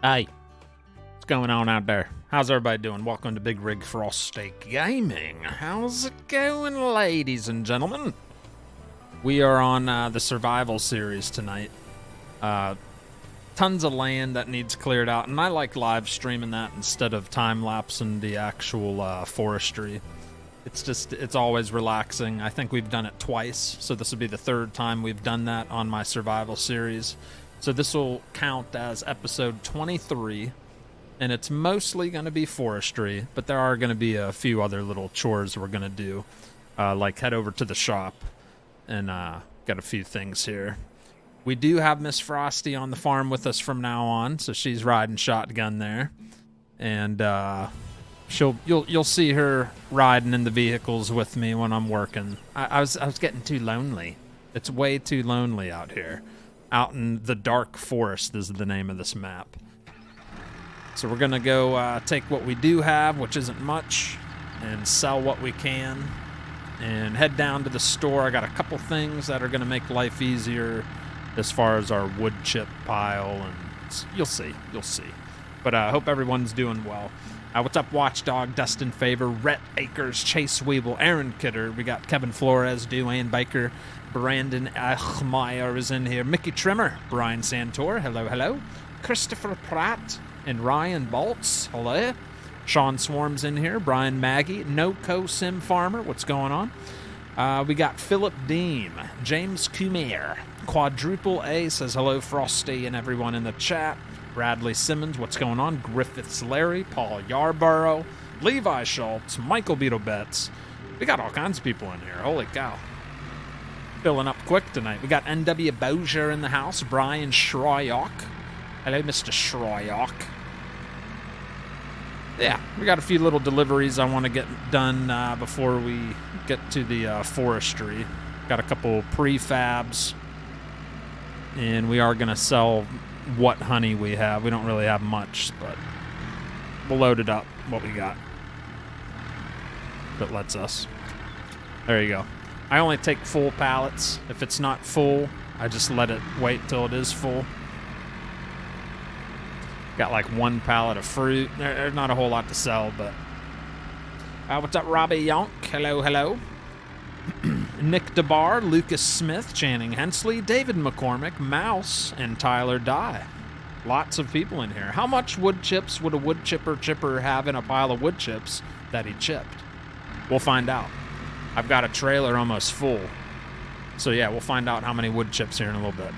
Hey, what's going on out there? How's everybody doing? Welcome to Bigrigfrosty Gaming. How's it going, ladies and gentlemen? We are on the survival series tonight. Tons of land that needs cleared out, and I like live streaming that instead of time-lapsing the actual forestry. It's always relaxing. I think we've done it twice, so this will be the third time we've done that on my survival series. So this will count as episode 23, and it's mostly going to be forestry, but there are going to be a few other little chores we're going to do, like head over to the shop and got a few things here. We do have Miss Frosty on the farm with us from now on, so she's riding shotgun there, and you'll see her riding in the vehicles with me when I'm working. I was getting too lonely. It's way too lonely out here. Out in the dark forest is the name of this map. So we're gonna go take what we do have, which isn't much, and sell what we can, and head down to the store. I got a couple things that are gonna make life easier as far as our wood chip pile, and you'll see. But I hope everyone's doing well. What's up, Watchdog, Dustin Favor, Rhett Akers, Chase Weeble, Aaron Kidder. We got Kevin Flores, Duane Baker, Brandon Achmeyer is in here, Mickey Trimmer, Brian Santor, hello, Christopher Pratt, and Ryan Bolts, hello. Sean Swarm's in here, Brian Maggie, No-Co Sim Farmer, what's going on? We got Philip Deem, James Kumar, Quadruple A says hello, Frosty, and everyone in the chat. Bradley Simmons, what's going on? Griffiths Larry, Paul Yarborough, Levi Schultz, Michael Beetlebets. We got all kinds of people in here. Holy cow. Filling up quick tonight. We got NW Bowser in the house, Brian Schroyock. Hello, Mr. Schroyock. Yeah, we got a few little deliveries I want to get done before we get to the forestry. Got a couple prefabs, and we are going to sell what honey we have. We don't really have much, but we'll load it up, what we got. That lets us. There you go. I only take full pallets. If it's not full, I just let it wait till it is full. Got like one pallet of fruit. There's not a whole lot to sell, but... what's up, Robbie Yonk? Hello. Nick DeBar, Lucas Smith, Channing Hensley, David McCormick, Mouse, and Tyler Dye. Lots of people in here. How much wood chips would a wood chipper have in a pile of wood chips that he chipped? We'll find out. I've got a trailer almost full. So yeah, we'll find out how many wood chips here in a little bit.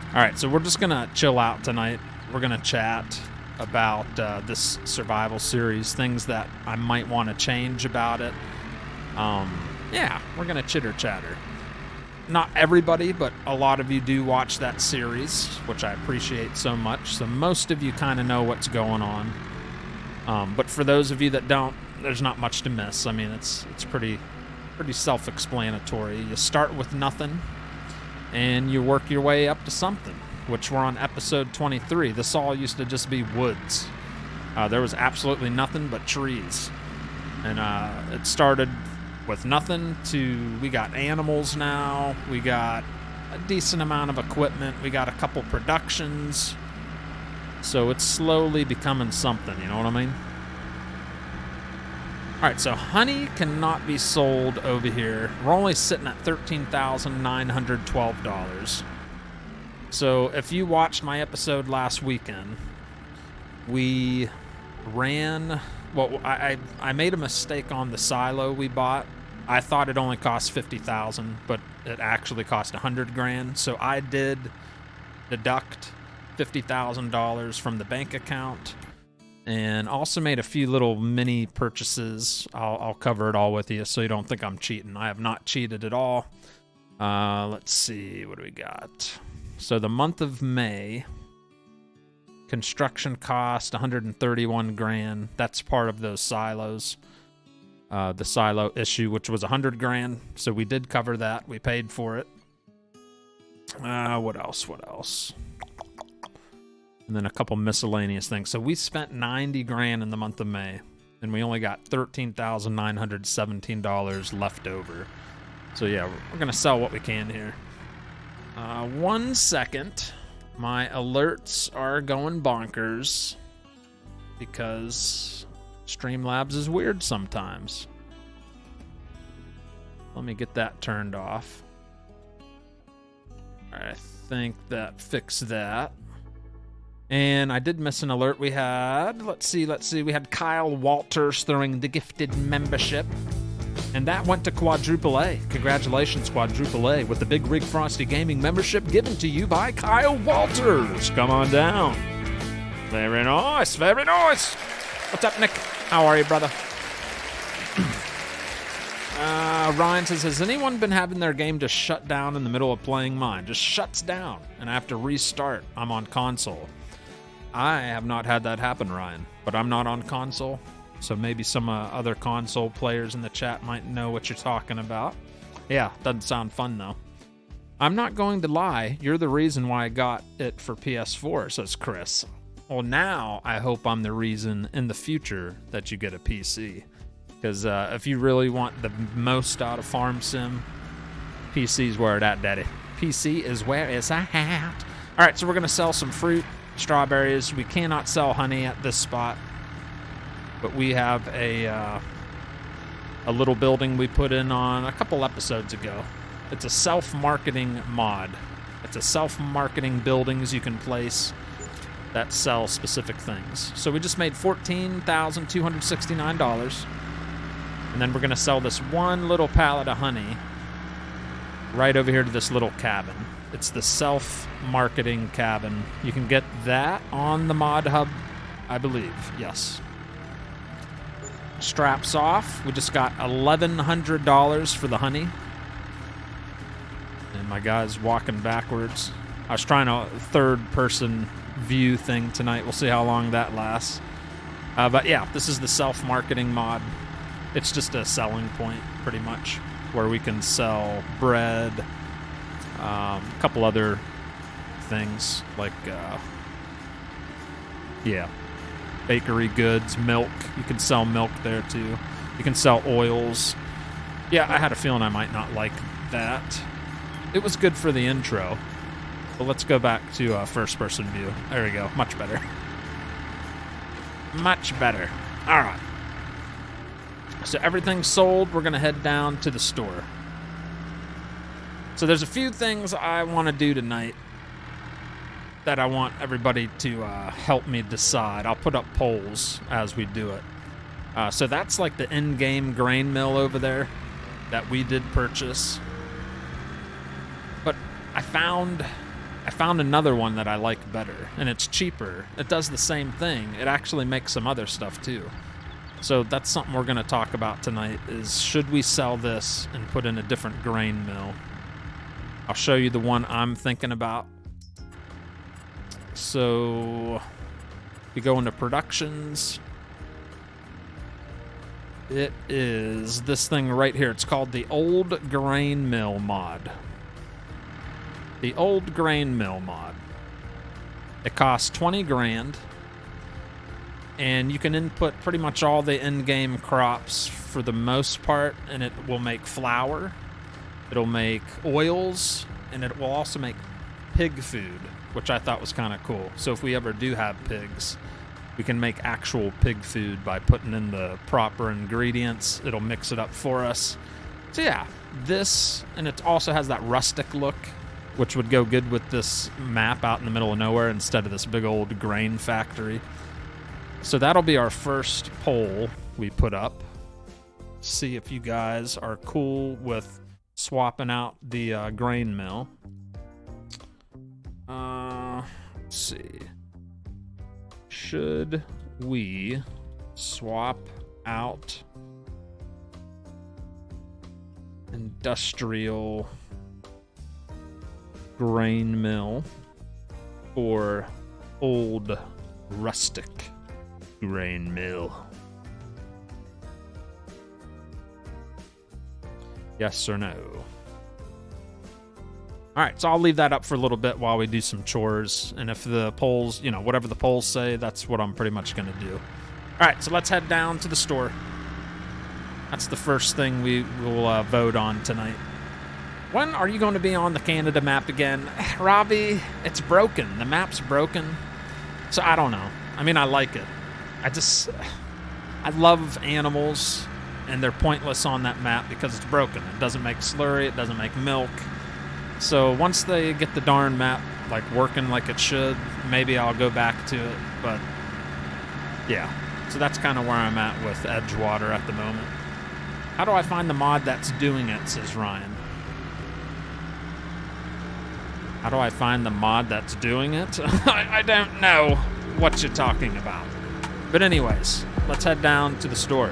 Alright, so we're just going to chill out tonight. We're going to chat about this survival series, things that I might want to change about it. Yeah, we're going to chitter-chatter. Not everybody, but a lot of you do watch that series, which I appreciate so much. So most of you kind of know what's going on. But for those of you that don't, there's not much to miss. I mean, it's pretty self-explanatory. You start with nothing, and you work your way up to something, which we're on episode 23. This all used to just be woods. There was absolutely nothing but trees. And it started with nothing to, we got animals now, we got a decent amount of equipment, we got a couple productions, so it's slowly becoming something, you know what I mean? Alright, so honey cannot be sold over here. We're only sitting at $13,912. So if you watched my episode last weekend, we ran... Well, I made a mistake on the silo we bought. I thought it only cost $50,000, but it actually cost $100,000. So I did deduct $50,000 from the bank account, and also made a few little mini purchases. I'll cover it all with you, so you don't think I'm cheating. I have not cheated at all. Let's see, what do we got? So the month of May. Construction cost $131,000. That's part of those silos. The silo issue, which was $100,000. So we did cover that. We paid for it. What else? And then a couple miscellaneous things. So we spent $90,000 in the month of May, and we only got $13,917 left over. So yeah, we're gonna sell what we can here. 1 second. My alerts are going bonkers because Streamlabs is weird sometimes. Let me get that turned off. I think that fixed that. And I did miss an alert we had. Let's see. We had Kyle Walters throwing the gifted membership. And that went to Quadruple A. Congratulations, Quadruple A, with the Bigrigfrosty Gaming membership given to you by Kyle Walters. Come on down. Very nice, very nice. What's up, Nick? How are you, brother? Ryan says, has anyone been having their game just shut down in the middle of playing mine? Just shuts down, and I have to restart. I'm on console. I have not had that happen, Ryan, but I'm not on console. So maybe some other console players in the chat might know what you're talking about. Yeah, doesn't sound fun, though. I'm not going to lie. You're the reason why I got it for PS4, says Chris. Well, now I hope I'm the reason in the future that you get a PC. Because if you really want the most out of Farm Sim, PC's where it at, daddy. PC is where it's at. All right, so we're going to sell some fruit, strawberries. We cannot sell honey at this spot. But we have a little building we put in on a couple episodes ago. It's a self-marketing mod. It's a self-marketing buildings you can place that sell specific things. So we just made $14,269. And then we're going to sell this one little pallet of honey right over here to this little cabin. It's the self-marketing cabin. You can get that on the mod hub, I believe. Yes. Straps off. We just got $1,100 for the honey. And my guy's walking backwards. I was trying a third-person view thing tonight. We'll see how long that lasts. But yeah, this is the self-marketing mod. It's just a selling point, pretty much, where we can sell bread, a couple other things, like, yeah, bakery goods, milk. You can sell milk there, too. You can sell oils. Yeah, I had a feeling I might not like that. It was good for the intro. But let's go back to first-person view. There we go. Much better. Much better. All right. So everything's sold. We're going to head down to the store. So there's a few things I want to do tonight that I want everybody to help me decide. I'll put up polls as we do it. So that's like the in-game grain mill over there that we did purchase. But I found another one that I like better, and it's cheaper. It does the same thing. It actually makes some other stuff too. So that's something we're going to talk about tonight, is should we sell this and put in a different grain mill? I'll show you the one I'm thinking about. So we go into productions. It is this thing right here. It's called the Old Grain Mill mod. The Old Grain Mill mod. It costs 20 grand. And you can input pretty much all the in-game crops for the most part, and it will make flour, it'll make oils, and it will also make pig food, which I thought was kind of cool. So if we ever do have pigs, we can make actual pig food by putting in the proper ingredients. It'll mix it up for us. So yeah, this, and it also has that rustic look, which would go good with this map out in the middle of nowhere instead of this big old grain factory. So that'll be our first poll we put up. See if you guys are cool with swapping out the grain mill. Let's see. Should we swap out industrial grain mill for old rustic grain mill? Yes or no? All right, so I'll leave that up for a little bit while we do some chores. And if the polls, you know, whatever the polls say, that's what I'm pretty much going to do. All right, so let's head down to the store. That's the first thing we will vote on tonight. When are you going to be on the Canada map again? Robbie, it's broken. The map's broken. So I don't know. I mean, I like it. I love animals, and they're pointless on that map because it's broken. It doesn't make slurry, it doesn't make milk. So once they get the darn map like working like it should, maybe I'll go back to it. But yeah, so that's kind of where I'm at with Edgewater at the moment. How do I find the mod that's doing it, says Ryan. How do I find the mod that's doing it? I don't know what you're talking about. But anyways, let's head down to the store.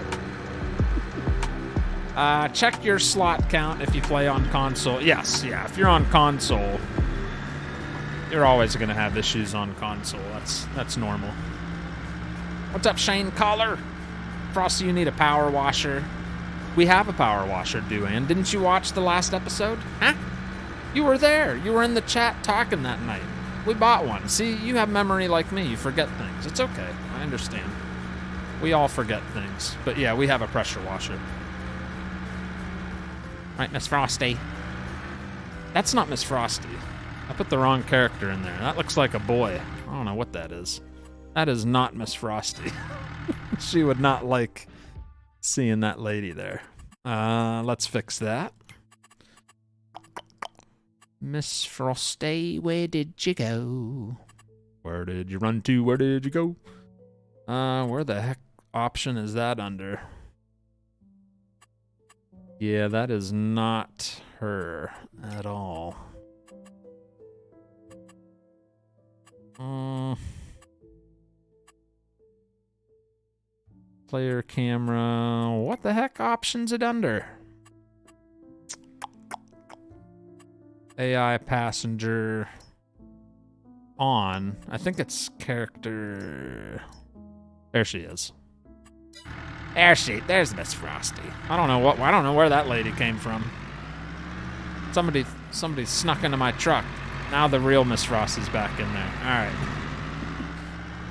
Check your slot count if you play on console. Yes, yeah, if you're on console, you're always going to have issues on console. That's normal. What's up, Shane Collar? Frosty, you need a power washer. We have a power washer, Duane. Didn't you watch the last episode? Huh? You were there. You were in the chat talking that night. We bought one. See, you have memory like me. You forget things. It's okay. I understand. We all forget things. But yeah, we have a pressure washer. Right, Miss Frosty. That's not Miss Frosty. I put the wrong character in there. That looks like a boy. I don't know what that is. That is not Miss Frosty. She would not like seeing that lady there. Let's fix that. Miss Frosty, where did you go? Where did you run to? Where did you go? Where the heck option is that under? Yeah, that is not her at all. Player camera. What the heck option's it under? AI passenger on. I think it's character. There she is. There's Miss Frosty. I don't know where that lady came from. Somebody snuck into my truck. Now the real Miss Frosty's back in there. All right.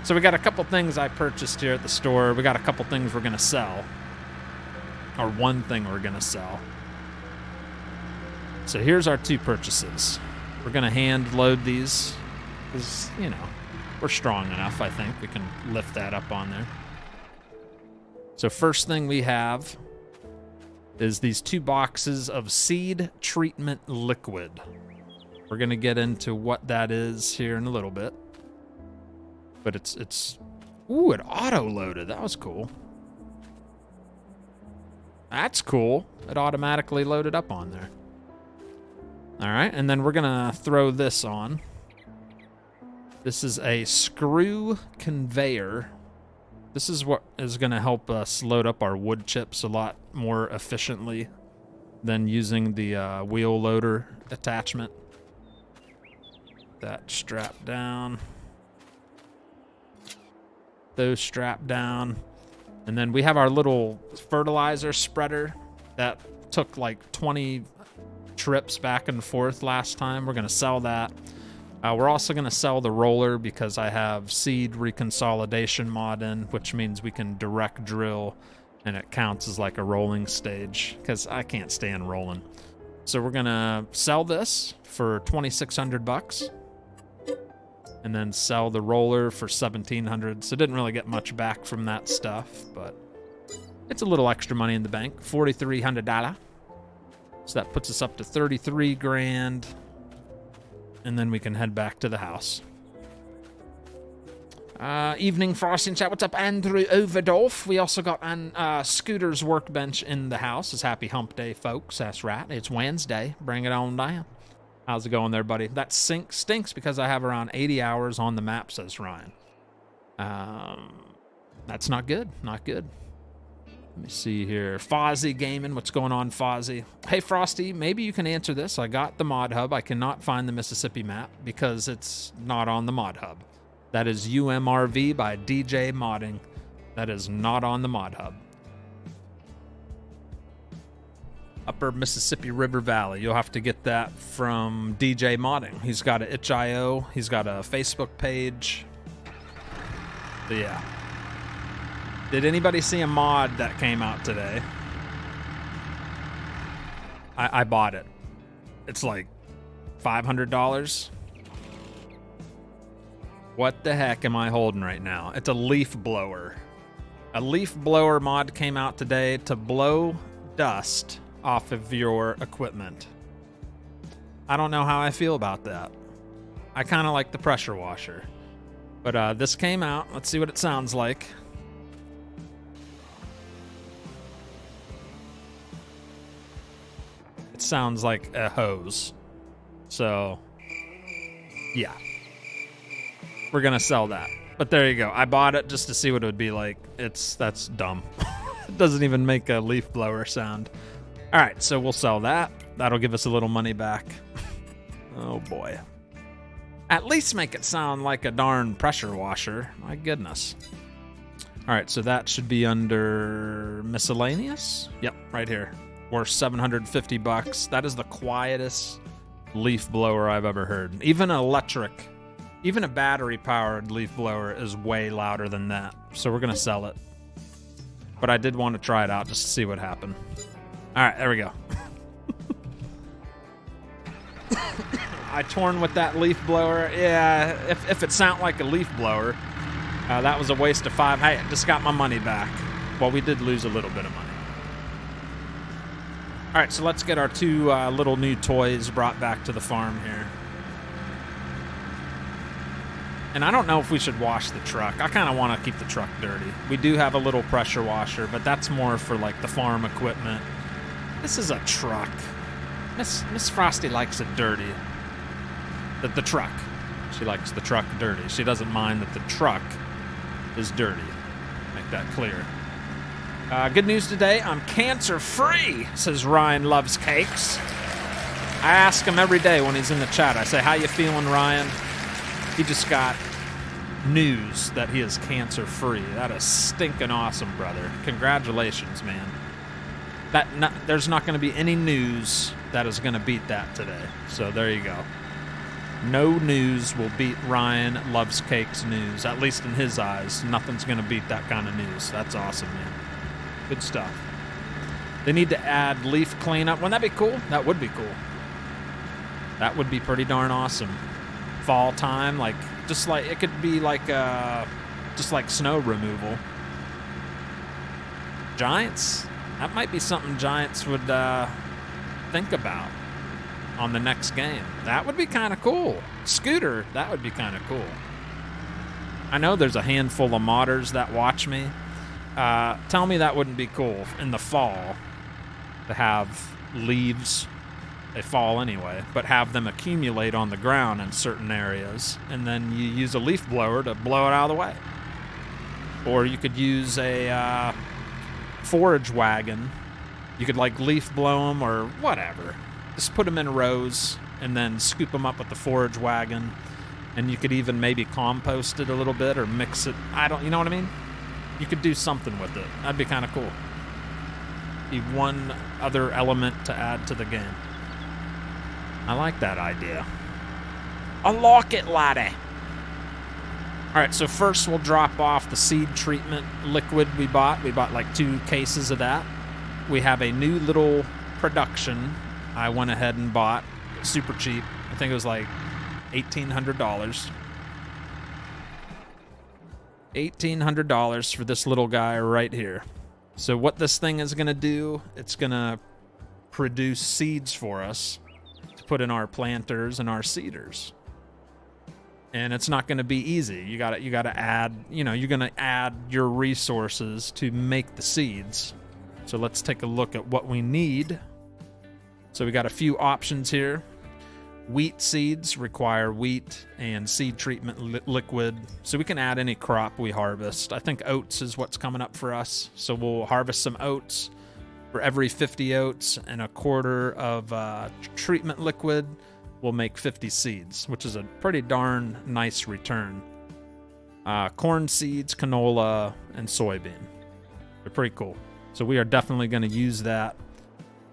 So we got a couple things I purchased here at the store. We got a couple things we're gonna sell. Or one thing we're gonna sell. So here's our two purchases. We're gonna hand load these because, you know, we're strong enough, I think. We can lift that up on there. So first thing we have is these 2 boxes of seed treatment liquid. We're gonna get into what that is here in a little bit. But it's ooh, it auto-loaded. That was cool. That's cool. It automatically loaded up on there. All right, and then we're gonna throw this on. This is a screw conveyor. This is what is gonna help us load up our wood chips a lot more efficiently than using the wheel loader attachment. That strap down. Those strap down. And then we have our little fertilizer spreader that took like 20 trips back and forth last time. We're gonna sell that. We're also gonna sell the roller because I have seed reconsolidation mod in, which means we can direct drill and it counts as like a rolling stage because I can't stand rolling. So we're gonna sell this for $2,600 and then sell the roller for $1,700. So didn't really get much back from that stuff, but it's a little extra money in the bank, $4,300. So that puts us up to 33 grand. And then we can head back to the house. Evening Frosty in chat. What's up, Andrew Overdorf? We also got Scooter's workbench in the house. It's happy hump day, folks. That's right. It's Wednesday. Bring it on down. How's it going there, buddy? That stinks because I have around 80 hours on the map, says Ryan. That's not good. Not good. Let me see here. Fozzie Gaming. What's going on, Fozzie? Hey, Frosty, maybe you can answer this. I got the mod hub. I cannot find the Mississippi map because it's not on the mod hub. That is UMRV by DJ Modding. That is not on the mod hub. Upper Mississippi River Valley. You'll have to get that from DJ Modding. He's got an itch.io. He's got a Facebook page. But yeah. Did anybody see a mod that came out today? I bought it. It's like $500. What the heck am I holding right now? It's a leaf blower. A leaf blower mod came out today to blow dust off of your equipment. I don't know how I feel about that. I kind of like the pressure washer. But this came out. Let's see what it sounds like. It sounds like a hose. So, yeah. We're gonna sell that. But there you go. I bought it just to see what it would be like. That's dumb. It doesn't even make a leaf blower sound. All right, so we'll sell that. That'll give us a little money back. Oh boy. At least make it sound like a darn pressure washer. My goodness. All right, so that should be under miscellaneous. Yep, right here. Worth $750. That is the quietest leaf blower I've ever heard. Even electric, even a battery-powered leaf blower is way louder than that. So we're gonna sell it. But I did want to try it out just to see what happened. All right, there we go. I torn with that leaf blower. Yeah, if it sounded like a leaf blower, that was a waste of $5. Hey, I just got my money back. Well, we did lose a little bit of money. All right, so let's get our two little new toys brought back to the farm here. And I don't know if we should wash the truck. I kind of want to keep the truck dirty. We do have a little pressure washer, but that's more for like the farm equipment. This is a truck. Miss Frosty likes it dirty. The truck. She likes the truck dirty. She doesn't mind that the truck is dirty. Make that clear. Good news today, I'm cancer-free, says Ryan Loves Cakes. I ask him every day when he's in the chat. I say, how you feeling, Ryan? He just got news that he is cancer-free. That is stinking awesome, brother. Congratulations, man. There's not going to be any news that is going to beat that today. So there you go. No news will beat Ryan Loves Cakes news, at least in his eyes. Nothing's going to beat that kind of news. That's awesome, man. Good stuff. They need to add leaf cleanup. Wouldn't that be cool? That would be cool. That would be pretty darn awesome. Fall time, like, just like, it could be like, just like snow removal. Giants? That might be something Giants would think about on the next game. That would be kind of cool. Scooter, that would be kind of cool. I know there's a handful of modders that watch me. Tell me that wouldn't be cool in the fall to have leaves. They fall anyway, but have them accumulate on the ground in certain areas, and then you use a leaf blower to blow it out of the way. Or you could use a forage wagon. You could like leaf blow them or whatever. Just put them in rows and then scoop them up with the forage wagon. And you could even maybe compost it a little bit or mix it. You know what I mean? You could do something with it. That'd be kind of cool. Be one other element to add to the game. I like that idea. I like it, laddie. All right, so first we'll drop off the seed treatment liquid we bought. We bought like 2 cases of that. We have a new little production I went ahead and bought. Super cheap. I think it was like $1,800. $1,800 for this little guy right here. So what this thing is going to do, it's going to produce seeds for us to put in our planters and our seeders. And it's not going to be easy. You got to add, you're going to add your resources to make the seeds. So let's take a look at what we need. So we got a few options here. Wheat seeds require wheat and seed treatment liquid. So we can add any crop we harvest. I think oats is what's coming up for us. So we'll harvest some oats. For every 50 oats and a quarter of treatment liquid, we'll make 50 seeds, which is a pretty darn nice return. Corn seeds, canola, and soybean. They're pretty cool. So we are definitely going to use that.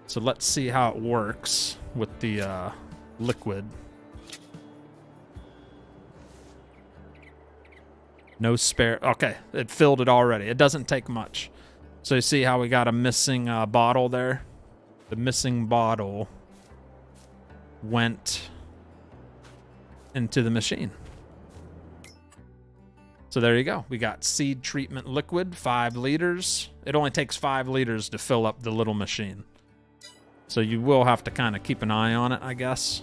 So let's see how it works with the liquid. No spare. Okay, it filled it already. It doesn't take much. So you see how we got a missing bottle there? The missing bottle went into the machine. So there you go. We got seed treatment liquid, 5 liters. It only takes 5 liters to fill up the little machine. So you will have to kind of keep an eye on it, I guess,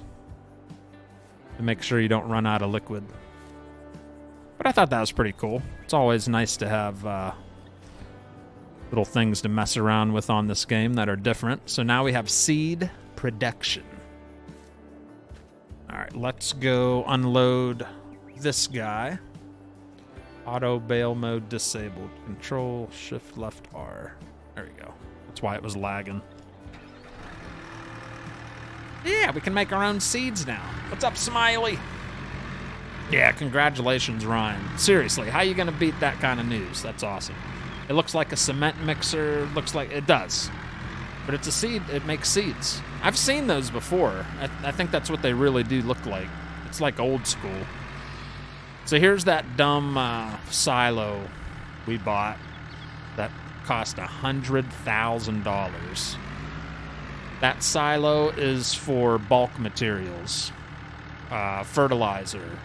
to make sure you don't run out of liquid. But I thought that was pretty cool. It's always nice to have little things to mess around with on this game that are different. So now we have seed production. All right, let's go unload this guy. Auto bail mode disabled. Control Shift left R. There we go. That's why it was lagging. Yeah, we can make our own seeds now. What's up, Smiley? Yeah, congratulations, Ryan. Seriously, how you gonna beat that kind of news? That's awesome. It looks like a cement mixer. Looks like it does, but it's a seed. It makes seeds. I've seen those before. I think that's what they really do look like. It's like old school. So here's that dumb silo we bought that cost $100,000. That silo is for bulk materials, fertilizer,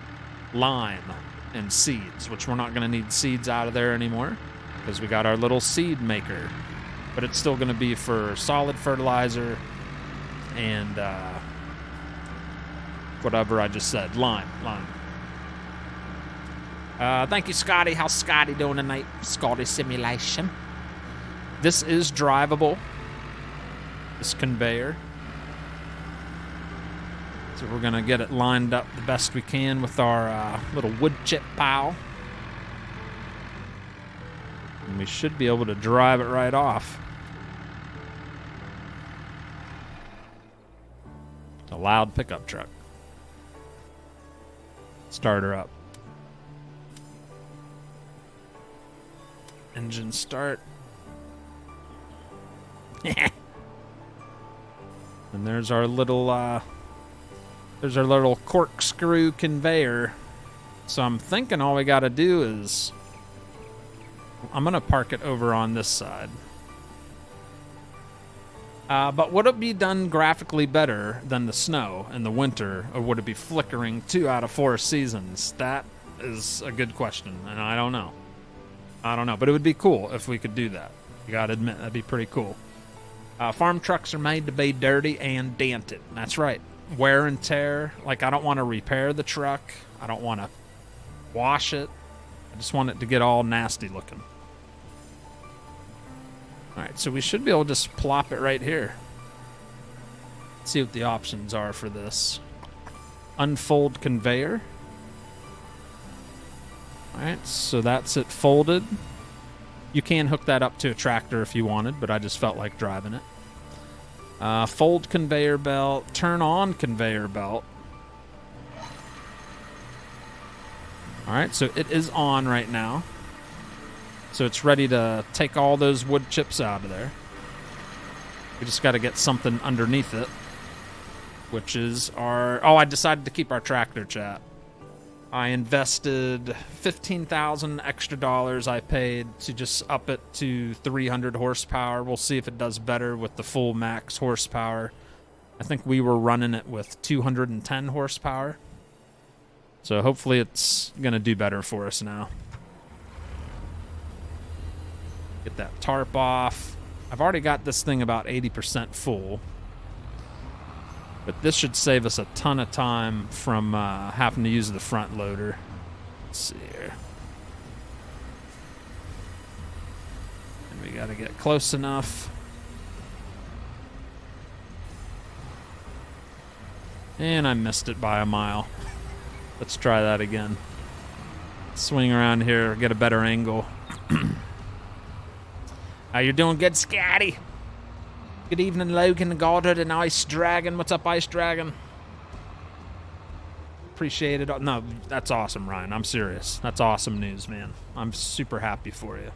lime, and seeds, which we're not going to need seeds out of there anymore because we got our little seed maker. But it's still going to be for solid fertilizer and whatever I just said, lime. Thank you, Scotty. How's Scotty doing tonight? Scotty Simulation. This is drivable, this conveyor. So we're going to get it lined up the best we can with our little wood chip pile. And we should be able to drive it right off. A loud pickup truck. Start her up. Engine start. And there's our little corkscrew conveyor. So I'm thinking all we got to do is I'm going to park it over on this side. But would it be done graphically better than the snow in the winter, or would it be flickering 2 out of 4 seasons? That is a good question, and I don't know. But it would be cool if we could do that. You gotta admit, that'd be pretty cool. Farm trucks are made to be dirty and dented. That's right. Wear and tear. Like, I don't want to repair the truck. I don't want to wash it. I just want it to get all nasty looking. Alright, so we should be able to just plop it right here. Let's see what the options are for this. Unfold conveyor. Alright, so that's it folded. You can hook that up to a tractor if you wanted, but I just felt like driving it. Fold conveyor belt. Turn on conveyor belt. Alright, so it is on right now. So it's ready to take all those wood chips out of there. We just got to get something underneath it, which is our... Oh, I decided to keep our tractor, chat. I invested $15,000 extra dollars I paid to just up it to 300 horsepower. We'll see if it does better with the full max horsepower. I think we were running it with 210 horsepower. So hopefully it's going to do better for us now. Get that tarp off. I've already got this thing about 80% full. But this should save us a ton of time from having to use the front loader. Let's see here. And we got to get close enough. And I missed it by a mile. Let's try that again. Swing around here, get a better angle. How you doing good, Scotty? Good evening, Logan, Goddard, and Ice Dragon. What's up, Ice Dragon? Appreciate it. No, that's awesome, Ryan. I'm serious. That's awesome news, man. I'm super happy for you.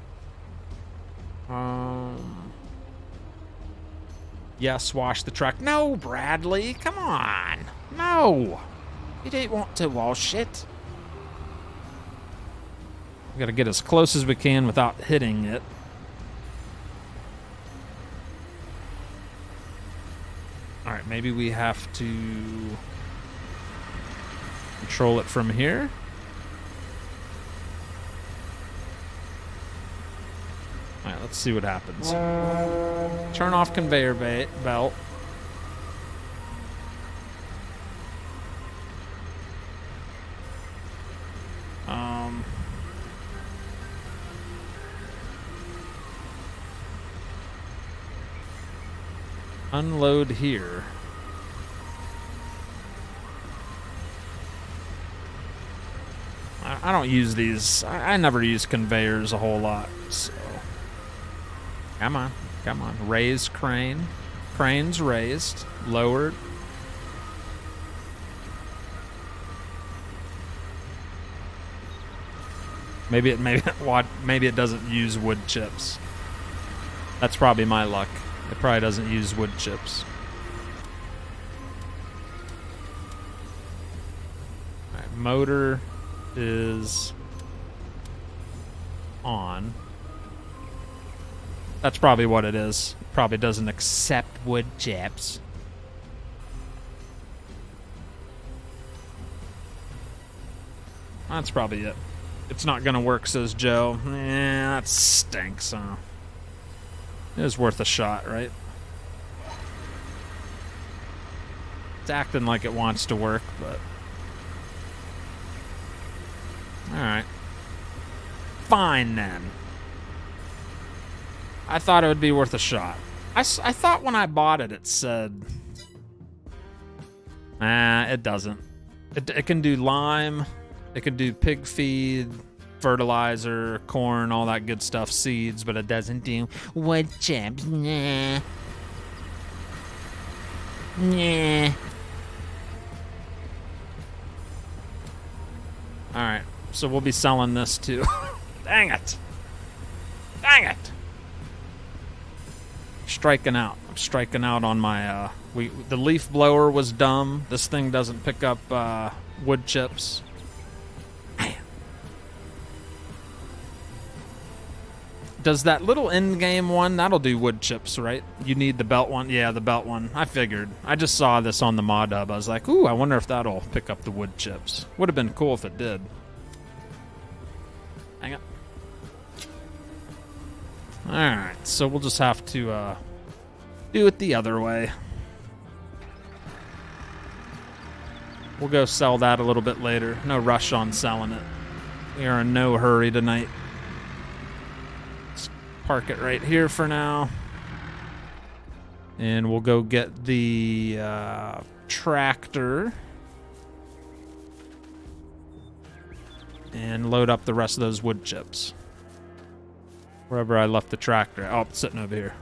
Yes, wash the truck. No, Bradley, come on. No. You don't want to wash it. We gotta get as close as we can without hitting it. All right, maybe we have to control it from here. All right, let's see what happens. Turn off conveyor belt. Unload here. I don't use these. I never use conveyors a whole lot, so. Come on, come on. Raise crane. Crane's raised. Lowered. Maybe it doesn't use wood chips. That's probably my luck. It probably doesn't use wood chips. All right, motor is on. That's probably what it is. Probably doesn't accept wood chips. That's probably it. It's not gonna work, says Joe. That stinks, huh? It was worth a shot, right? It's acting like it wants to work, but... Alright. Fine, then. I thought it would be worth a shot. I thought when I bought it, it said... it doesn't. It can do lime. It can do pig feed, fertilizer, corn, all that good stuff, seeds, but it doesn't do wood chips. Nah. Nah. Alright, so we'll be selling this too. Dang it. Dang it. Striking out. I'm striking out on my, the leaf blower was dumb. This thing doesn't pick up, wood chips. Does that little in-game one, that'll do wood chips, right? You need the belt one? Yeah, the belt one. I figured. I just saw this on the mod hub. I was like, ooh, I wonder if that'll pick up the wood chips. Would have been cool if it did. Hang on. Alright, so we'll just have to do it the other way. We'll go sell that a little bit later. No rush on selling it. We are in no hurry tonight. Park it right here for now. And we'll go get the tractor and load up the rest of those wood chips. Wherever I left the tractor. Oh, it's sitting over here.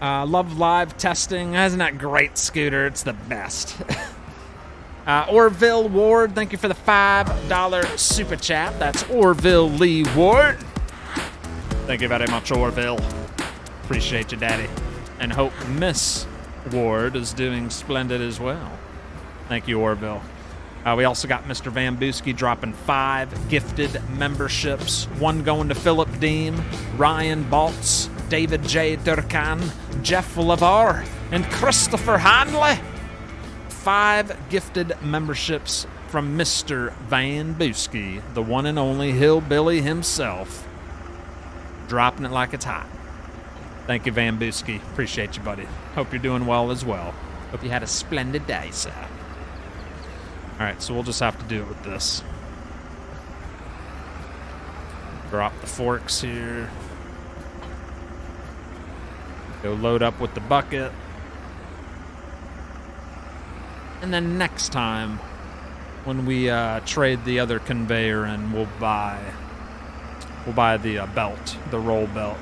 Love live testing. Isn't that great, Scooter? It's the best. Orville Ward, thank you for the $5 super chat. That's Orville Lee Ward. Thank you very much, Orville. Appreciate you, Daddy. And hope Miss Ward is doing splendid as well. Thank you, Orville. We also got Mr. Van Buski dropping 5 gifted memberships. 1 going to Philip Deem, Ryan Baltz, David J. Durkan, Jeff Lavar, and Christopher Hanley. 5 gifted memberships from Mr. Van Buski, the one and only hillbilly himself. Dropping it like it's hot. Thank you, Van Buski. Appreciate you, buddy. Hope you're doing well as well. Hope you had a splendid day, sir. Alright, so we'll just have to do it with this. Drop the forks here. Go load up with the bucket. And then next time, when we trade the other conveyor in, we'll buy the belt, the roll belt.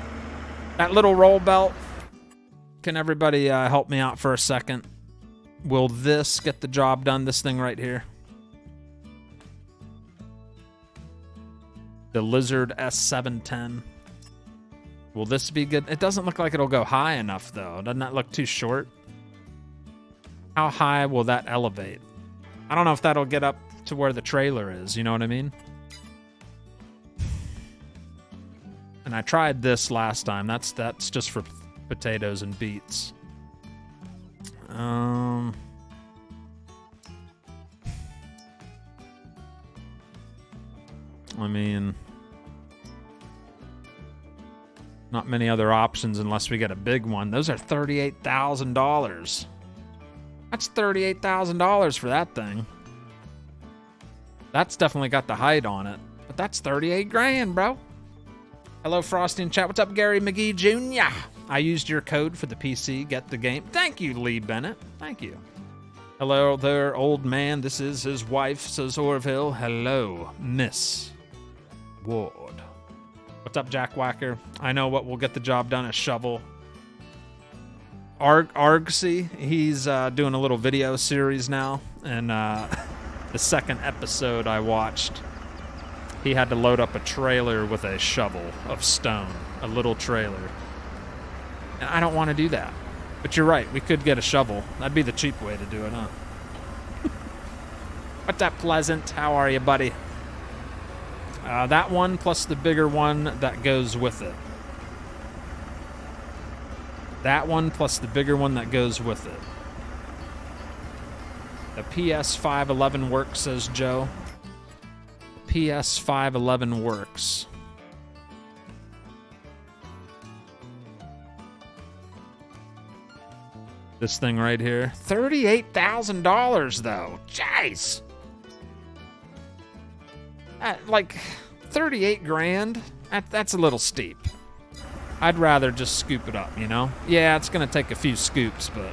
That little roll belt, can everybody help me out for a second? Will this get the job done, this thing right here? The Lizard S710. Will this be good? It doesn't look like it'll go high enough, though. Doesn't that look too short? How high will that elevate? I don't know if that'll get up to where the trailer is, you know what I mean? And I tried this last time. That's just for potatoes and beets. I mean, not many other options unless we get a big one. Those are $38,000. That's $38,000 for that thing. That's definitely got the height on it, but that's 38 grand, bro. Hello, Frosty in chat. What's up, Gary McGee Jr.? I used your code for the PC. Get the game. Thank you, Lee Bennett. Thank you. Hello there, old man. This is his wife, says Orville. Hello, Miss Ward. What's up, Jack Whacker? I know what will get the job done, a shovel. Argsy, he's doing a little video series now, and the second episode I watched, he had to load up a trailer with a shovel of stone, a little trailer. And I don't want to do that. But you're right, we could get a shovel. That'd be the cheap way to do it, huh? What's up, Pleasant? How are you, buddy? That one plus the bigger one that goes with it. That one plus the bigger one that goes with it. The PS511 works, says Joe. PS511 works. This thing right here. $38,000 though. Jeez. Like 38 grand? That's a little steep. I'd rather just scoop it up, you know? Yeah, it's gonna take a few scoops, but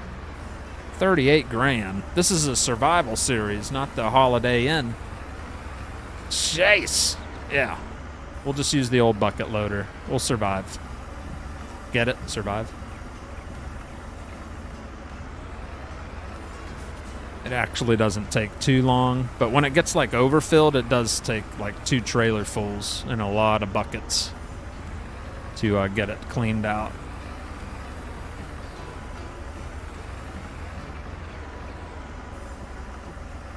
38 grand. This is a survival series, not the Holiday Inn. Jeez. Yeah. We'll just use the old bucket loader. We'll survive. Get it? Survive. It actually doesn't take too long, but when it gets like overfilled, it does take like 2 trailer fulls and a lot of buckets to get it cleaned out.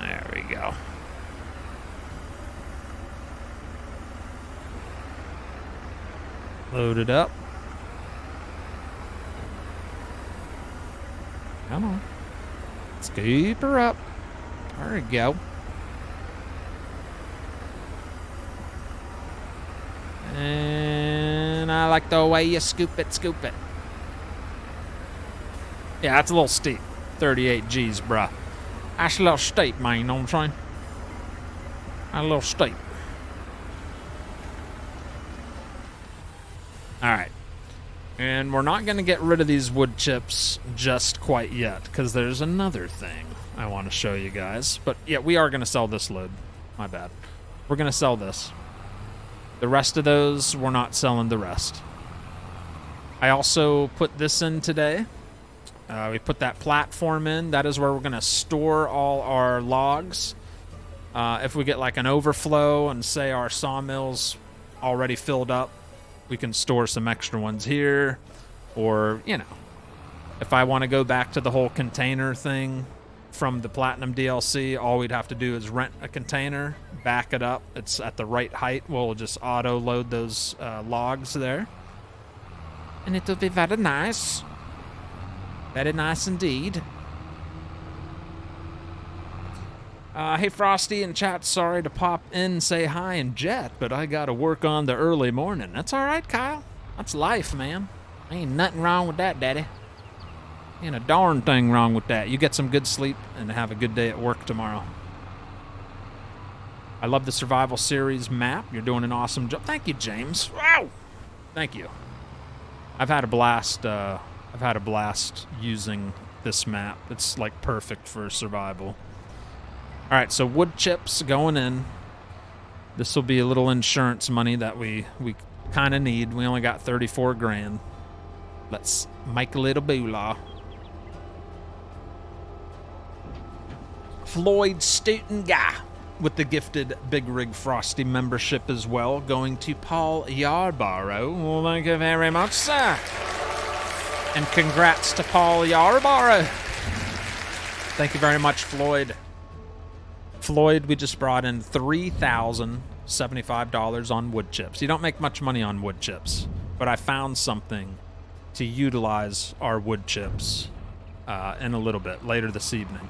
There we go. Load it up. Come on. Scoop her up. There we go. And I like the way you scoop it, scoop it. Yeah, that's a little steep. 38 G's, bruh. That's a little steep, man, you know what I'm saying? A little steep. Alright. And we're not going to get rid of these wood chips just quite yet, because there's another thing I want to show you guys. But yeah, we are going to sell this load. My bad. We're going to sell this. The rest of those, we're not selling the rest. I also put this in today. We put that platform in. That is where we're going to store all our logs. If we get like an overflow and say our sawmill's already filled up, we can store some extra ones here. Or, you know, if I want to go back to the whole container thing from the Platinum DLC, all we'd have to do is rent a container, back it up. It's at the right height. We'll just auto-load those logs there. And it'll be very nice. Very nice indeed. Hey, Frosty in chat, sorry to pop in and say hi and jet, but I gotta work on the early morning. That's all right, Kyle. That's life, man. Ain't nothing wrong with that, Daddy. Ain't a darn thing wrong with that. You get some good sleep and have a good day at work tomorrow. I love the Survival Series map. You're doing an awesome job. Thank you, James. Wow! Thank you. I've had a blast. I've had a blast using this map. It's like perfect for survival. All right, so wood chips going in. This will be a little insurance money that we kind of need. We only got 34 grand. Let's make a little boolah. Floyd Stoughton guy with the gifted Bigrigfrosty membership as well, going to Paul Yarborough. Well, thank you very much, sir. And congrats to Paul Yarborough. Thank you very much, Floyd. Floyd, we just brought in $3,600 $75 on wood chips. You don't make much money on wood chips, but I found something to utilize our wood chips in a little bit later this evening.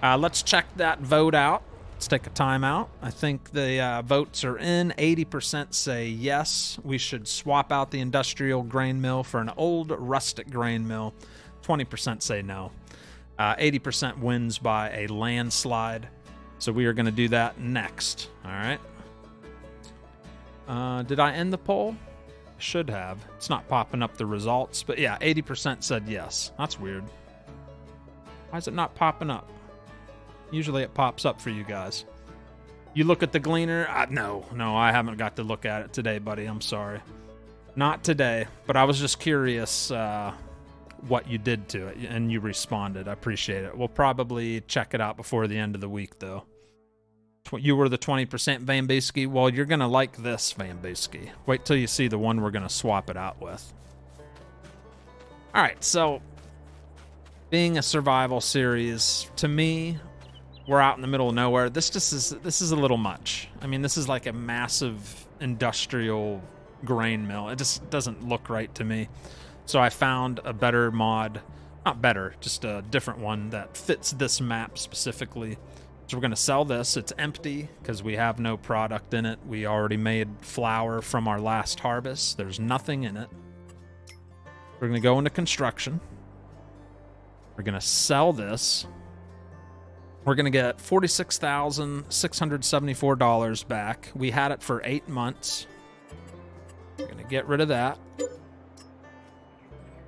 Let's check that vote out. Let's take a timeout. I think the votes are in. 80% say yes, we should swap out the industrial grain mill for an old rustic grain mill. 20% say no. 80% wins by a landslide. So we are going to do that next. All right. Did I end the poll? I should have. It's not popping up the results, but yeah, 80% said yes. That's weird. Why is it not popping up? Usually it pops up for you guys. You look at the Gleaner? No, I haven't got to look at it today, buddy. I'm sorry. Not today, but I was just curious what you did to it, and you responded. I appreciate it. We'll probably check it out before the end of the week, though. You were the 20% Van Beeske. Well, you're going to like this Van Beeske. Wait till you see the one we're going to swap it out with. All right, so being a survival series, to me, we're out in the middle of nowhere. This is a little much. I mean, this is like a massive industrial grain mill. It just doesn't look right to me. So I found a better mod, not better, just a different one that fits this map specifically. So we're going to sell this. It's empty because we have no product in it. We already made flour from our last harvest. There's nothing in it. We're going to go into construction. We're going to sell this. We're going to get $46,674 back. We had it for 8 months. We're going to get rid of that.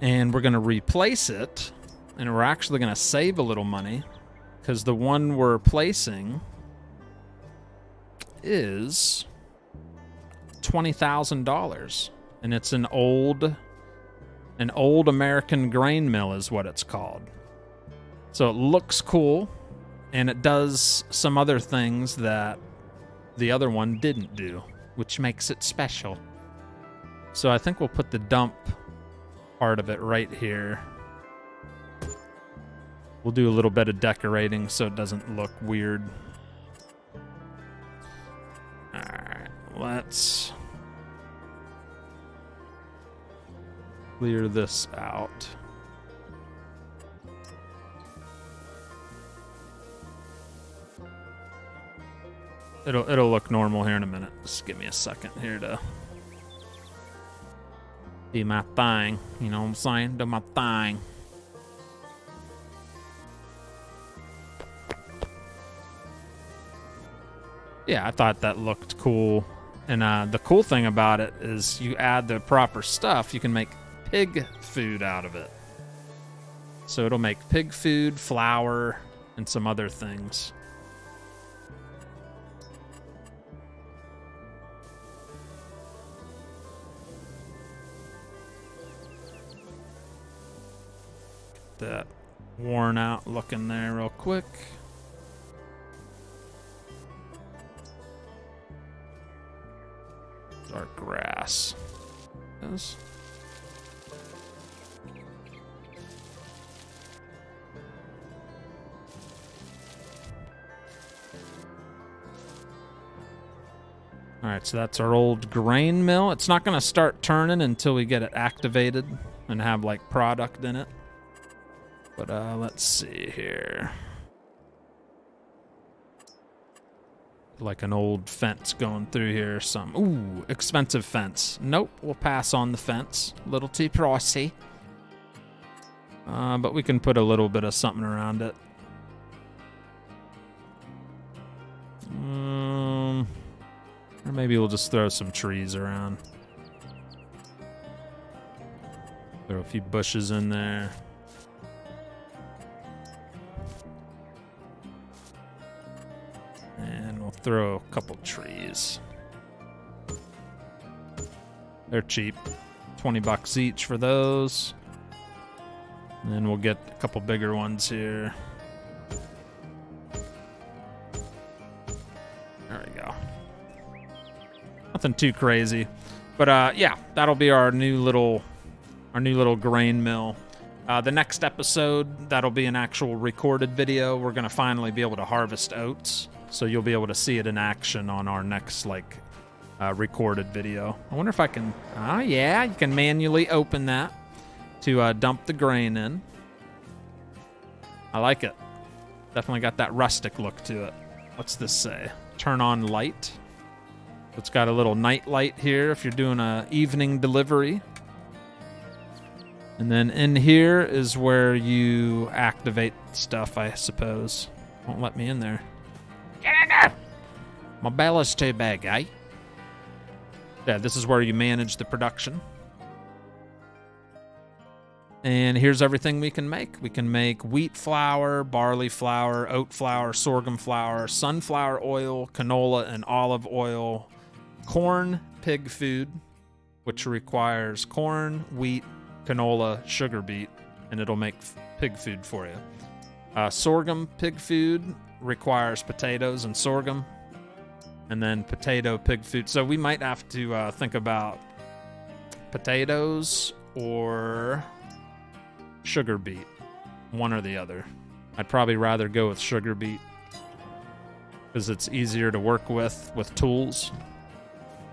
And we're going to replace it. And we're actually going to save a little money because the one we're placing is $20,000. And it's an old American grain mill is what it's called. So it looks cool. And it does some other things that the other one didn't do, which makes it special. So I think we'll put the dump part of it right here. We'll do a little bit of decorating so it doesn't look weird. All right, let's clear this out. It'll look normal here in a minute. Just give me a second here to do my thing. You know what I'm saying? Do my thing. Yeah, I thought that looked cool. And the cool thing about it is you add the proper stuff, you can make pig food out of it. So it'll make pig food, flour, and some other things. That worn out looking there real quick. Our grass. Yes. All right, so that's our old grain mill. It's not going to start turning until we get it activated and have like product in it. But let's see here. Like an old fence going through here. Some ooh, expensive fence. Nope, we'll pass on the fence. A little too pricey. But we can put a little bit of something around it. Or maybe we'll just throw some trees around. Throw a few bushes in there. And we'll throw a couple trees. They're cheap. 20 bucks each for those. And then we'll get a couple bigger ones here. There we go. Nothing too crazy. But yeah, that'll be our new little grain mill. The next episode, that'll be an actual recorded video. We're going to finally be able to harvest oats. So you'll be able to see it in action on our next, like, recorded video. I wonder if I can... Oh, yeah, you can manually open that to dump the grain in. I like it. Definitely got that rustic look to it. What's this say? Turn on light. It's got a little night light here if you're doing a evening delivery. And then in here is where you activate stuff, I suppose. Won't let me in there. Get in there! My bella's too big, eh? Yeah, this is where you manage the production. And here's everything we can make. We can make wheat flour, barley flour, oat flour, sorghum flour, sunflower oil, canola, and olive oil, corn pig food, which requires corn, wheat, canola, sugar beet, and it'll make pig food for you. Sorghum pig food requires potatoes and sorghum, and then potato pig food. So we might have to think about potatoes or sugar beet, one or the other. I'd probably rather go with sugar beet because it's easier to work with tools.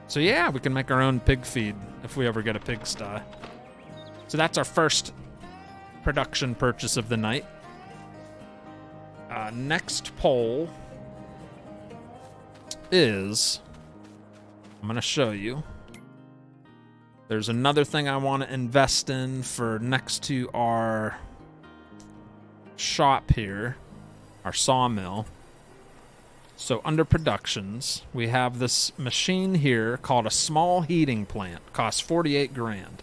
So yeah, we can make our own pig feed if we ever get a pigsty. So that's our first production purchase of the night. Next poll is, I'm going to show you. There's another thing I want to invest in for next to our shop here, our sawmill. So under productions, we have this machine here called a small heating plant. Costs 48 grand.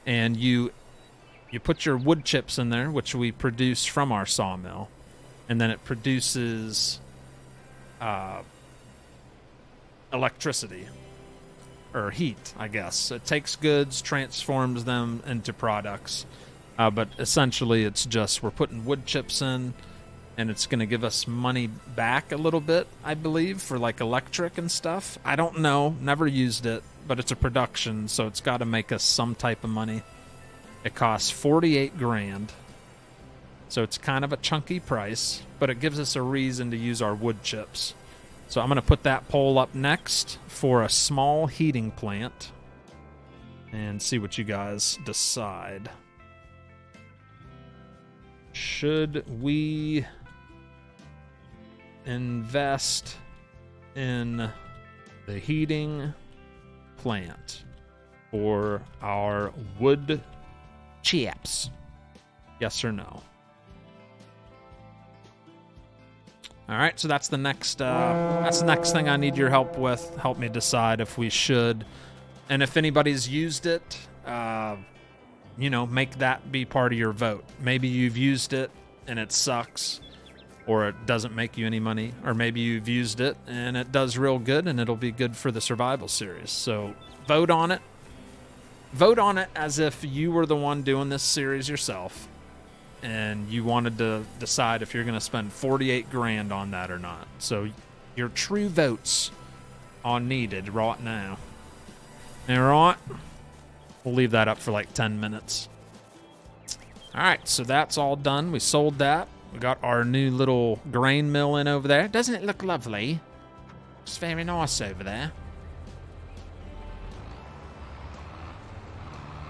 And you put your wood chips in there, which we produce from our sawmill, and then it produces electricity. Or heat, I guess. It takes goods, transforms them into products. But essentially, it's just we're putting wood chips in, and it's going to give us money back a little bit, I believe, for like electric and stuff. I don't know. Never used it, but it's a production, so it's got to make us some type of money. It costs 48 grand. So it's kind of a chunky price, but it gives us a reason to use our wood chips. So I'm going to put that poll up next for a small heating plant and see what you guys decide. Should we invest in the heating plant for our wood chips? Yes or no? All right, so that's the next thing I need your help with. Help me decide if we should. And if anybody's used it, make that be part of your vote. Maybe you've used it and it sucks, or it doesn't make you any money, or maybe you've used it and it does real good and it'll be good for the survival series. So vote on it. Vote on it as if you were the one doing this series yourself and you wanted to decide if you're going to spend 48 grand on that or not. So your true votes are needed right now. All right. We'll leave that up for like 10 minutes. All right, so that's all done. We sold that. We got our new little grain mill in over there. Doesn't it look lovely? It's very nice over there.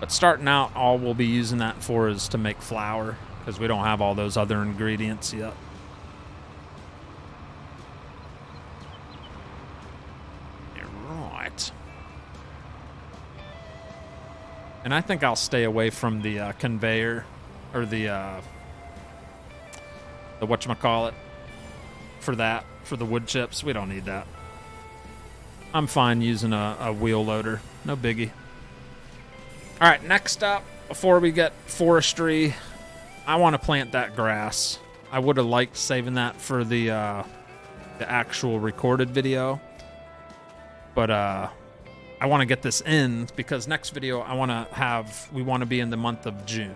But starting out, all we'll be using that for is to make flour, because we don't have all those other ingredients yet. Right. And I think I'll stay away from the conveyor, or the whatchamacallit, for the wood chips. We don't need that. I'm fine using a wheel loader. No biggie. All right, next up, before we get forestry, I want to plant that grass. I would have liked saving that for the actual recorded video, but I want to get this in because next video we want to be in the month of June.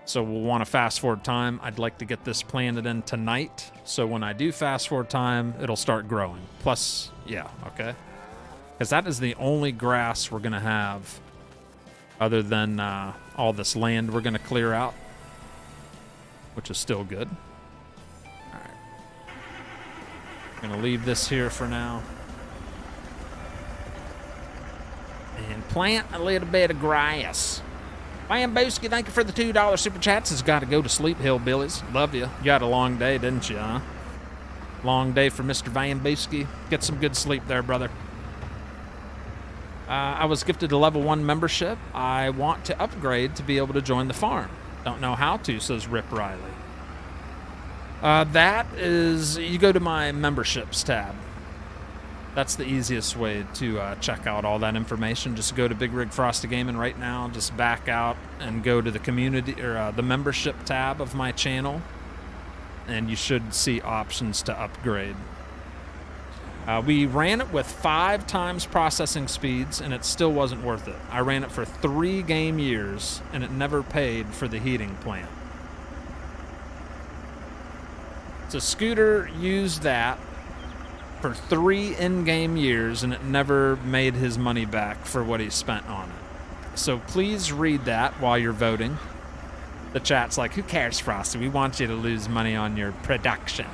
So we'll want to fast forward time. I'd like to get this planted in tonight, so when I do fast forward time, it'll start growing. Plus, yeah, okay, because that is the only grass we're gonna have other than all this land we're gonna clear out, which is still good. All right. Gonna leave this here for now. And plant a little bit of grass. Bambooski, thank you for the $2 super chats. Has got to go to sleep, hillbillies. Love you. You had a long day, didn't you, huh? Long day for Mr. Bambooski. Get some good sleep there, brother. I was gifted a level 1 membership. I want to upgrade to be able to join the farm. Don't know how to, says Rip Riley. That is, you go to my memberships tab. That's the easiest way to check out all that information. Just go to Bigrigfrosty Gaming right now. Just back out and go to the community or the membership tab of my channel, and you should see options to upgrade. We ran it with 5 times processing speeds, and it still wasn't worth it. I ran it for 3 game years, and it never paid for the heating plant. So Scooter used that for 3 in-game years, and it never made his money back for what he spent on it. So please read that while you're voting. The chat's like, who cares, Frosty? We want you to lose money on your production.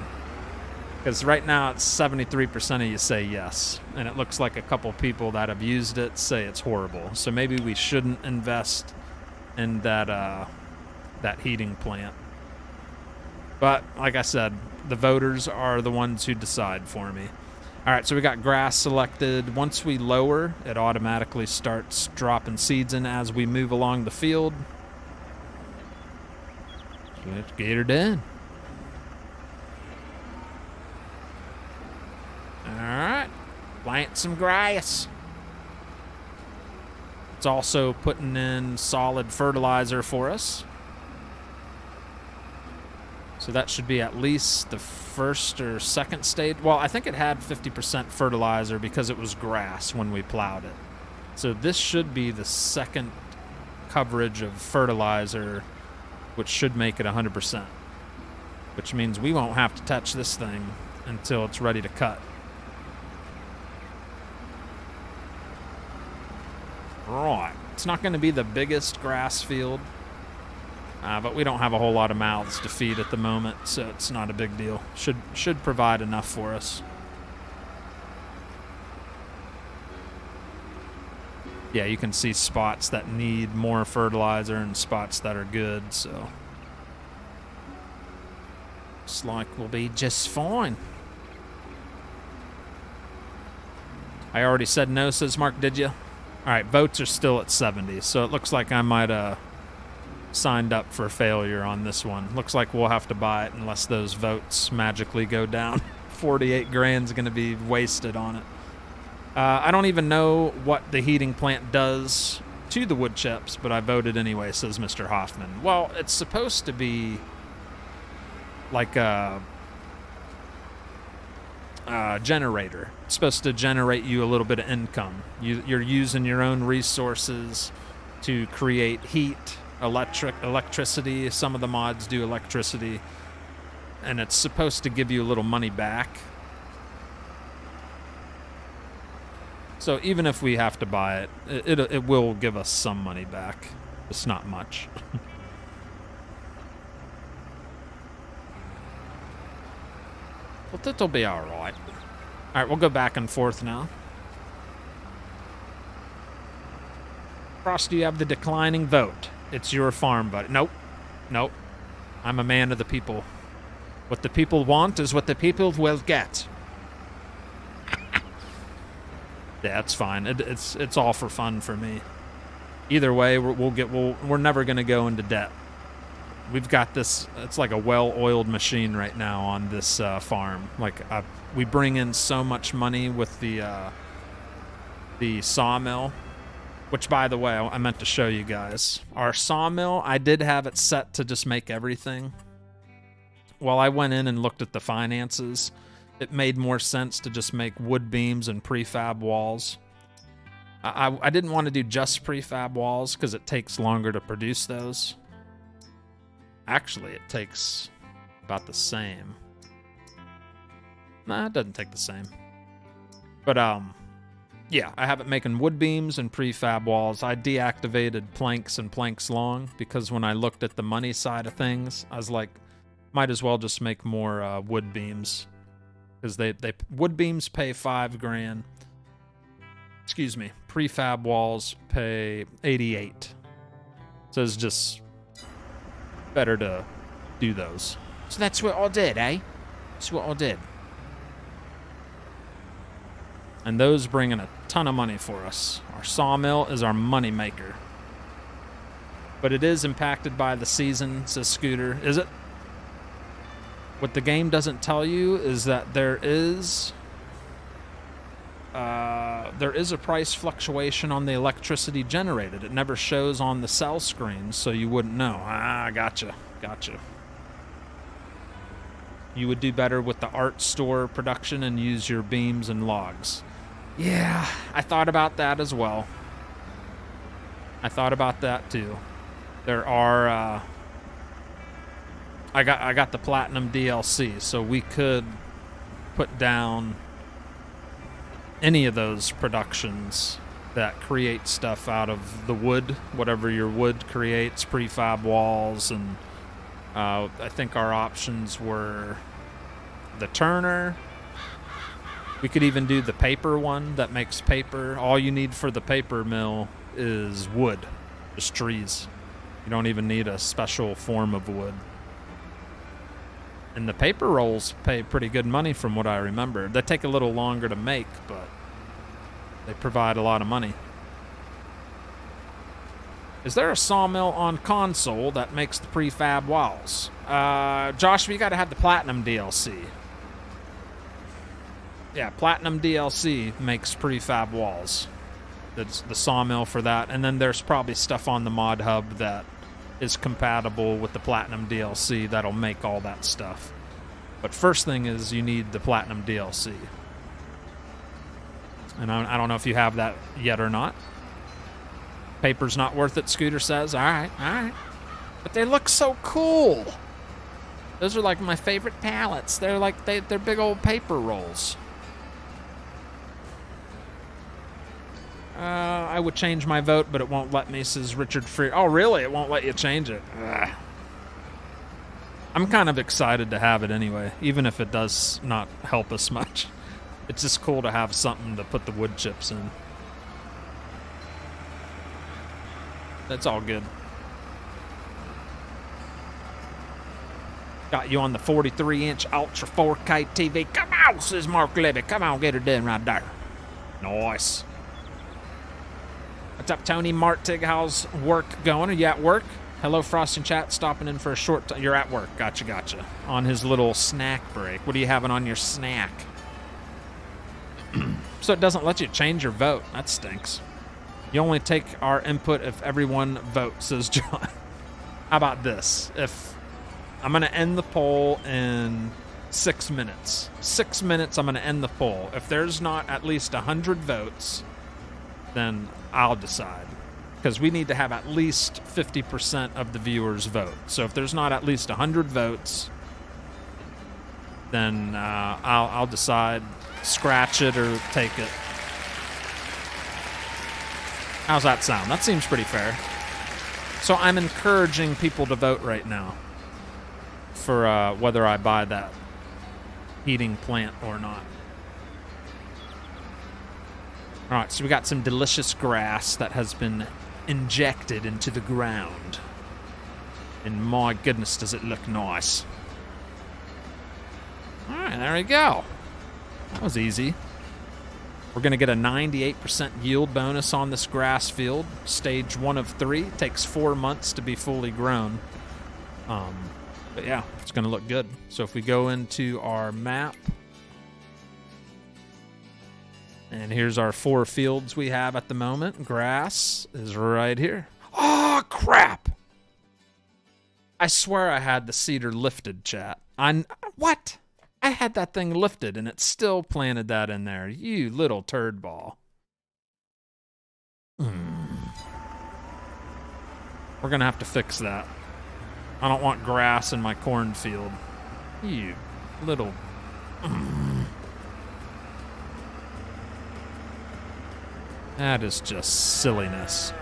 Because right now it's 73% of you say yes, and it looks like a couple people that have used it say it's horrible. So maybe we shouldn't invest in that that heating plant. But like I said, the voters are the ones who decide for me. All right, so we got grass selected. Once we lower, it automatically starts dropping seeds in as we move along the field. Let's get her done. All right, plant some grass. It's also putting in solid fertilizer for us. So that should be at least the first or second stage. Well, I think it had 50% fertilizer because it was grass when we plowed it. So this should be the second coverage of fertilizer, which should make it 100%. Which means we won't have to touch this thing until it's ready to cut. Right. It's not going to be the biggest grass field. But we don't have a whole lot of mouths to feed at the moment, so it's not a big deal. Should provide enough for us. Yeah, you can see spots that need more fertilizer and spots that are good, so looks like we'll be just fine. I already said no, says Mark, did you? All right, votes are still at 70, so it looks like I might signed up for failure on this one. Looks like we'll have to buy it unless those votes magically go down. 48 grand's going to be wasted on it. I don't even know what the heating plant does to the wood chips, but I voted anyway, says Mr. Hoffman. Well, it's supposed to be like a generator. It's supposed to generate you a little bit of income. You're using your own resources to create heat, electricity. Some of the mods do electricity, and it's supposed to give you a little money back. So even if we have to buy it, it will give us some money back. It's not much. But it'll be all right. All right, we'll go back and forth now. Frost, do you have the declining vote? It's your farm, buddy. Nope. Nope. I'm a man of the people. What the people want is what the people will get. Yeah, it's fine. It's all for fun for me. Either way, we're never going to go into debt. We've got this. It's like a well-oiled machine right now on this farm. Like we bring in so much money with the sawmill. Which, by the way, I meant to show you guys. Our sawmill, I did have it set to just make everything. While I went in and looked at the finances, it made more sense to just make wood beams and prefab walls. I didn't want to do just prefab walls because it takes longer to produce those. Actually, it takes about the same. Nah, it doesn't take the same. But, yeah, I have it making wood beams and prefab walls. I deactivated planks and planks long because when I looked at the money side of things, I was like, might as well just make more wood beams. because they wood beams pay $5,000. Excuse me, prefab walls pay 88. So it's just better to do those. So that's what I did, eh? That's what I did. And those bring in a ton of money for us. Our sawmill is our money maker. But it is impacted by the season, says Scooter. Is it? What the game doesn't tell you is that there is a price fluctuation on the electricity generated. It never shows on the cell screen, so you wouldn't know. Ah, gotcha. You would do better with the art store production and use your beams and logs. Yeah, I thought about that as well. I thought about that too. There are I got the Platinum DLC, so we could put down any of those productions that create stuff out of the wood, whatever your wood creates, prefab walls, and I think our options were the turner. We could even do the paper one that makes paper. All you need for the paper mill is wood, just trees. You don't even need a special form of wood. And the paper rolls pay pretty good money from what I remember. They take a little longer to make, but they provide a lot of money. Is there a sawmill on console that makes the prefab walls? Josh, you got to have the Platinum DLC. Yeah, Platinum DLC makes prefab walls. That's the sawmill for that. And then there's probably stuff on the mod hub that is compatible with the Platinum DLC that'll make all that stuff. But first thing is you need the Platinum DLC. And I don't know if you have that yet or not. Paper's not worth it, Scooter says. All right. But they look so cool. Those are like my favorite palettes. They're like they're big old paper rolls. I would change my vote, but it won't let me, says Richard Free. Oh, really? It won't let you change it? Ugh. I'm kind of excited to have it anyway, even if it does not help us much. It's just cool to have something to put the wood chips in. That's all good. Got you on the 43-inch Ultra 4K TV. Come on, says Mark Levy. Come on, get her done right there. Nice. What's up, Tony Martig? How's work going? Are you at work? Hello, Frost and Chat. Stopping in for a short time. You're at work. Gotcha. On his little snack break. What are you having on your snack? So it doesn't let you change your vote. That stinks. You only take our input if everyone votes, says John. How about this? If I'm going to end the poll in 6 minutes. 6 minutes, I'm going to end the poll. If there's not at least 100 votes, then I'll decide. Because we need to have at least 50% of the viewers vote. So if there's not at least 100 votes, then I'll decide, scratch it or take it. How's that sound? That seems pretty fair. So I'm encouraging people to vote right now for whether I buy that heating plant or not. All right, so we got some delicious grass that has been injected into the ground. And my goodness, does it look nice. All right, there we go. That was easy. We're going to get a 98% yield bonus on this grass field. Stage 1 of 3. Takes 4 months to be fully grown. But yeah, it's going to look good. So if we go into our map, and here's our 4 fields we have at the moment. Grass is right here. Oh, crap! I swear I had the seeder lifted, chat. What? I had that thing lifted, and it still planted that in there. You little turd ball. We're going to have to fix that. I don't want grass in my cornfield. You little... That is just silliness.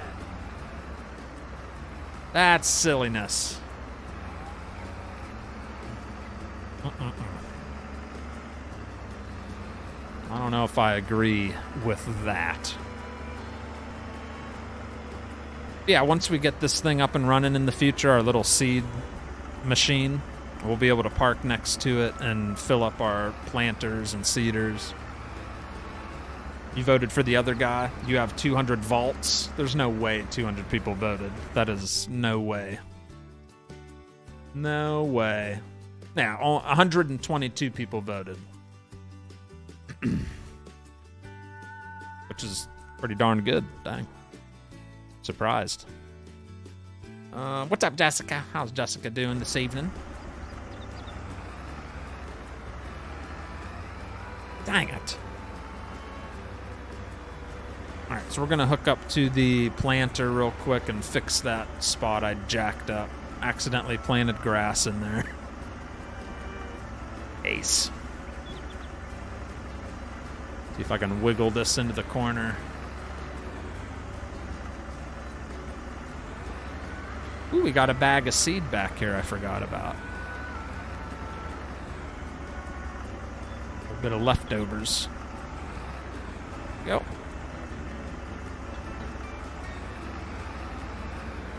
That's silliness. I don't know if I agree with that. Yeah, once we get this thing up and running in the future, our little seed machine, we'll be able to park next to it and fill up our planters and seeders. You voted for the other guy. You have 200 volts. There's no way 200 people voted. That is no way. No way. Yeah, 122 people voted. Which is pretty darn good. Dang. Surprised. What's up, Jessica? How's Jessica doing this evening? Dang it. Alright, so we're going to hook up to the planter real quick and fix that spot I jacked up. Accidentally planted grass in there. Ace. See if I can wiggle this into the corner. Ooh, we got a bag of seed back here I forgot about. A little bit of leftovers. Go.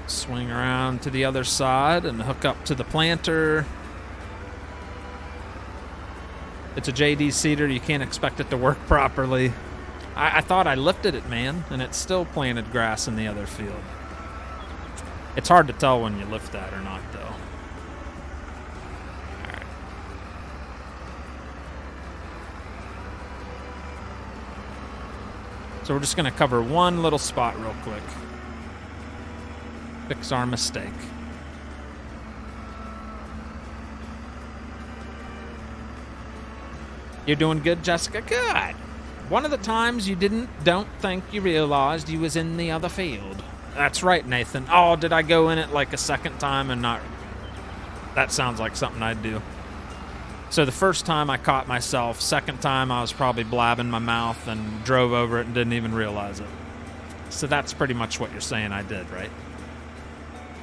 Swing around to the other side and hook up to the planter. It's a JD seeder. You can't expect it to work properly. I thought I lifted it, man, and it still planted grass in the other field. It's hard to tell when you lift that or not, though. All right. So we're just going to cover one little spot real quick. Fix our mistake. You're doing good, Jessica? Good. One of the times you don't think you realized you was in the other field. That's right, Nathan. Oh, did I go in it like a second time and not... That sounds like something I'd do. So the first time I caught myself, second time I was probably blabbing my mouth and drove over it and didn't even realize it. So that's pretty much what you're saying I did, right?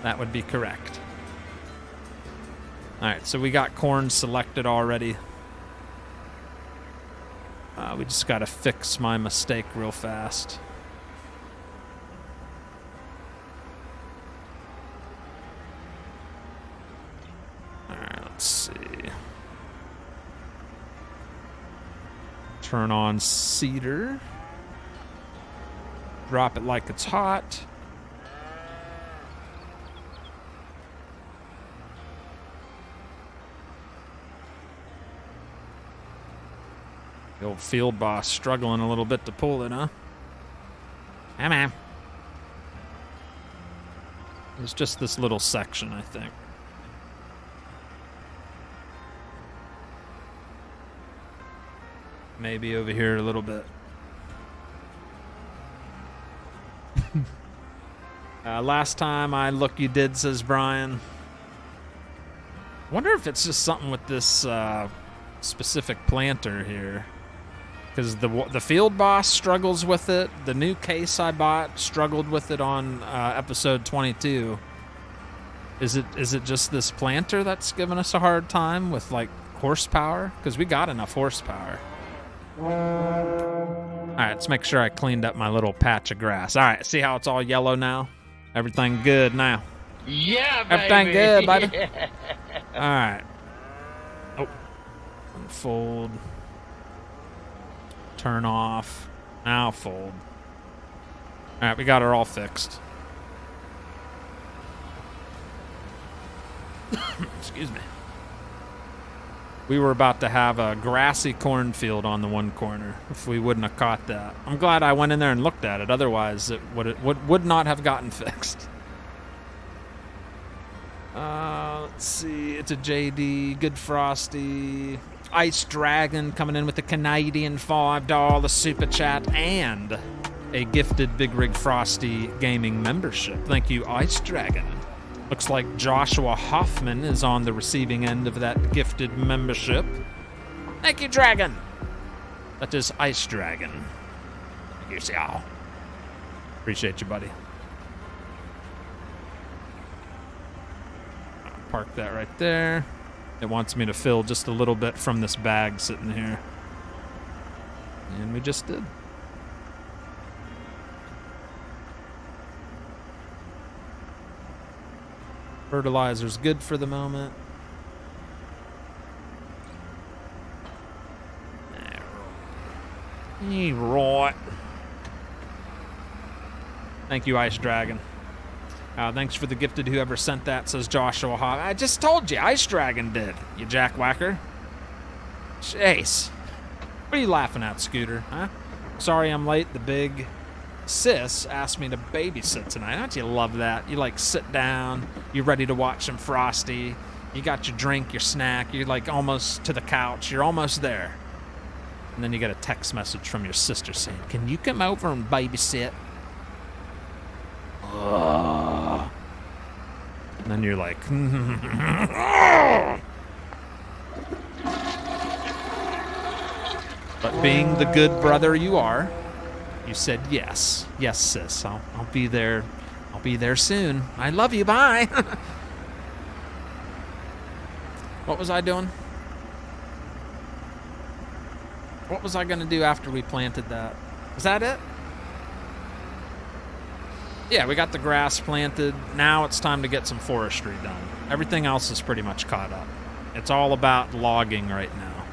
That would be correct. Alright, so we got corn selected already. We just gotta fix my mistake real fast. Alright, let's see. Turn on seeder. Drop it like it's hot. The old field boss struggling a little bit to pull it, huh? Come on. It's just this little section, I think. Maybe over here a little bit. Last time I look, you did, says Brian. Wonder if it's just something with this specific planter here. Because the field boss struggles with it. The new case I bought struggled with it on episode 22. Is it just this planter that's giving us a hard time with like horsepower? Because we got enough horsepower. Alright, let's make sure I cleaned up my little patch of grass. Alright, see how it's all yellow now? Everything good now. Yeah, baby. Everything good, buddy. Yeah. Alright. Oh. Unfold. Turn off. Now fold. Alright, we got her all fixed. Excuse me. We were about to have a grassy cornfield on the one corner if we wouldn't have caught that. I'm glad I went in there and looked at it. Otherwise, it would not have gotten fixed. Let's see. It's a JD, Good Frosty, Ice Dragon coming in with the Canadian $5 super chat and a gifted Bigrigfrosty gaming membership. Thank you, Ice Dragon. Looks like Joshua Hoffman is on the receiving end of that gifted membership. Thank you, Dragon. That is Ice Dragon. Thank you, y'all. Appreciate you, buddy. I'll park that right there. It wants me to fill just a little bit from this bag sitting here. And we just did. Fertilizer's good for the moment. Right. Thank you, Ice Dragon. Thanks for the gifted whoever sent that, says Joshua Hawk. I just told you, Ice Dragon did, you jackwhacker. Jeez. What are you laughing at, Scooter, huh? Sorry I'm late. The big sis asked me to babysit tonight. Don't you love that? You, like, sit down, you're ready to watch some Frosty, you got your drink, your snack, you're, like, almost to the couch, you're almost there. And then you get a text message from your sister saying, can you come over and babysit? And then you're like, but being the good brother you are, you said yes. Yes, sis. I'll be there. I'll be there soon. I love you. Bye. What was I doing? What was I going to do after we planted that? Was that it? Yeah, we got the grass planted. Now it's time to get some forestry done. Everything else is pretty much caught up. It's all about logging right now.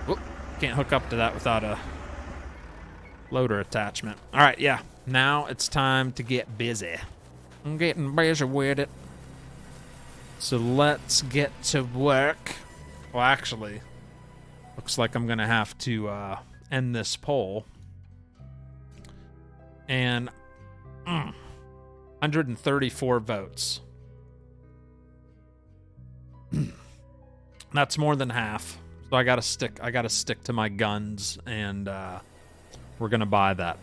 Whoop, can't hook up to that without a loader attachment. All right, yeah. Now it's time to get busy. I'm getting busy with it. So let's get to work. Well, actually, looks like I'm going to have to end this poll. And 134 votes. That's more than half. So I gotta stick to my guns, and we're gonna buy that.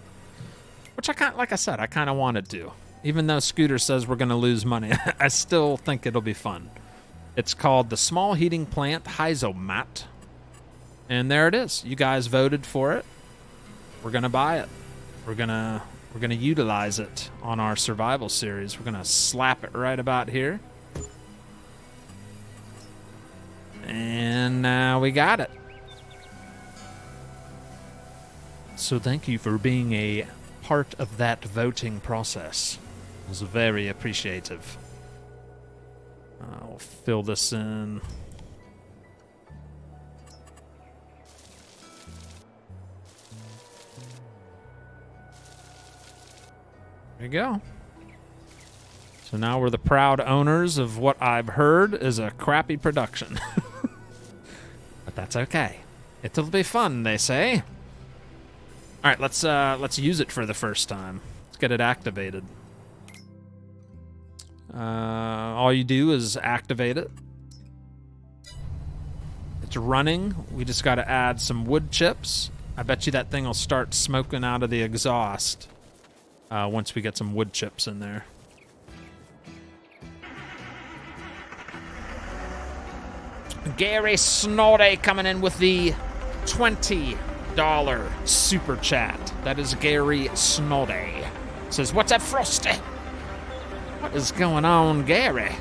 Which like I said, I kinda wanted to. Even though Scooter says we're gonna lose money, I still think it'll be fun. It's called the Small Heating Plant Hyzomat. And there it is. You guys voted for it. We're gonna buy it. We're gonna utilize it on our survival series. We're gonna slap it right about here. And now we got it. So thank you for being a part of that voting process. It was very appreciative. I'll fill this in. There you go. So now we're the proud owners of what I've heard is a crappy production. But that's okay. It'll be fun, they say. All right, let's use it for the first time. Let's get it activated. All you do is activate it. It's running. We just got to add some wood chips. I bet you that thing will start smoking out of the exhaust once we get some wood chips in there. Gary Snoddy coming in with the $20 super chat. That is Gary Snoddy. Says, what's up, Frosty? What is going on, Gary?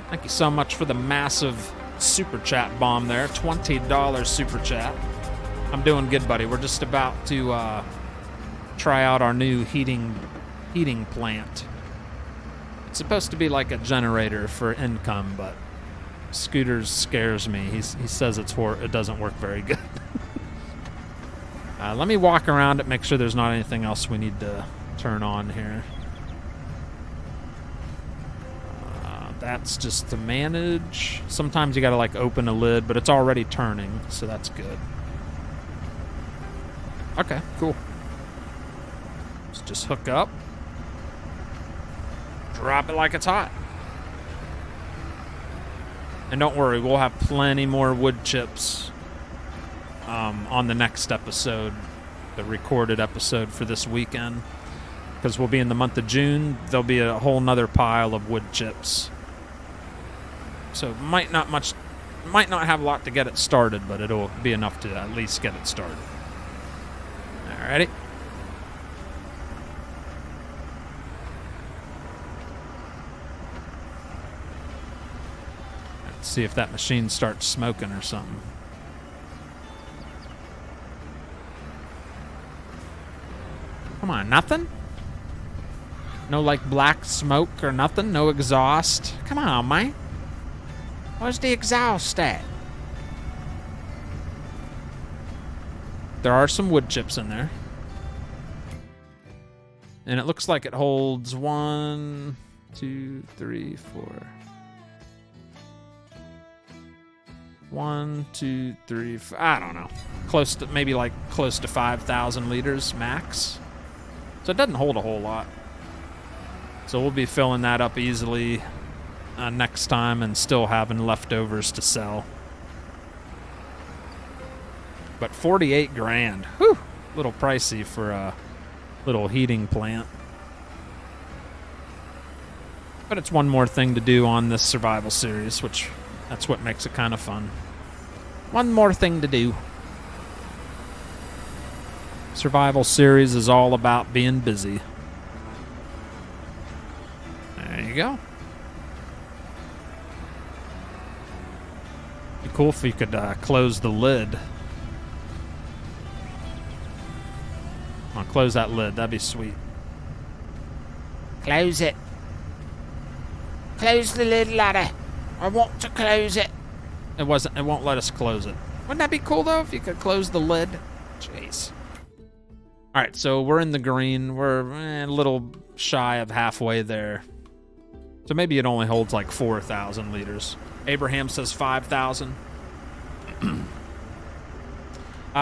Thank you so much for the massive super chat bomb there. $20 super chat. I'm doing good, buddy. We're just about to try out our new heating plant. It's supposed to be like a generator for income, but Scooters scares me. He says it doesn't work very good. Let me walk around it, make sure there's not anything else we need to turn on here. That's just to manage. Sometimes you gotta like open a lid, but it's already turning, so that's good. Okay, cool. Let's just hook up. Drop it like it's hot. And don't worry, we'll have plenty more wood chips on the next episode, the recorded episode for this weekend. Because we'll be in the month of June, there'll be a whole nother pile of wood chips. So might not have a lot to get it started, but it'll be enough to at least get it started. Alrighty. Let's see if that machine starts smoking or something. Come on, nothing? No, like, black smoke or nothing? No exhaust? Come on, man. Where's the exhaust at? There are some wood chips in there. And it looks like it holds 1, 2, 3, 4. 1, 2, 3, 4. I don't know. Close to, maybe like close to 5,000 liters max. So it doesn't hold a whole lot. So we'll be filling that up easily next time and still having leftovers to sell. But 48 grand. Whew. A little pricey for a little heating plant. But it's one more thing to do on this survival series, which that's what makes it kind of fun. One more thing to do. Survival series is all about being busy. There you go. Be cool if you could close the lid. I'll close that lid. That'd be sweet. Close it. Close the lid, ladder. I want to close it. It won't let us close it. Wouldn't that be cool though if you could close the lid? Jeez. All right, so we're in the green. We're a little shy of halfway there. So maybe it only holds like 4,000 liters. Abraham says 5,000.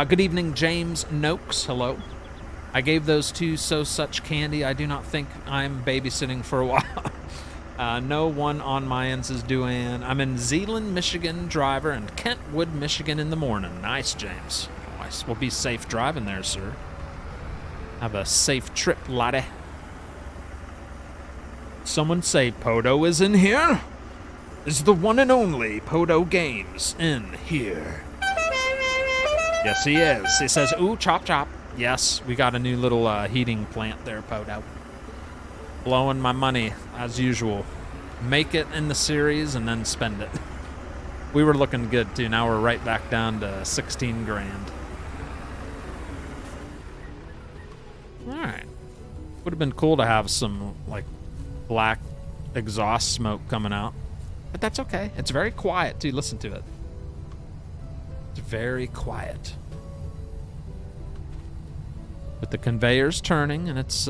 Good evening, James Noakes. Hello. I gave those two such candy. I do not think I'm babysitting for a while. No one on my ends is doing. I'm in Zeeland, Michigan, driver, and Kentwood, Michigan in the morning. Nice, James. Nice. Well, be safe driving there, sir. Have a safe trip, laddie. Someone say Podo is in here? Is the one and only Podo Games in here? Yes, he is. He says, ooh, chop, chop. Yes, we got a new little heating plant there, Podo. Blowing my money, as usual. Make it in the series and then spend it. We were looking good, too. Now we're right back down to 16 grand. Alright. Would have been cool to have some, like, black exhaust smoke coming out. But that's okay. It's very quiet, too. Listen to it. It's very quiet. But the conveyor's turning, and it's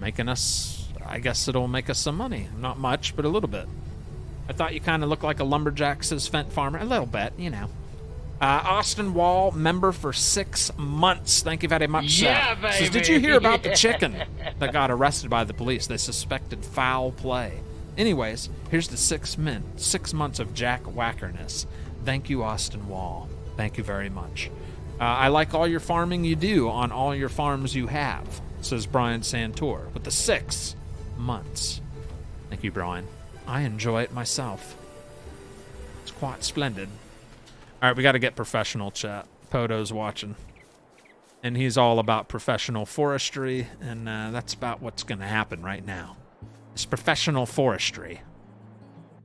making us, I guess it'll make us some money. Not much, but a little bit. I thought you kind of looked like a lumberjack, says Fent Farmer. A little bit, you know. Austin Wall, member for 6 months. Thank you very much. Yeah, baby. Says, did you hear about the chicken that got arrested by the police? They suspected foul play. Anyways, here's the 6 months of Jack Wackerness. Thank you, Austin Wall. Thank you very much. I like all your farming you do on all your farms you have, says Brian Santor, with the 6 months. Thank you, Brian. I enjoy it myself. It's quite splendid. All right, we got to get professional, chat. Podo's watching. And he's all about professional forestry, and that's about what's going to happen right now. It's professional forestry.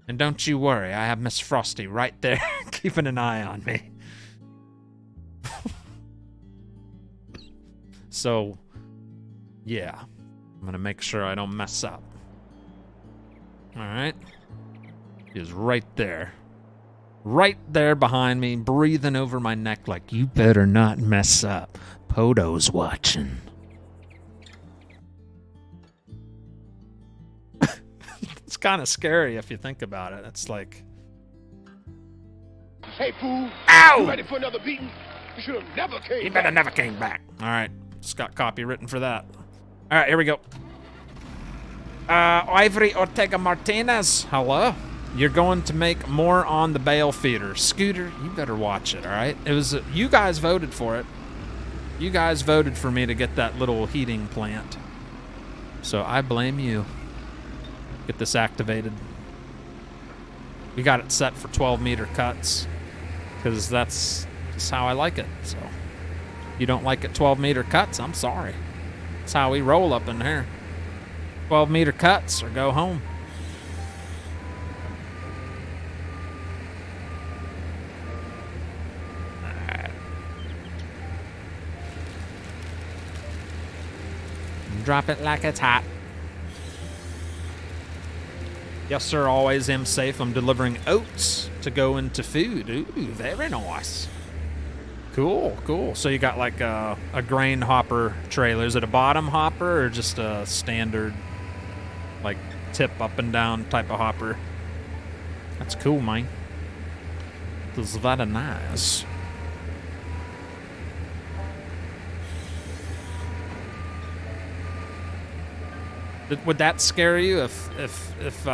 And don't you worry, I have Miss Frosty right there keeping an eye on me. So, yeah. I'm going to make sure I don't mess up. All right. He is right there. Right there behind me, breathing over my neck like, you better not mess up. Podo's watching. It's kind of scary if you think about it. It's like... Hey, fool. Ow! You ready for another beating? You should have never came He back. better never came back. All right. Just got copy written for that. All right, here we go. Ivory Ortega Martinez. Hello. You're going to make more on the bale feeder. Scooter, you better watch it, all right? It was you guys voted for it. You guys voted for me to get that little heating plant. So I blame you. Get this activated. We got it set for 12-meter cuts because that's just how I like it. So you don't like it 12-meter cuts, I'm sorry. That's how we roll up in here. 12-meter cuts or go home. Drop it like it's hot. Yes, sir, always am safe. I'm delivering oats to go into food. Ooh, very nice. Cool, cool. So you got like a grain hopper trailer. Is it a bottom hopper or just a standard, like, tip up and down type of hopper? That's cool, man. This is very nice. Would that scare you if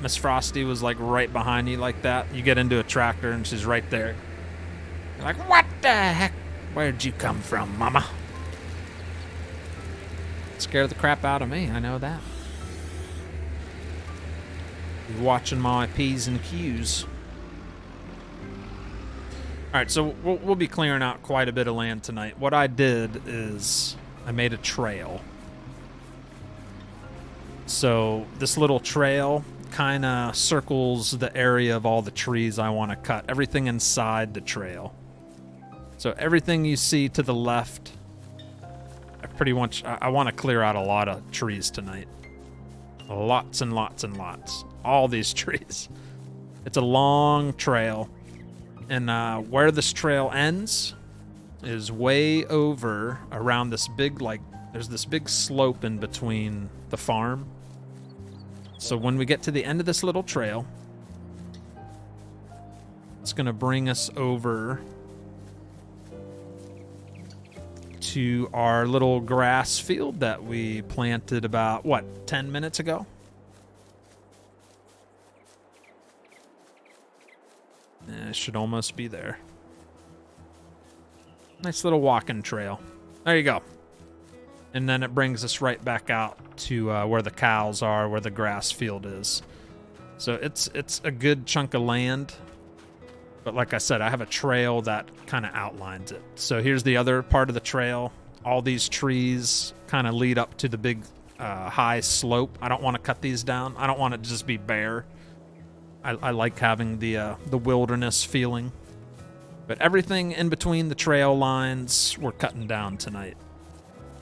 Miss Frosty was like right behind you like that? You get into a tractor and she's right there. You're like, what the heck? Where'd you come from, mama? Scare the crap out of me, I know that. You're watching my P's and Q's. Alright, so we'll be clearing out quite a bit of land tonight. What I did is I made a trail. So this little trail kind of circles the area of all the trees I want to cut. Everything inside the trail. So everything you see to the left, I want to clear out a lot of trees tonight. Lots and lots and lots. All these trees. It's a long trail. And where this trail ends is way over around this big, like, there's this big slope in between the farm. So when we get to the end of this little trail, it's going to bring us over to our little grass field that we planted about, what, 10 minutes ago? It should almost be there. Nice little walking trail. There you go. And then it brings us right back out to where the cows are, where the grass field is. So it's a good chunk of land. But like I said, I have a trail that kind of outlines it. So here's the other part of the trail. All these trees kind of lead up to the big high slope. I don't want to cut these down. I don't want it to just be bare. I like having the wilderness feeling. But everything in between the trail lines, we're cutting down tonight.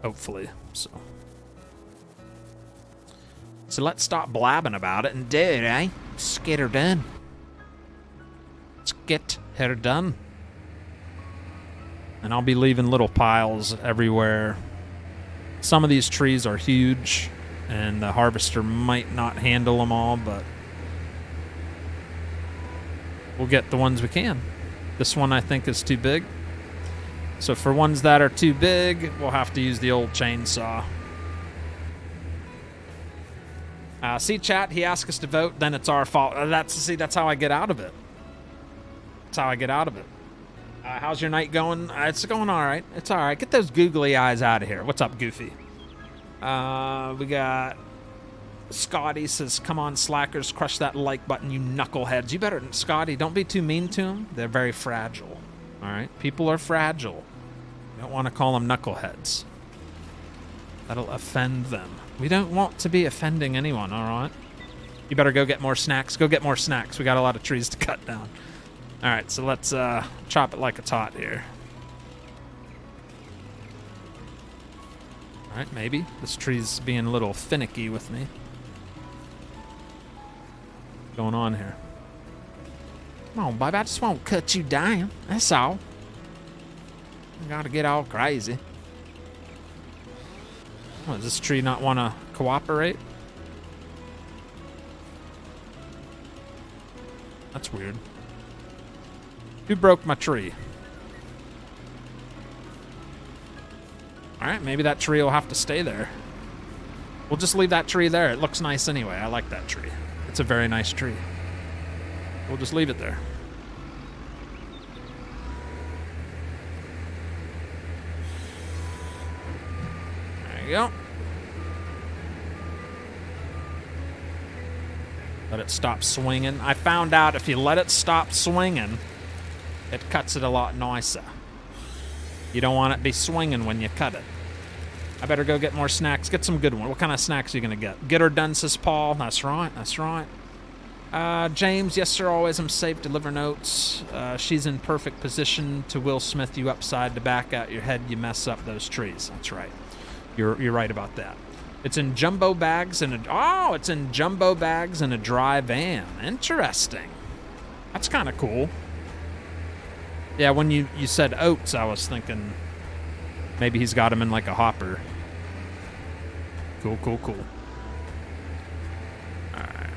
Hopefully, so let's stop blabbing about it and do it, eh? Let's get her done. Let's get her done. And I'll be leaving little piles everywhere. Some of these trees are huge, and the harvester might not handle them all, but we'll get the ones we can. This one I think is too big. So for ones that are too big, we'll have to use the old chainsaw. See, chat, he asked us to vote, then it's our fault. That's how I get out of it. That's how I get out of it. How's your night going? It's going all right. It's all right. Get those googly eyes out of here. What's up, Goofy? We got Scotty says, come on, slackers, crush that like button, you knuckleheads. You better, Scotty, don't be too mean to them. They're very fragile. All right? People are fragile. You don't want to call them knuckleheads. That'll offend them. We don't want to be offending anyone, all right? You better go get more snacks. Go get more snacks. We got a lot of trees to cut down. All right, so let's chop it like it's hot here. All right, maybe. This tree's being a little finicky with me. What's going on here? Come on, baby, I just won't cut you down. That's all. You gotta get all crazy. What, does this tree not want to cooperate? That's weird. Who broke my tree? Alright, maybe that tree will have to stay there. We'll just leave that tree there. It looks nice anyway. I like that tree. It's a very nice tree. We'll just leave it there. There you go. Let it stop swinging. I found out if you let it stop swinging, it cuts it a lot nicer. You don't want it to be swinging when you cut it. I better go get more snacks. Get some good ones. What kind of snacks are you going to get? Get her done, says Paul. That's right. That's right. James, yes, sir. Always am safe. Deliver notes. She's in perfect position to Will Smith you upside to back out your head. You mess up those trees. That's right. You're right about that. It's in jumbo bags and it's in jumbo bags in a dry van. Interesting. That's kind of cool. Yeah, when you said oats, I was thinking maybe he's got them in like a hopper. Cool, cool, cool. All right.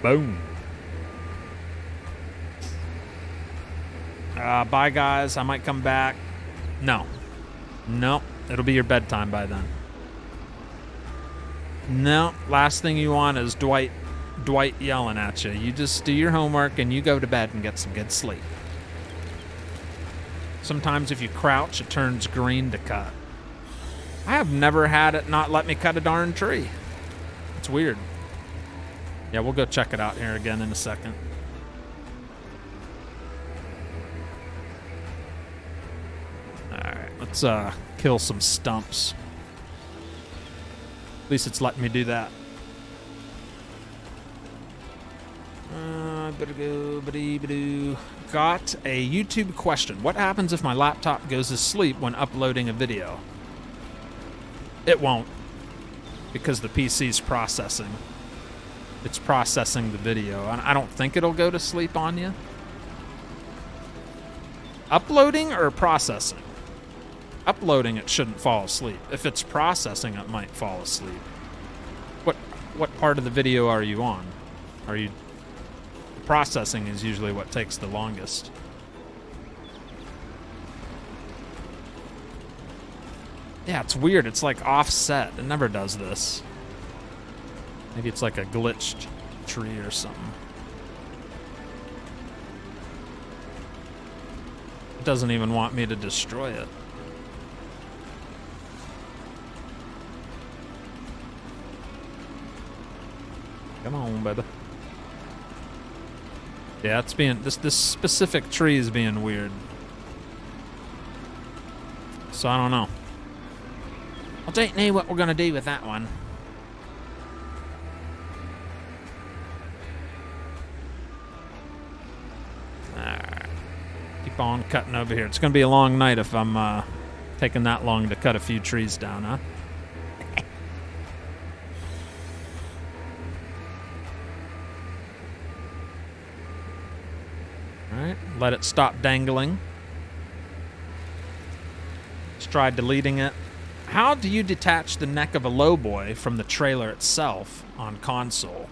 Boom. Bye, guys. I might come back. No. No. It'll be your bedtime by then. No. Last thing you want is Dwight yelling at you. You just do your homework and you go to bed and get some good sleep. Sometimes if you crouch, it turns green to cut. I have never had it not let me cut a darn tree. It's weird. Yeah, we'll go check it out here again in a second. Alright, let's kill some stumps. At least it's letting me do that. Got a YouTube question. What happens if my laptop goes to sleep when uploading a video? It won't, because the PC's processing. It's processing the video. I don't think it'll go to sleep on you. Uploading or processing? Uploading, it shouldn't fall asleep. If it's processing, it might fall asleep. What part of the video are you on? Processing is usually what takes the longest. Yeah, it's weird. It's like offset. It never does this. Maybe it's like a glitched tree or something. It doesn't even want me to destroy it. Come on, baby. Yeah, it's being this specific tree is being weird. So I don't know. I don't know what we're gonna do with that one. Alright. Keep on cutting over here. It's gonna be a long night if I'm taking that long to cut a few trees down, huh? Alright, let it stop dangling. Let's try deleting it. How do you detach the neck of a lowboy from the trailer itself on console?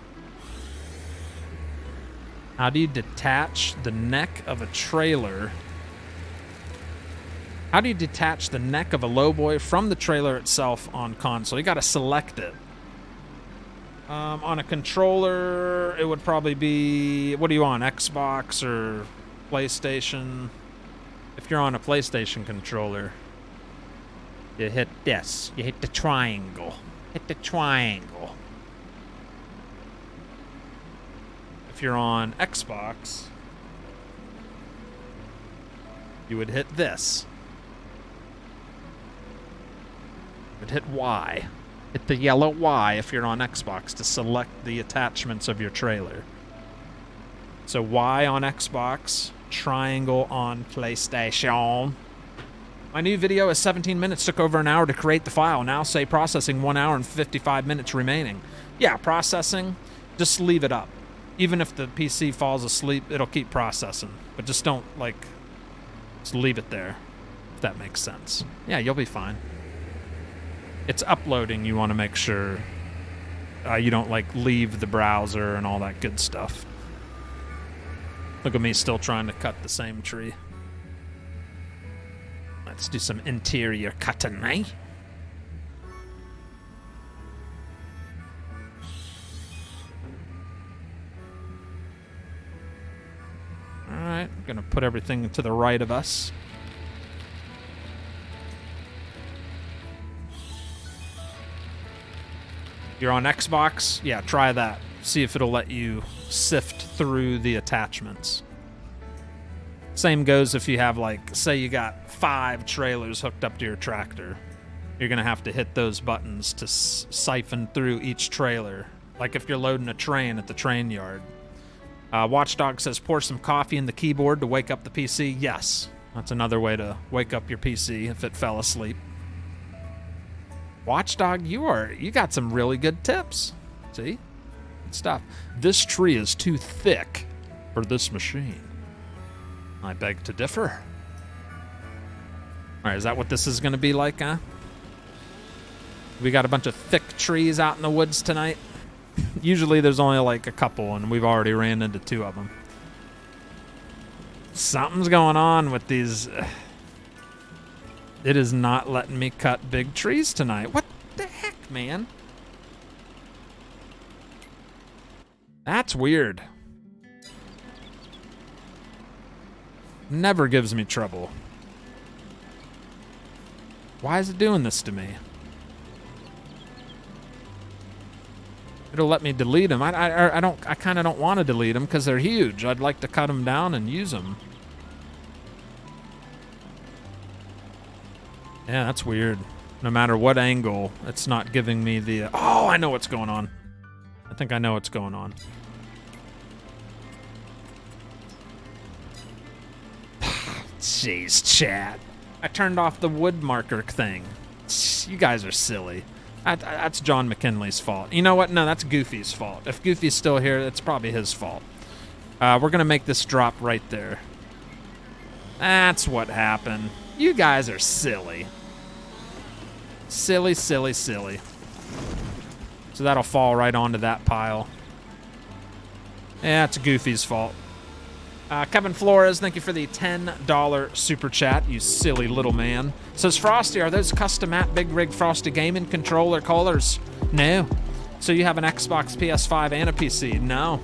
How do you detach the neck of a trailer? How do you detach the neck of a lowboy from the trailer itself on console? You gotta select it. On a controller, it would probably be... What are you on, Xbox or PlayStation? If you're on a PlayStation controller, you hit this. You hit the triangle. Hit the triangle. If you're on Xbox, you would hit this. You would hit Y. Hit the yellow Y if you're on Xbox to select the attachments of your trailer. So Y on Xbox, triangle on PlayStation. My new video is 17 minutes, took over an hour to create the file. Now say processing 1 hour and 55 minutes remaining. Yeah, processing, just leave it up. Even if the PC falls asleep, it'll keep processing. But just don't, just leave it there, if that makes sense. Yeah, you'll be fine. It's uploading, you want to make sure you don't, leave the browser and all that good stuff. Look at me still trying to cut the same tree. Let's do some interior cutting, eh? Alright, I'm gonna put everything to the right of us. You're on Xbox? Yeah, try that. See if it'll let you sift through the attachments. Same goes if you have, say you got 5 trailers hooked up to your tractor. You're going to have to hit those buttons to siphon through each trailer. Like if you're loading a train at the train yard. Watchdog says, pour some coffee in the keyboard to wake up the PC. Yes. That's another way to wake up your PC if it fell asleep. Watchdog, you got some really good tips. See? Good stuff. This tree is too thick for this machine. I beg to differ. All right, is that what this is going to be like, huh? We got a bunch of thick trees out in the woods tonight. Usually there's only like a couple, and we've already ran into 2 of them. Something's going on with these. It is not letting me cut big trees tonight. What the heck, man? That's weird. Never gives me trouble. Why is it doing this to me? It'll let me delete them. I kind of don't want to delete them because they're huge. I'd like to cut them down and use them. Yeah, that's weird. No matter what angle, it's not giving me the... Oh, I know what's going on. I think I know what's going on. Jeez, chat. I turned off the wood marker thing. You guys are silly. That's John McKinley's fault. You know what? No, that's Goofy's fault. If Goofy's still here, it's probably his fault. We're going to make this drop right there. That's what happened. You guys are silly. Silly, silly, silly. So that'll fall right onto that pile. Yeah, it's Goofy's fault. Kevin Flores, thank you for the $10 super chat, you silly little man. Says, Frosty, are those custom at Bigrigfrosty gaming controller colors? No. So you have an Xbox, PS5, and a PC? No.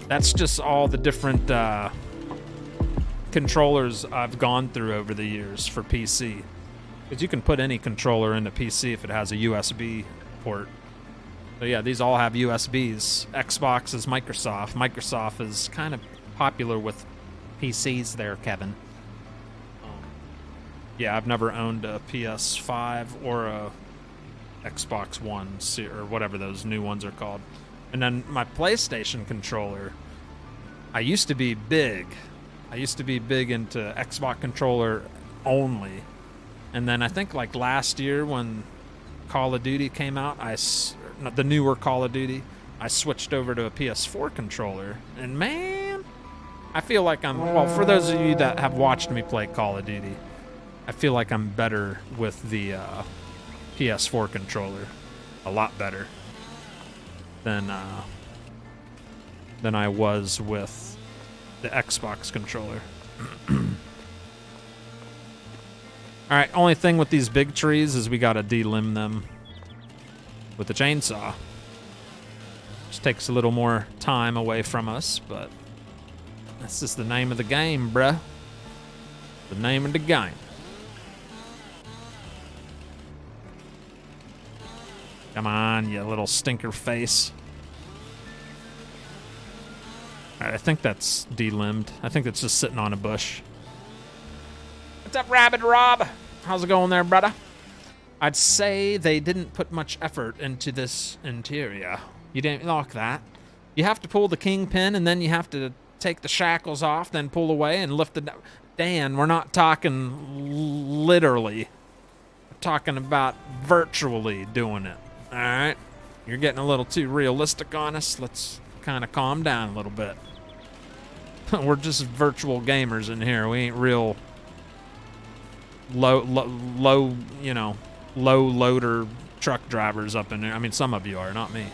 That's just all the different controllers I've gone through over the years for PC. Because you can put any controller into PC if it has a USB port. So yeah, these all have USBs. Xbox is Microsoft. Microsoft is kind of popular with PCs there, Kevin. Yeah, I've never owned a PS5 or a Xbox One or whatever those new ones are called. And then my PlayStation controller, I used to be big. I used to be big into Xbox controller only. And then I think like last year when Call of Duty came out, the newer Call of Duty, I switched over to a PS4 controller. And man, I feel like well, for those of you that have watched me play Call of Duty, I feel like I'm better with the PS4 controller. A lot better than I was with the Xbox controller. All right, only thing with these big trees is we gotta delimb them with the chainsaw. Just takes a little more time away from us, but that's just the name of the game, bruh. The name of the game. Come on, you little stinker face. All right, I think that's delimbed. I think it's just sitting on a bush. What's up, Rabbit Rob? How's it going there, brother? I'd say they didn't put much effort into this interior. You didn't like that. You have to pull the kingpin, and then you have to take the shackles off, then pull away and lift it. Dan, we're not talking literally. We're talking about virtually doing it. All right? You're getting a little too realistic on us. Let's kind of calm down a little bit. We're just virtual gamers in here. We ain't real low, you know, low loader truck drivers up in there. I mean, some of you are, not me.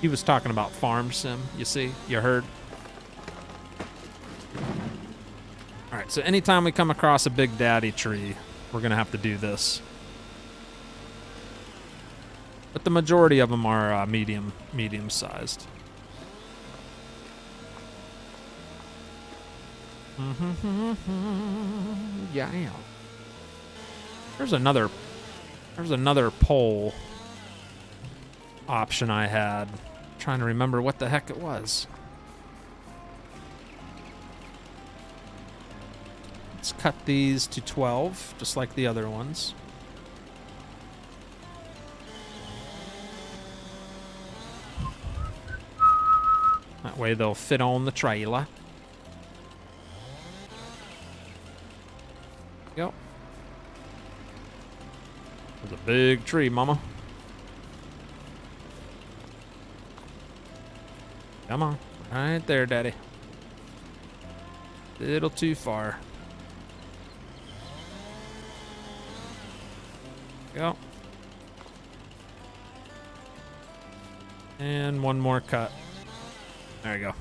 He was talking about farm sim, you see? You heard? All right, so anytime we come across a big daddy tree, we're going to have to do this. But the majority of them are medium-sized. Yeah. There's another pole option I had. I'm trying to remember what the heck it was. Let's cut these to 12, just like the other ones. That way they'll fit on the trailer. Go. There's a big tree, mama. Come on. Right there, daddy. Little too far. Go. And one more cut. There you go.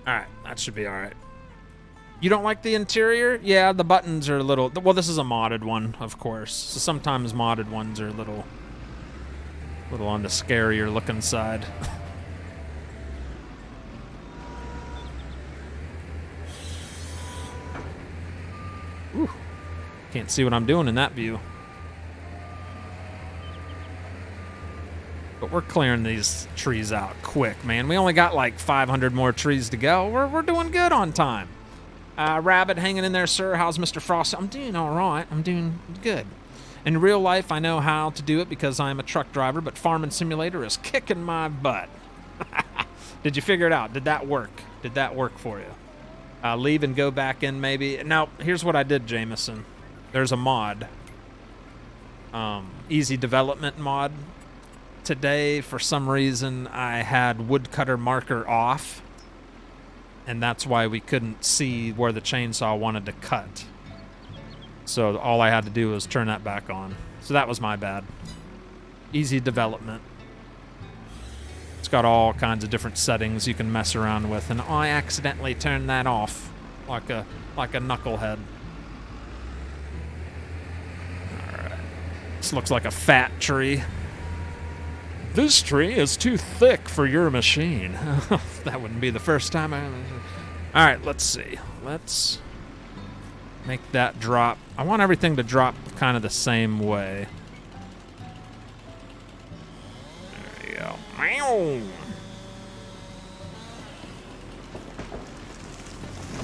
Alright, that should be alright. You don't like the interior? Yeah, the buttons are a little... Well, this is a modded one, of course. So sometimes modded ones are a little on the scarier looking side. Ooh. Can't see what I'm doing in that view. But we're clearing these trees out quick, man. We only got like 500 more trees to go. We're doing good on time. Rabbit hanging in there, sir. How's Mr. Frost? I'm doing all right. I'm doing good. In real life, I know how to do it because I'm a truck driver, but Farming Simulator is kicking my butt. Did you figure it out? Did that work? Did that work for you? Leave and go back in, maybe. Now, here's what I did, Jameson. There's a mod. Easy development mod. Today, for some reason, I had woodcutter marker off, and that's why we couldn't see where the chainsaw wanted to cut. So all I had to do was turn that back on. So that was my bad. Easy development. It's got all kinds of different settings you can mess around with, and I accidentally turned that off like a knucklehead. All right. This looks like a fat tree. This tree is too thick for your machine. That wouldn't be the first time I... All right, let's see. Let's make that drop. I want everything to drop kind of the same way. There you go. Meow.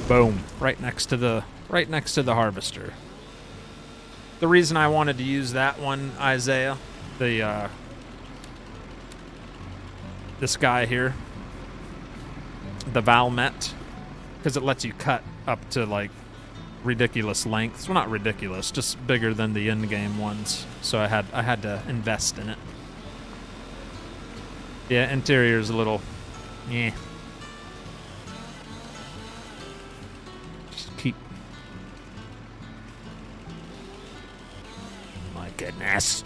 Boom. Right next to the harvester. The reason I wanted to use that one, Isaiah, this guy here, the Valmet, because it lets you cut up to like ridiculous lengths. Well, not ridiculous, just bigger than the in-game ones. So I had to invest in it. Yeah, interior's a little, yeah. Just keep. My goodness.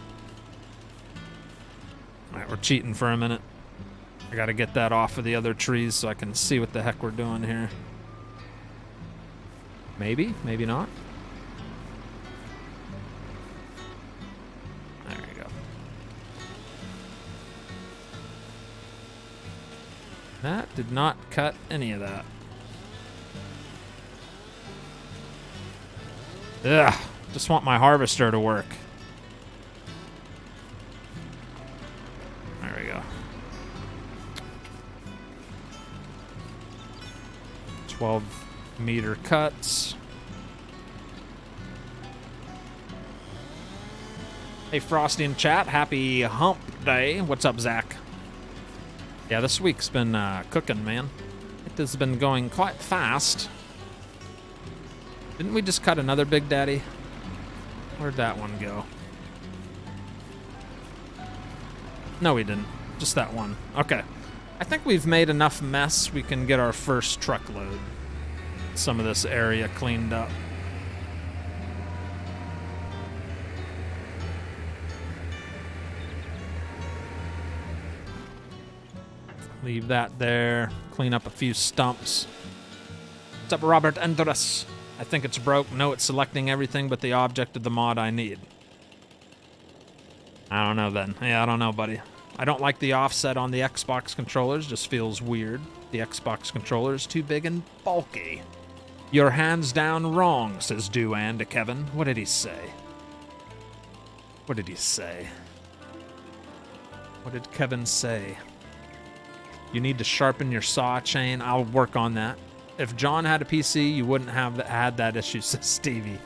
All right, we're cheating for a minute. I gotta get that off of the other trees so I can see what the heck we're doing here. Maybe, maybe not. There we go. That did not cut any of that. Ugh, just want my harvester to work. There we go. 12-meter cuts. Hey, Frosty in chat. Happy hump day. What's up, Zach? Yeah, this week's been cooking, man. It has been going quite fast. Didn't we just cut another Big Daddy? Where'd that one go? No, we didn't. Just that one. Okay. I think we've made enough mess we can get our first truckload. Some of this area cleaned up. Leave that there. Clean up a few stumps. What's up, Robert Andres? I think it's broke. No, it's selecting everything but the object of the mod I need. I don't know then. Yeah, I don't know, buddy. I don't like the offset on the Xbox controllers. Just feels weird. The Xbox controller is too big and bulky. You're hands down wrong, says Duan to Kevin. What did he say? What did he say? What did Kevin say? You need to sharpen your saw chain. I'll work on that. If John had a PC, you wouldn't have had that issue, says Stevie.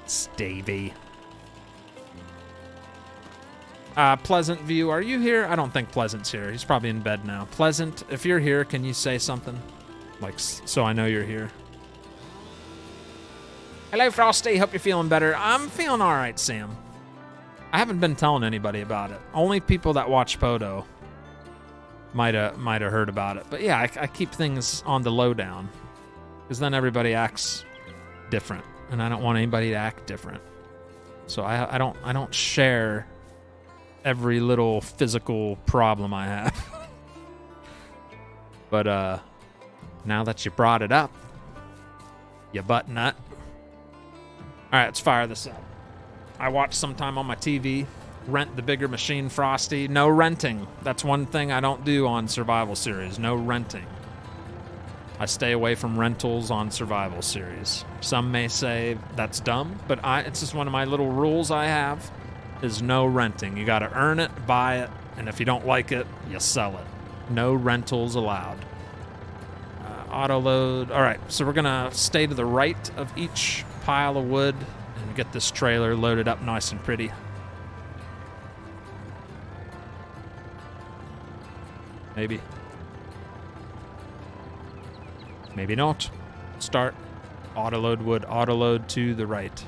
Stevie. Pleasant View, are you here? I don't think Pleasant's here. He's probably in bed now. Pleasant, if you're here, can you say something? like, so I know you're here. Hello, Frosty. Hope you're feeling better. I'm feeling all right, Sam. I haven't been telling anybody about it. Only people that watch Podo might have heard about it. But yeah, I keep things on the lowdown because then everybody acts different, and I don't want anybody to act different. So I don't share every little physical problem I have. But now that you brought it up, you butt nut. All right, let's fire this up. I watch sometime on my TV. Rent the bigger machine, Frosty. No renting. That's one thing I don't do on Survival Series. No renting. I stay away from rentals on Survival Series. Some may say that's dumb, but it's just one of my little rules I have is no renting. You got to earn it, buy it, and if you don't like it, you sell it. No rentals allowed. Auto load. All right, so we're going to stay to the right of each pile of wood and get this trailer loaded up nice and pretty. Maybe. Maybe not. Start. Auto load wood. Auto load to the right.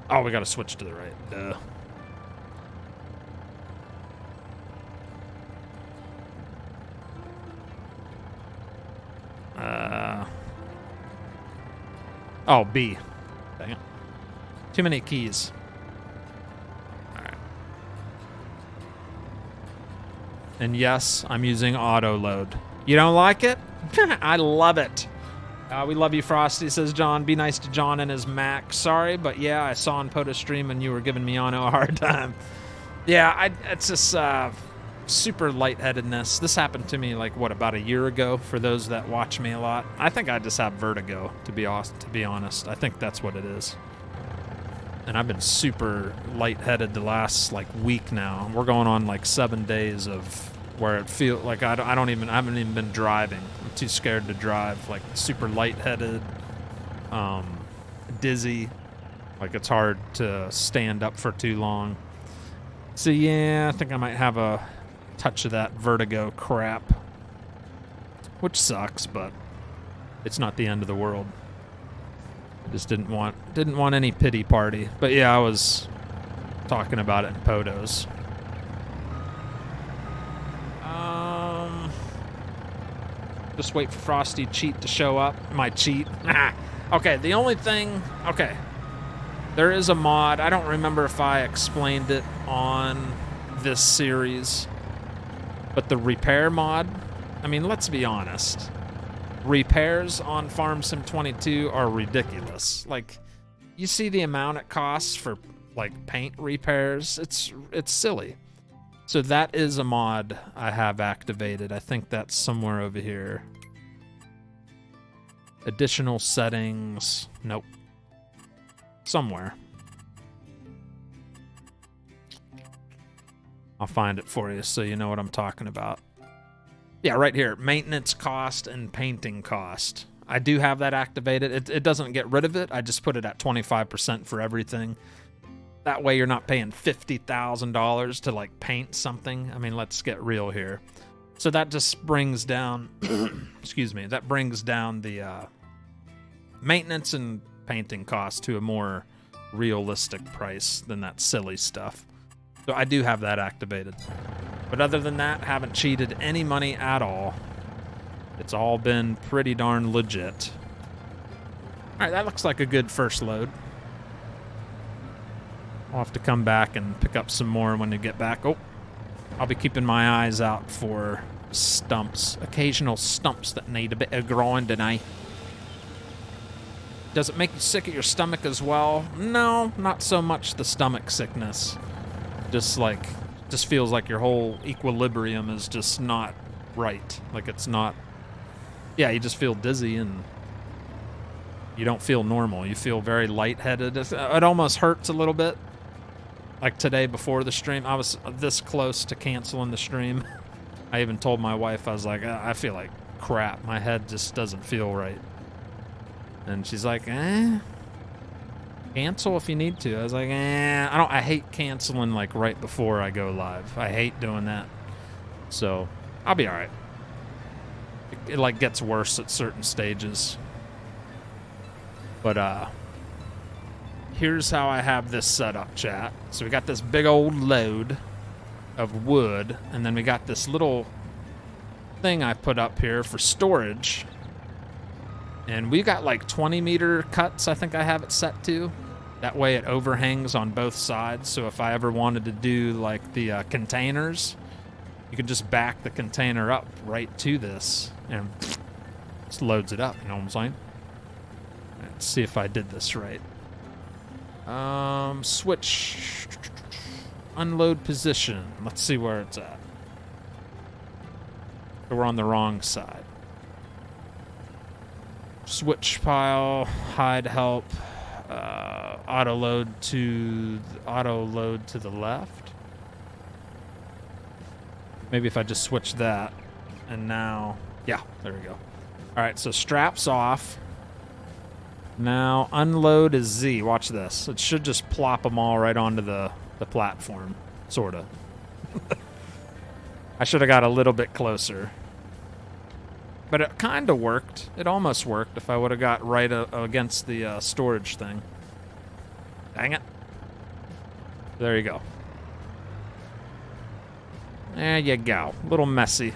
Oh, we got to switch to the right. Duh. Oh, B. Dang it. Too many keys. All right. And yes, I'm using auto load. You don't like it? I love it. We love you, Frosty, says John. Be nice to John and his Mac. Sorry, but yeah, I saw on POTA stream and you were giving me a hard time. Yeah, it's just super lightheadedness. This happened to me like about a year ago. For those that watch me a lot, I think I just have vertigo. To be honest, I think that's what it is. And I've been super lightheaded the last like week now. We're going on like 7 days of where it feels like I haven't even been driving. I'm too scared to drive. Like super lightheaded, dizzy. Like it's hard to stand up for too long. So yeah, I think I might have a touch of that vertigo crap, which sucks, but it's not the end of the world. I just didn't want any pity party. But yeah, I was talking about it in Podos. Just wait for Frosty cheat to show up. My cheat. Okay, the only thing. Okay, there is a mod. I don't remember if I explained it on this series. But the repair mod, I mean, let's be honest. Repairs on Farm Sim 22 are ridiculous. Like, you see the amount it costs for, like, paint repairs. It's silly. So that is a mod I have activated. I think that's somewhere over here. Additional settings. Nope. Somewhere. I'll find it for you so you know what I'm talking about. Yeah, right here. Maintenance cost and painting cost. I do have that activated. It doesn't get rid of it. I just put it at 25% for everything. That way you're not paying $50,000 to like paint something. I mean, let's get real here. So that just brings down, excuse me, that brings down the maintenance and painting cost to a more realistic price than that silly stuff. So I do have that activated. But other than that, haven't cheated any money at all. It's all been pretty darn legit. All right, that looks like a good first load. I'll have to come back and pick up some more when we get back. Oh, I'll be keeping my eyes out for stumps. Occasional stumps that need a bit of grinding, eh? Does it make you sick at your stomach as well? No, not so much the stomach sickness. Just feels like your whole equilibrium is just not right. Like it's not, yeah, you just feel dizzy and you don't feel normal. You feel very lightheaded. It almost hurts a little bit. Like today before the stream, I was this close to canceling the stream. I even told my wife, I was like, I feel like crap. My head just doesn't feel right. And she's like, cancel if you need to. I was like, I hate canceling like right before I go live. I hate doing that. So I'll be all right. it like gets worse at certain stages. But here's how I have this set up, chat. So we got this big old load of wood, and then we got this little thing I put up here for storage. And we got like 20-meter cuts, I think I have it set to. That way it overhangs on both sides, so if I ever wanted to do like the containers, you can just back the container up right to this and just loads it up, you know what I'm saying? Let's see if I did this right. Switch. Unload position. Let's see where it's at. We're on the wrong side. Switch pile, hide help, auto load to the left. Maybe if I just switch that, and now, yeah, there we go. All right, so straps off. Now unload is Z. Watch this. It should just plop them all right onto the platform, sorta. I should have got a little bit closer. But it kind of worked. It almost worked if I would have got right against the storage thing. Dang it. There you go. There you go. A little messy.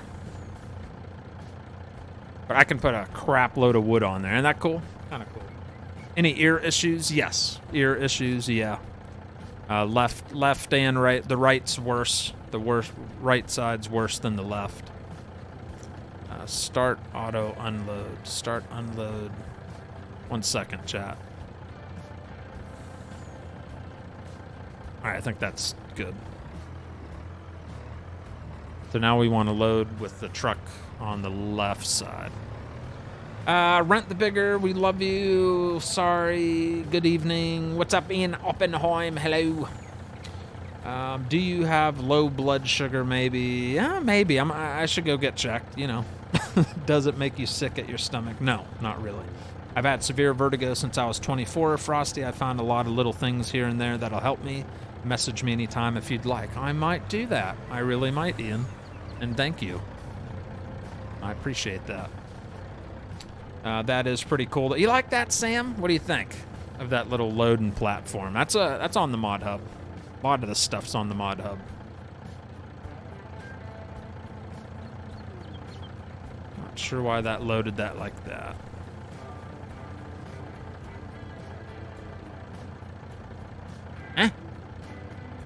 But I can put a crap load of wood on there. Isn't that cool? Kind of cool. Any ear issues? Yes. Ear issues, yeah. Left and right. The right's worse. The right side's worse than the left. Start auto unload. Start unload. 1 second, chat. Alright, I think that's good. So now we want to load with the truck on the left side. Rent the Bigger, we love you. Sorry, good evening. What's up, Ian Oppenheim? Hello. Do you have low blood sugar, maybe? Yeah, maybe. I should go get checked, you know. Does it make you sick at your stomach? No, not really. I've had severe vertigo since I was 24, Frosty. I found a lot of little things here and there that'll help me. Message me anytime if you'd like. I might do that. I really might, Ian. And thank you. I appreciate that. That is pretty cool. You like that, Sam? What do you think of that little loading platform? That's on the Mod Hub. A lot of the stuff's on the Mod Hub. Not sure why that loaded that like that.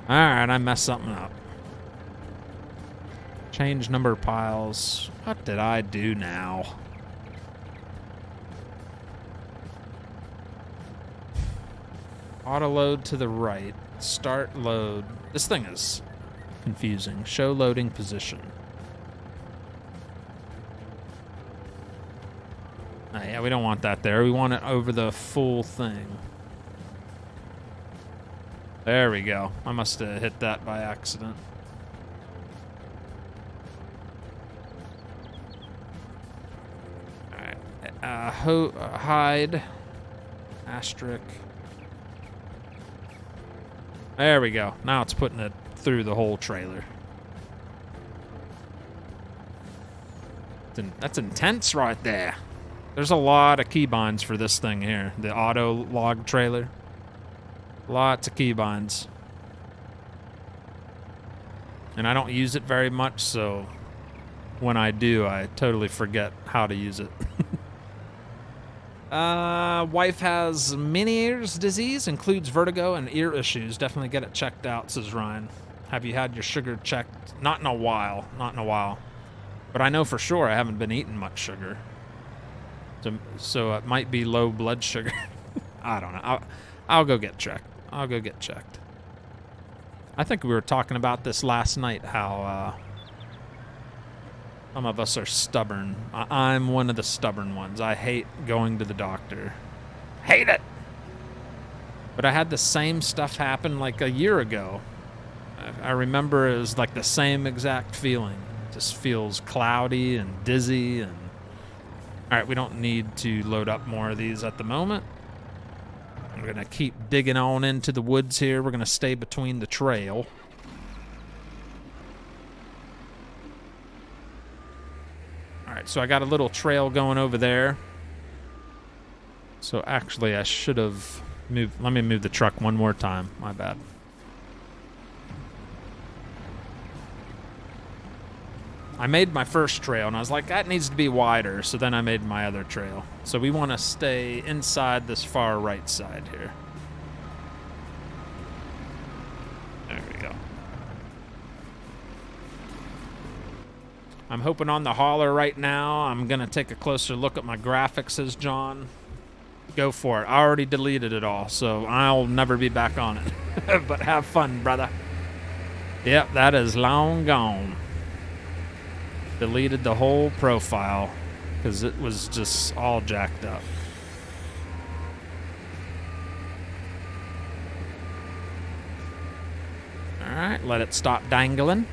Alright, I messed something up. Change number of piles. What did I do now? Auto load to the right. Start load. This thing is confusing. Show loading position. Oh, yeah, we don't want that there. We want it over the full thing. There we go. I must have hit that by accident. Alright. Hide. Asterisk. There we go. Now it's putting it through the whole trailer. That's intense right there. There's a lot of keybinds for this thing here. The auto log trailer. Lots of keybinds. And I don't use it very much, so when I do, I totally forget how to use it. Wife has Meniere's disease, includes vertigo and ear issues. Definitely get it checked out, says Ryan. Have you had your sugar checked? Not in a while. Not in a while. But I know for sure I haven't been eating much sugar. So it might be low blood sugar. I don't know. I'll go get checked. I'll go get checked. I think we were talking about this last night, how some of us are stubborn. I'm one of the stubborn ones. I hate going to the doctor. Hate it! But I had the same stuff happen like a year ago. I remember it was like the same exact feeling. It just feels cloudy and dizzy. And all right, we don't need to load up more of these at the moment. We're going to keep digging on into the woods here. We're going to stay between the trail. All right, right, so I got a little trail going over there. So actually, I should have moved. Let me move the truck one more time. My bad. I made my first trail, and I was like, that needs to be wider. So then I made my other trail. So we want to stay inside this far right side here. There we go. I'm hoping on the hauler right now. I'm going to take a closer look at my graphics, says John. Go for it. I already deleted it all, so I'll never be back on it. But have fun, brother. Yep, that is long gone. Deleted the whole profile because it was just all jacked up. All right, let it stop dangling.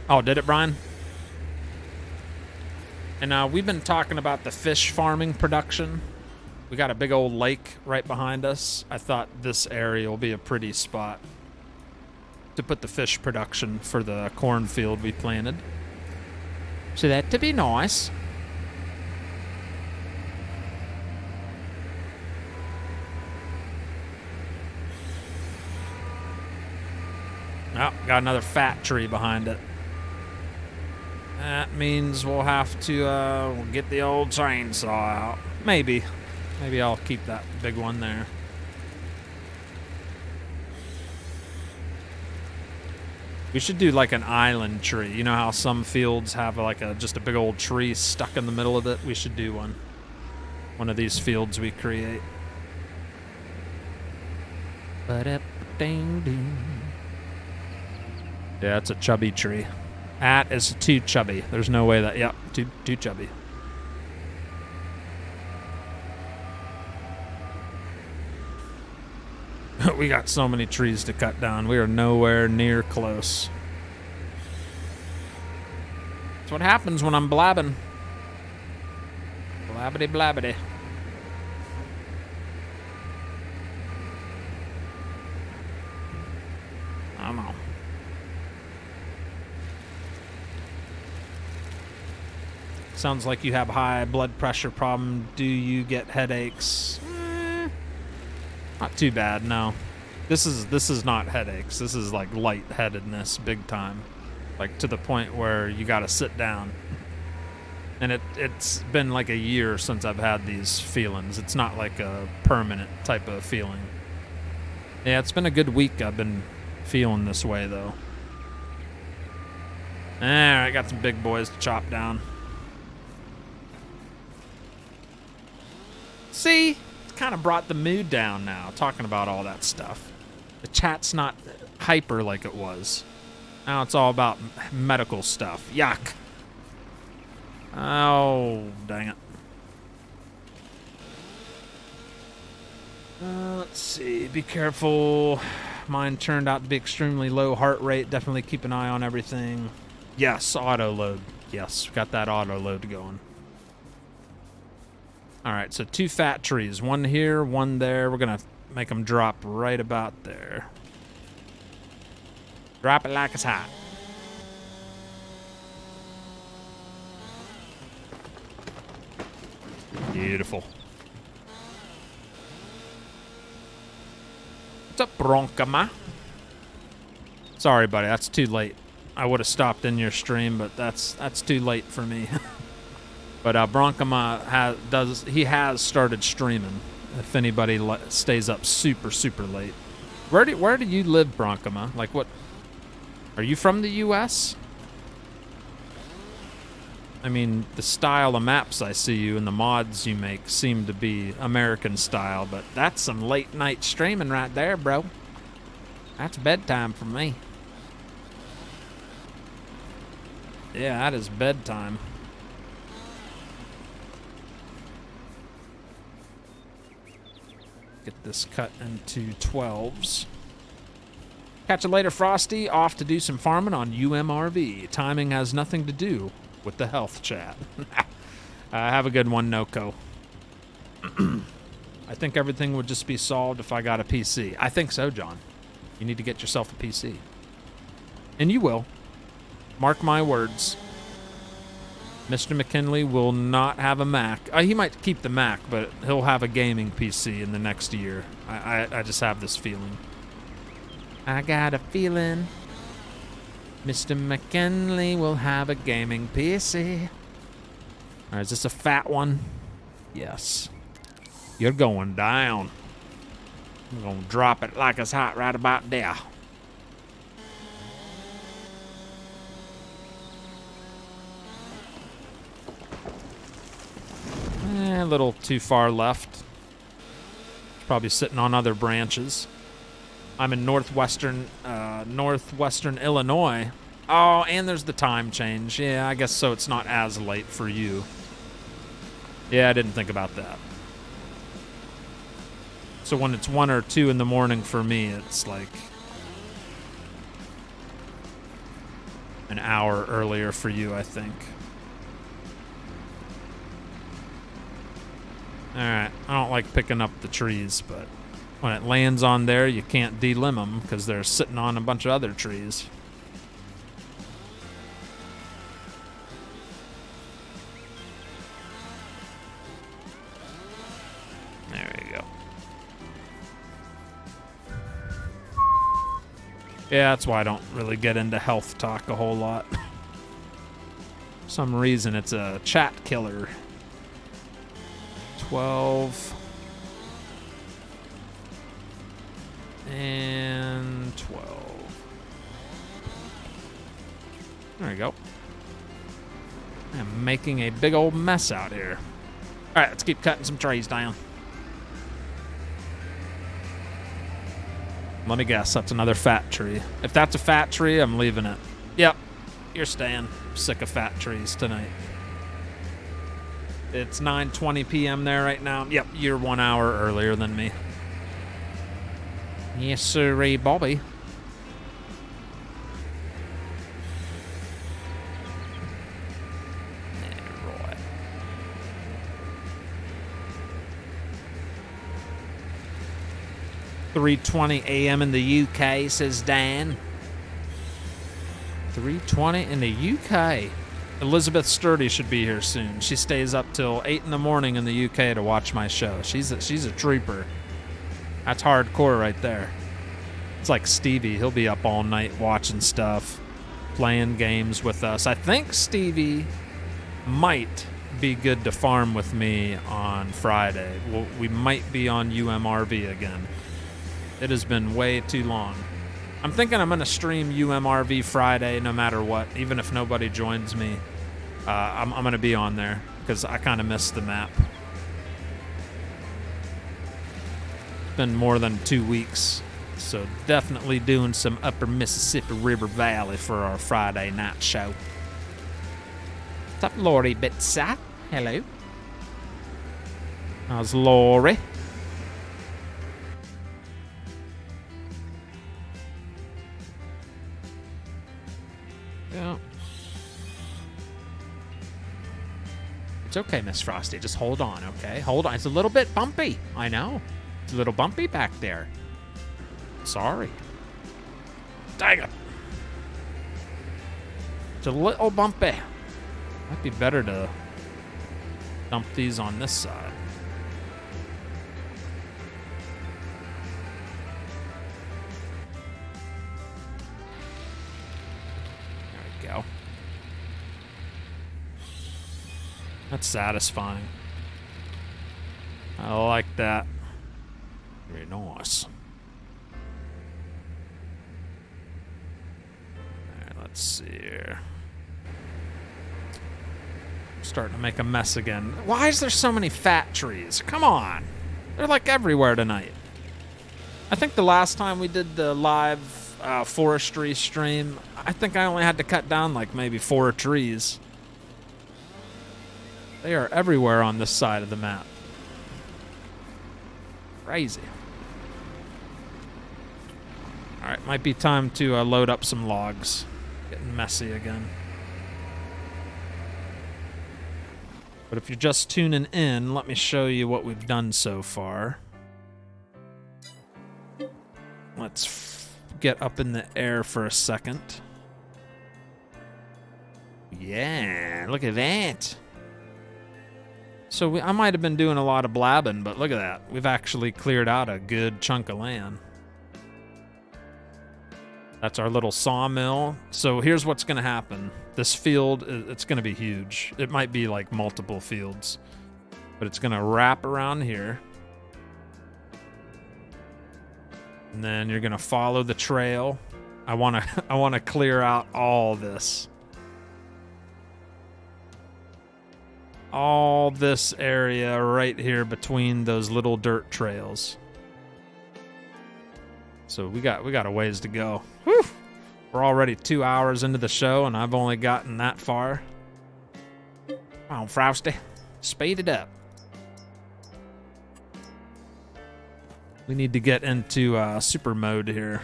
Oh, did it, Brian? And we've been talking about the fish farming production. We got a big old lake right behind us. I thought this area will be a pretty spot to put the fish production for the cornfield we planted. So that to be nice. Oh, got another fat tree behind it. That means we'll have to get the old chainsaw out. Maybe. Maybe I'll keep that big one there. We should do like an island tree. You know how some fields have like just a big old tree stuck in the middle of it? We should do one. One of these fields we create. Yeah, it's a chubby tree. That is too chubby. There's no way that... Yep, too chubby. We got so many trees to cut down. We are nowhere near close. That's what happens when I'm blabbing. Blabbity blabbity. Come on. Sounds like you have high blood pressure problem. Do you get headaches? Not too bad, no. This is not headaches. This is like lightheadedness, big time. Like to the point where you gotta sit down. And it's been like a year since I've had these feelings. It's not like a permanent type of feeling. Yeah, it's been a good week I've been feeling this way, though. Alright, got some big boys to chop down. See? It's kind of brought the mood down now, talking about all that stuff. The chat's not hyper like it was. Now it's all about medical stuff. Yuck. Oh, dang it. Let's see. Be careful. Mine turned out to be extremely low heart rate. Definitely keep an eye on everything. Yes, auto load. Yes, got that auto load going. All right, so 2 fat trees. One here, one there. We're going to make them drop right about there. Drop it like it's hot. Beautiful. What's up, Bronkama? Sorry, buddy, that's too late. I would have stopped in your stream, but that's too late for me. But Bronkama has started streaming. If anybody stays up super late, where do you live, Bronkama? Like what? Are you from the U.S.? I mean, the style of maps I see you and the mods you make seem to be American style, but that's some late night streaming right there, bro. That's bedtime for me. Yeah, that is bedtime. Get this cut into 12s. Catch you later, Frosty. Off to do some farming on UMRV. Timing has nothing to do with the health chat. Have a good one, Noko. I think everything would just be solved if I got a PC. I think so, John. You need to get yourself a PC. And you will. Mark my words. Mr. McKinley will not have a Mac. He might keep the Mac, but he'll have a gaming PC in the next year. I just have this feeling. I got a feeling Mr. McKinley will have a gaming PC. All right, is this a fat one? Yes. You're going down. I'm gonna drop it like it's hot right about there. A little too far left. It's probably sitting on other branches. I'm in northwestern Illinois. Oh, and there's the time change. Yeah, I guess so it's not as late for you. Yeah, I didn't think about that. So when it's 1 or 2 in the morning for me, it's like an hour earlier for you, I think. Alright, I don't like picking up the trees, but when it lands on there, you can't delimb them because they're sitting on a bunch of other trees. There we go. Yeah, that's why I don't really get into health talk a whole lot. For some reason, it's a chat killer. 12 and 12. There we go. I'm making a big old mess out here. All right, let's keep cutting some trees down. Let me guess, that's another fat tree. If that's a fat tree, I'm leaving it. Yep, you're staying. I'm sick of fat trees tonight. It's 9:20 p.m. there right now. Yep, you're 1 hour earlier than me. Yes, sir, Bobby. Right. $3:20 a.m. in the UK, says Dan. 3:20 in the UK. Elizabeth Sturdy should be here soon. She stays up till 8 in the morning in the UK to watch my show. She's a trooper. That's hardcore right there. It's like Stevie. He'll be up all night watching stuff, playing games with us. I think Stevie might be good to farm with me on Friday. We might be on UMRV again. It has been way too long. I'm thinking I'm going to stream UMRV Friday no matter what, even if nobody joins me. I'm going to be on there because I kind of missed the map. It's been more than 2 weeks, so definitely doing some Upper Mississippi River Valley for our Friday night show. What's up, Lori Bitsa? Hello. How's Lori? Yeah. It's okay, Miss Frosty. Just hold on, okay? Hold on. It's a little bit bumpy. I know. It's a little bumpy back there. Sorry. Dang it. It's a little bumpy. Might be better to dump these on this side. Go. That's satisfying. I like that. Very nice. Alright, let's see here. I'm starting to make a mess again. Why is there so many fat trees? Come on. They're like everywhere tonight. I think the last time we did the live forestry stream, I think I only had to cut down like maybe 4 trees. They are everywhere on this side of the map. Crazy. Alright, might be time to load up some logs. Getting messy again. But if you're just tuning in, let me show you what we've done so far. Let's get up in the air for a second. Yeah, look at that. So I might have been doing a lot of blabbing, but look at that. We've actually cleared out a good chunk of land. That's our little sawmill. So here's what's going to happen. This field, it's going to be huge. It might be like multiple fields, but it's going to wrap around here. And then you're going to follow the trail. I want to clear out all this. All this area right here between those little dirt trails. So we got a ways to go. Whew. We're already 2 hours into the show, and I've only gotten that far. Come on, Frosty. Speed it up. We need to get into super mode here.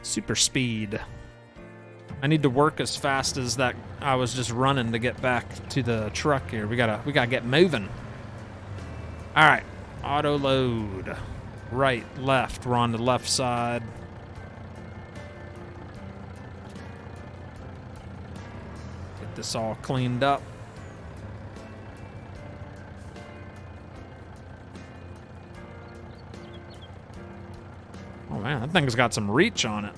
Super speed. I need to work as fast as that I was just running to get back to the truck here. We gotta get moving. All right, auto load. Right, left. We're on the left side. Get this all cleaned up. Oh man, that thing's got some reach on it.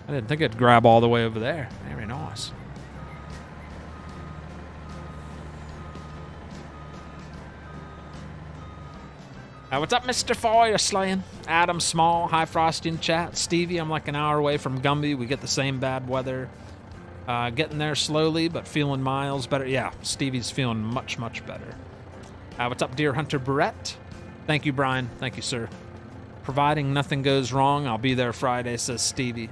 I didn't think it'd grab all the way over there. Very nice. What's up, Mr. Foy? Slaying. Adam Small, hi Frosty in chat. Stevie, I'm like an hour away from Gumby. We get the same bad weather. Getting there slowly, but feeling miles better. Yeah, Stevie's feeling much, much better. What's up, Deer Hunter Barrett? Thank you, Brian. Thank you, sir. Providing nothing goes wrong, I'll be there Friday, says Stevie.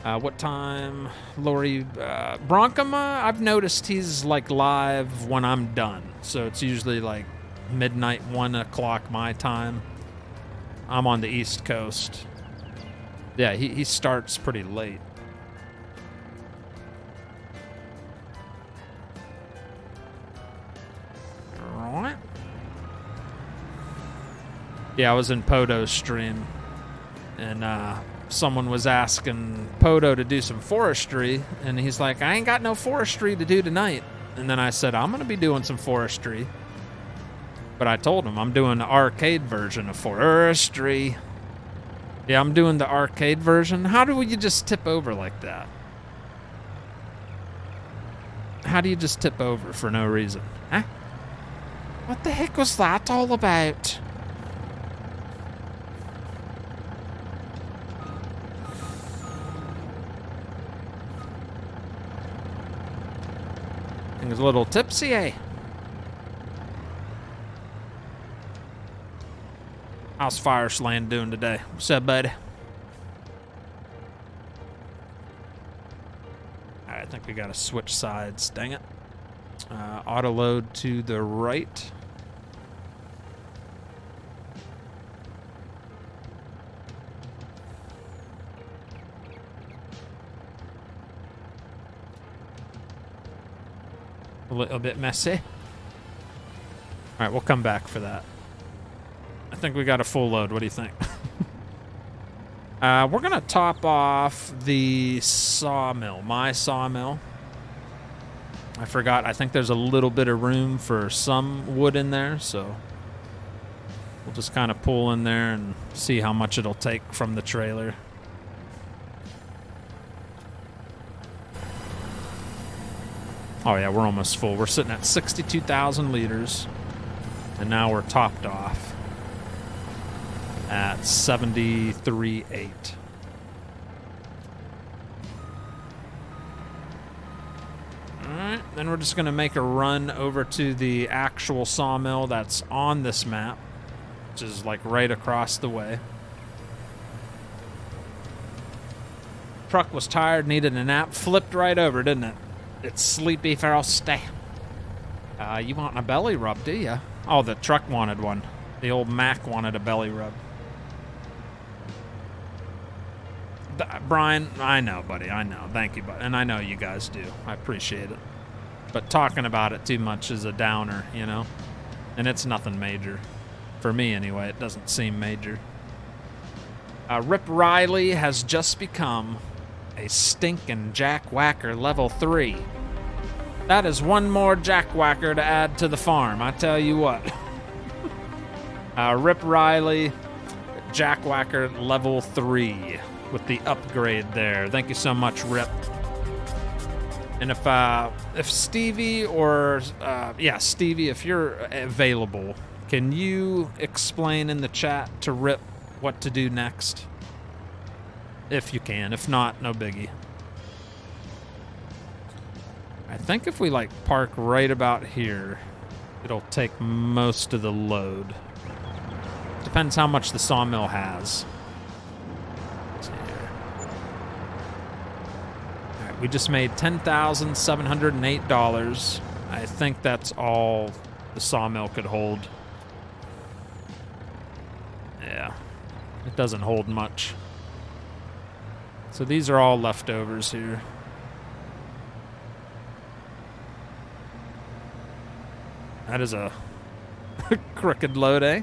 What time? Lori Bronkama, I've noticed he's like live when I'm done. So it's usually like midnight, 1 o'clock my time. I'm on the East Coast. Yeah, he starts pretty late. All right. Yeah, I was in Podo's stream, and someone was asking Podo to do some forestry, and he's like, I ain't got no forestry to do tonight. And then I said, I'm going to be doing some forestry. But I told him I'm doing the arcade version of forestry. Yeah, I'm doing the arcade version. How do you just tip over like that? How do you just tip over for no reason? Huh? What the heck was that all about? I think it's a little tipsy, eh? How's Firesland doing today? What's up, buddy? I think we gotta switch sides, dang it. Auto load to the right. A little bit messy. All right, we'll come back for that. I think we got a full load. What do you think? We're going to top off the sawmill, my sawmill. I forgot. I think there's a little bit of room for some wood in there, so we'll just kind of pull in there and see how much it'll take from the trailer. Oh, yeah, we're almost full. We're sitting at 62,000 liters, and now we're topped off at 73.8. Alright, then we're just going to make a run over to the actual sawmill that's on this map, which is like right across the way. Truck was tired, needed a nap, flipped right over, didn't it? It's sleepy Frosty. You want a belly rub, do you? Oh, the truck wanted one. The old Mac wanted a belly rub. Brian, I know, buddy. I know. Thank you, buddy. And I know you guys do. I appreciate it. But talking about it too much is a downer, you know? And it's nothing major. For me, anyway. It doesn't seem major. Rip Riley has just become A stinking jackwhacker level 3. That is one more jackwhacker to add to the farm, I tell you what. Rip Riley, jackwhacker level 3 with the upgrade there. Thank you so much, Rip. And if Stevie or Stevie, if you're available, can you explain in the chat to Rip what to do next? If you can. If not, no biggie. I think if we like park right about here, it'll take most of the load. Depends how much the sawmill has. Alright, we just made $10,708. I think that's all the sawmill could hold. Yeah, it doesn't hold much. So these are all leftovers here. That is a crooked load, eh?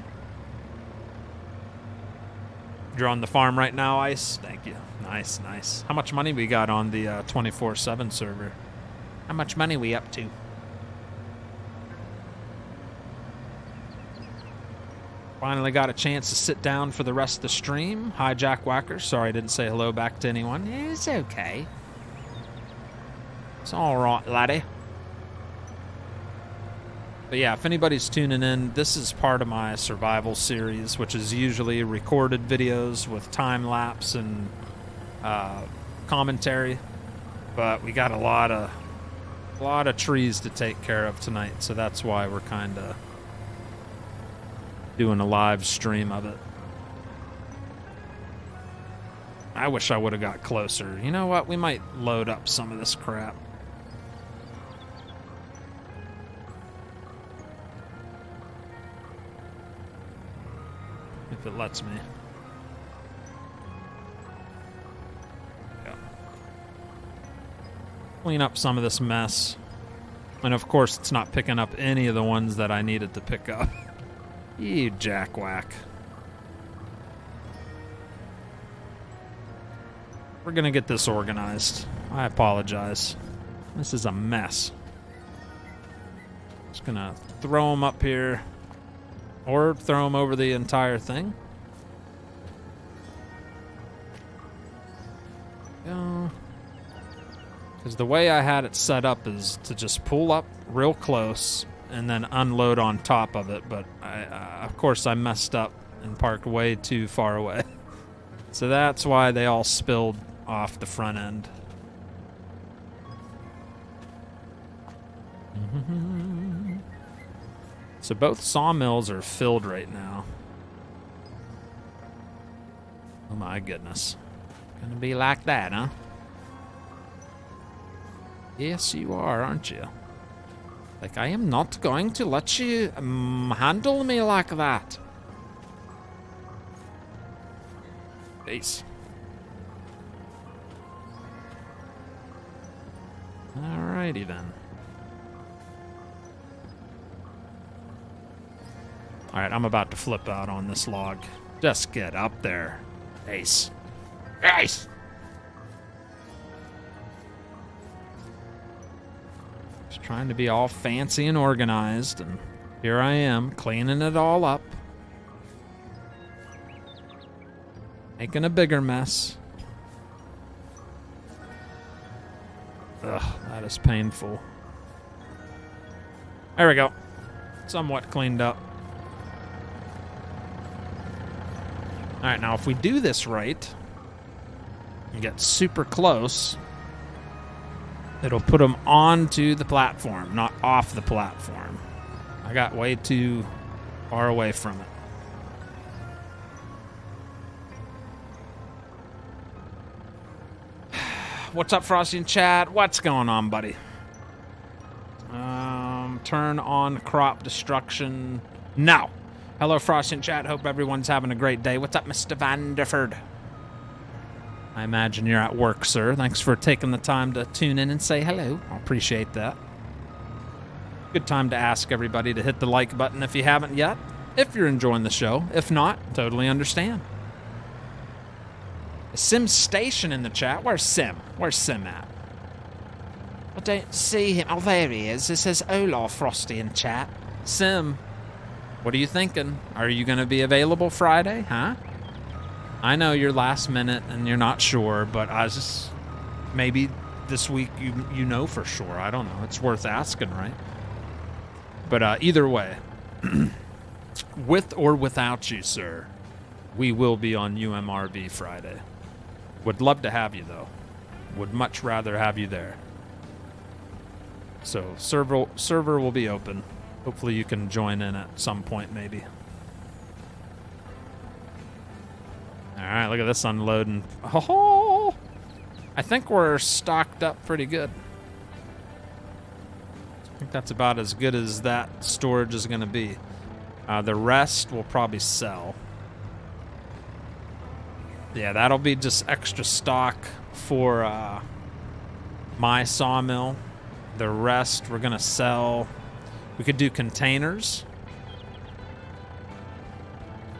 You're on the farm right now, Ice? Thank you. Nice, nice. How much money we got on the 24/7 server? How much money we up to? Finally got a chance to sit down for the rest of the stream. Hi, Jack Whacker. Sorry I didn't say hello back to anyone. It's okay. It's all right, laddie. But yeah, if anybody's tuning in, this is part of my survival series, which is usually recorded videos with time lapse and commentary. But we got a lot of trees to take care of tonight, so that's why we're kind of doing a live stream of it. I wish I would have got closer. You know what? We might load up some of this crap. If it lets me. Yeah. Clean up some of this mess. And of course, it's not picking up any of the ones that I needed to pick up. You jackwhack. We're gonna get this organized. I apologize. This is a mess. Just gonna throw them up here. Or throw them over the entire thing. Because the way I had it set up is to just pull up real close and then unload on top of it. But, of course, I messed up and parked way too far away. So that's why they all spilled off the front end. So both sawmills are filled right now. Oh my goodness. Gonna be like that, huh? Yes, you are, aren't you? Like, I am not going to let you handle me like that. Peace. Alrighty then. Alright, I'm about to flip out on this log. Just get up there. Ace. Ace! Just trying to be all fancy and organized, and here I am, cleaning it all up. Making a bigger mess. Ugh, that is painful. There we go. Somewhat cleaned up. Alright, now if we do this right and get super close, it'll put them onto the platform, not off the platform. I got way too far away from it. What's up, Frosty and Chad? What's going on, buddy? Turn on crop destruction. No. Hello, Frosty and Chad. Hope everyone's having a great day. What's up, Mr. Vanderford? I imagine you're at work, sir. Thanks for taking the time to tune in and say hello. I appreciate that. Good time to ask everybody to hit the like button if you haven't yet, if you're enjoying the show. If not, totally understand. Sim Station in the chat. Where's Sim? Where's Sim at? I don't see him. Oh, there he is. It says Frosty in chat. Sim, what are you thinking? Are you going to be available Friday, huh? I know you're last minute and you're not sure, but I was just... Maybe this week you know for sure. I don't know. It's worth asking, right? But either way, with or without you, sir, we will be on UMRV Friday. Would love to have you, though. Would much rather have you there. So server will be open. Hopefully you can join in at some point, maybe. All right, look at this unloading. Oh, I think we're stocked up pretty good. I think that's about as good as that storage is going to be. The rest will probably sell. Yeah, that'll be just extra stock for my sawmill. The rest we're going to sell. We could do containers.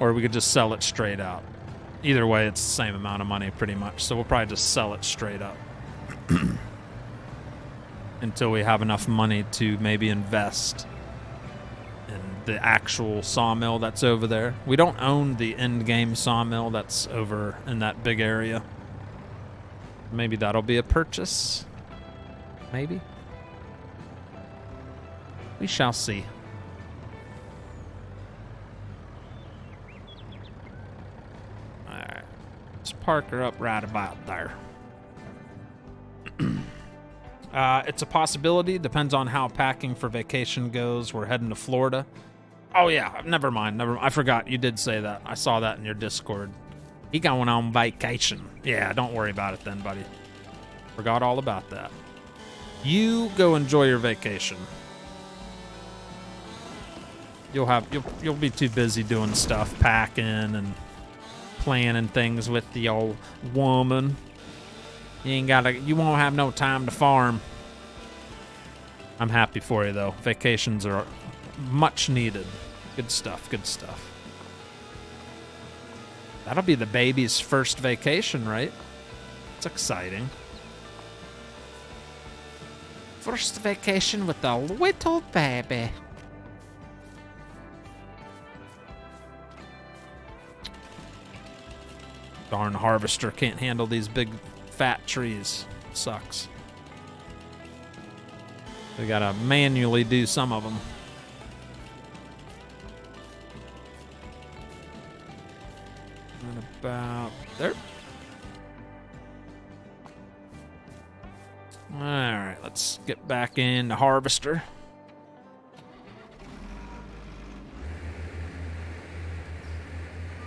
Or we could just sell it straight out. Either way, it's the same amount of money pretty much. So we'll probably just sell it straight up. Until we have enough money to maybe invest in the actual sawmill that's over there. We don't own the end-game sawmill that's over in that big area. Maybe that'll be a purchase. Maybe. We shall see. Alright. Let's park her up right about there. It's a possibility. Depends on how packing for vacation goes. We're heading to Florida. Oh, yeah. Never mind. I forgot. You did say that. I saw that in your Discord. He going on vacation. Yeah, don't worry about it then, buddy. Forgot all about that. You go enjoy your vacation. You'll be too busy doing stuff, packing and planning things with the old woman. You won't have no time to farm. I'm happy for you though. Vacations are much needed. Good stuff, good stuff. That'll be the baby's first vacation, right? It's exciting. First vacation with the little baby. Darn harvester can't handle these big fat trees. Sucks. We gotta manually do some of them. What about there? Alright, let's get back in the harvester.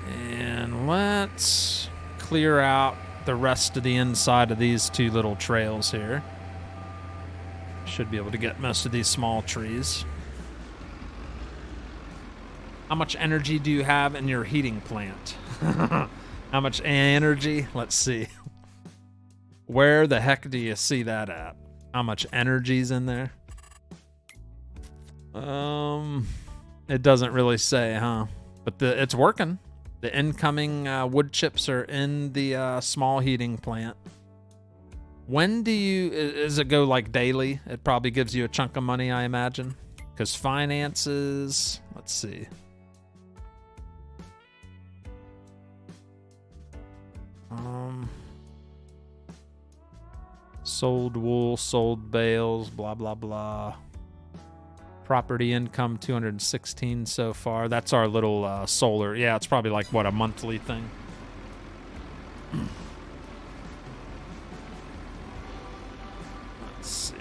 And let's clear out the rest of the inside of these two little trails here. Should be able to get most of these small trees. How much energy do you have in your heating plant? How much energy? Let's see. Where the heck do you see that at? How much energy's in there? It doesn't really say, huh? But it's working. The incoming wood chips are in the small heating plant. When does it go like daily? It probably gives you a chunk of money, I imagine. Because finances, let's see. Sold wool, sold bales, blah, blah, blah. Property income, 216 so far. That's our little solar. Yeah, it's probably like, what, a monthly thing? Let's see.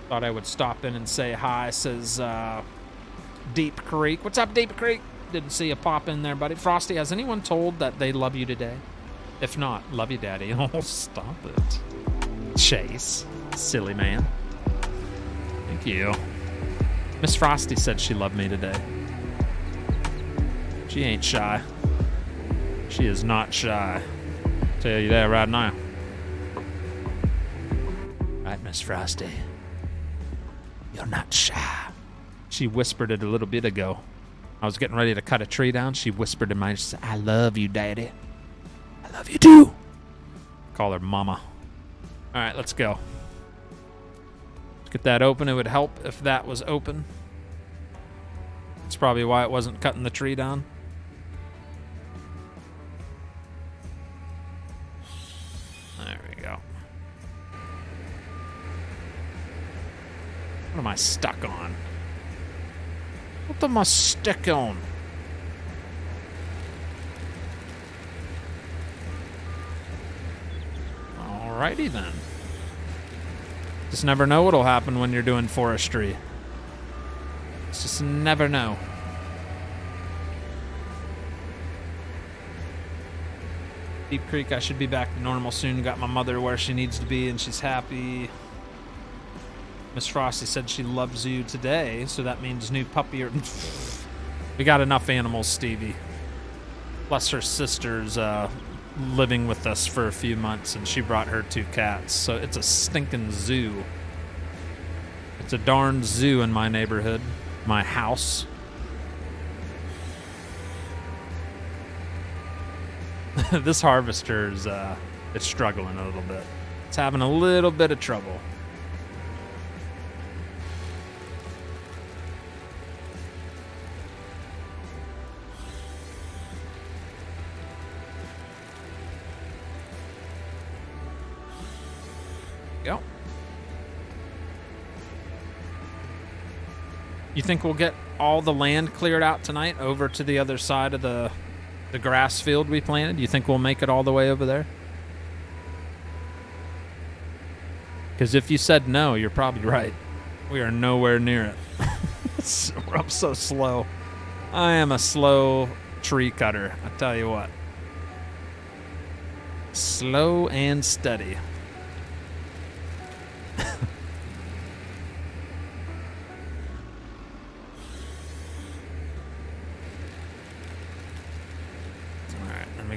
Thought I would stop in and say hi, says Deep Creek. What's up, Deep Creek? Didn't see a pop in there, buddy. Frosty, has anyone told that they love you today? If not, love you, Daddy. Oh, stop it. Chase. Silly man. Thank you. Miss Frosty said she loved me today. She ain't shy. She is not shy. Tell you that right now. Right, Miss Frosty. You're not shy. She whispered it a little bit ago. I was getting ready to cut a tree down. She whispered in my ear, she said, "I love you, Daddy." "I love you too." Call her Mama. All right, let's go. Let's get that open. It would help if that was open. That's probably why it wasn't cutting the tree down. There we go. What am I stuck on? What am I stuck on? Alrighty then. Just never know what'll happen when you're doing forestry. Just never know. Deep Creek, I should be back to normal soon. Got my mother where she needs to be and she's happy. Miss Frosty said she loves you today, so that means new puppy or... We got enough animals, Stevie. Plus her sister's living with us for a few months, and she brought her 2 cats. So it's a stinking zoo. It's a darn zoo in my neighborhood, my house. This harvester's it's struggling a little bit. It's having a little bit of trouble. Go. You think we'll get all the land cleared out tonight over to the other side of the grass field we planted? You think we'll make it all the way over there? Because if you said no, you're probably right. We are nowhere near it. I'm so slow. I am a slow tree cutter, I tell you what. Slow and steady.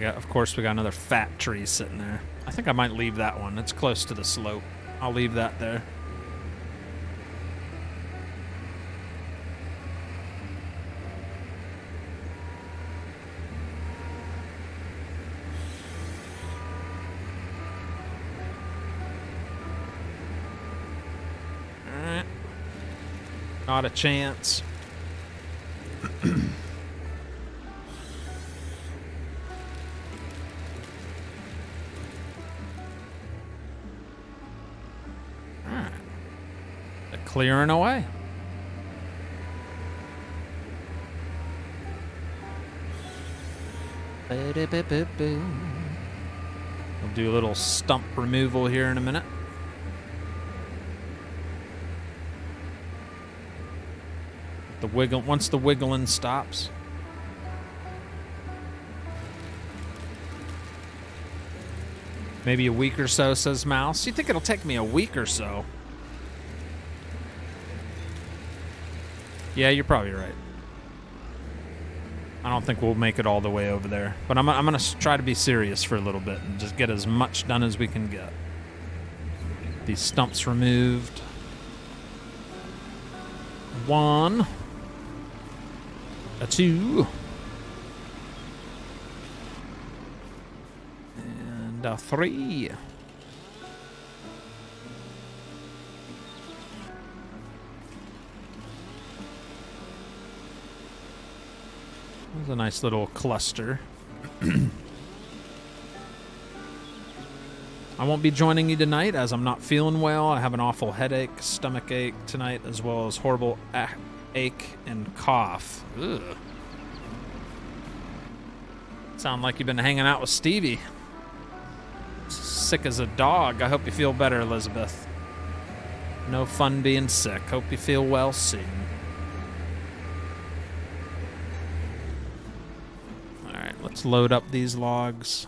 Of course, we got another fat tree sitting there. I think I might leave that one. It's close to the slope. I'll leave that there. All right. Not a chance. Clearing away. We'll do a little stump removal here in a minute. The wiggle, once the wiggling stops. Maybe a week or so, says Mouse. You think it'll take me a week or so? Yeah, you're probably right. I don't think we'll make it all the way over there. But I'm going to try to be serious for a little bit and just get as much done as we can get. These stumps removed. 1. A 2. And a 3. There's a nice little cluster. I won't be joining you tonight as I'm not feeling well. I have an awful headache, stomach ache tonight, as well as horrible ache and cough. Ugh. Sound like you've been hanging out with Stevie. Sick as a dog. I hope you feel better, Elizabeth. No fun being sick. Hope you feel well soon. Let's load up these logs.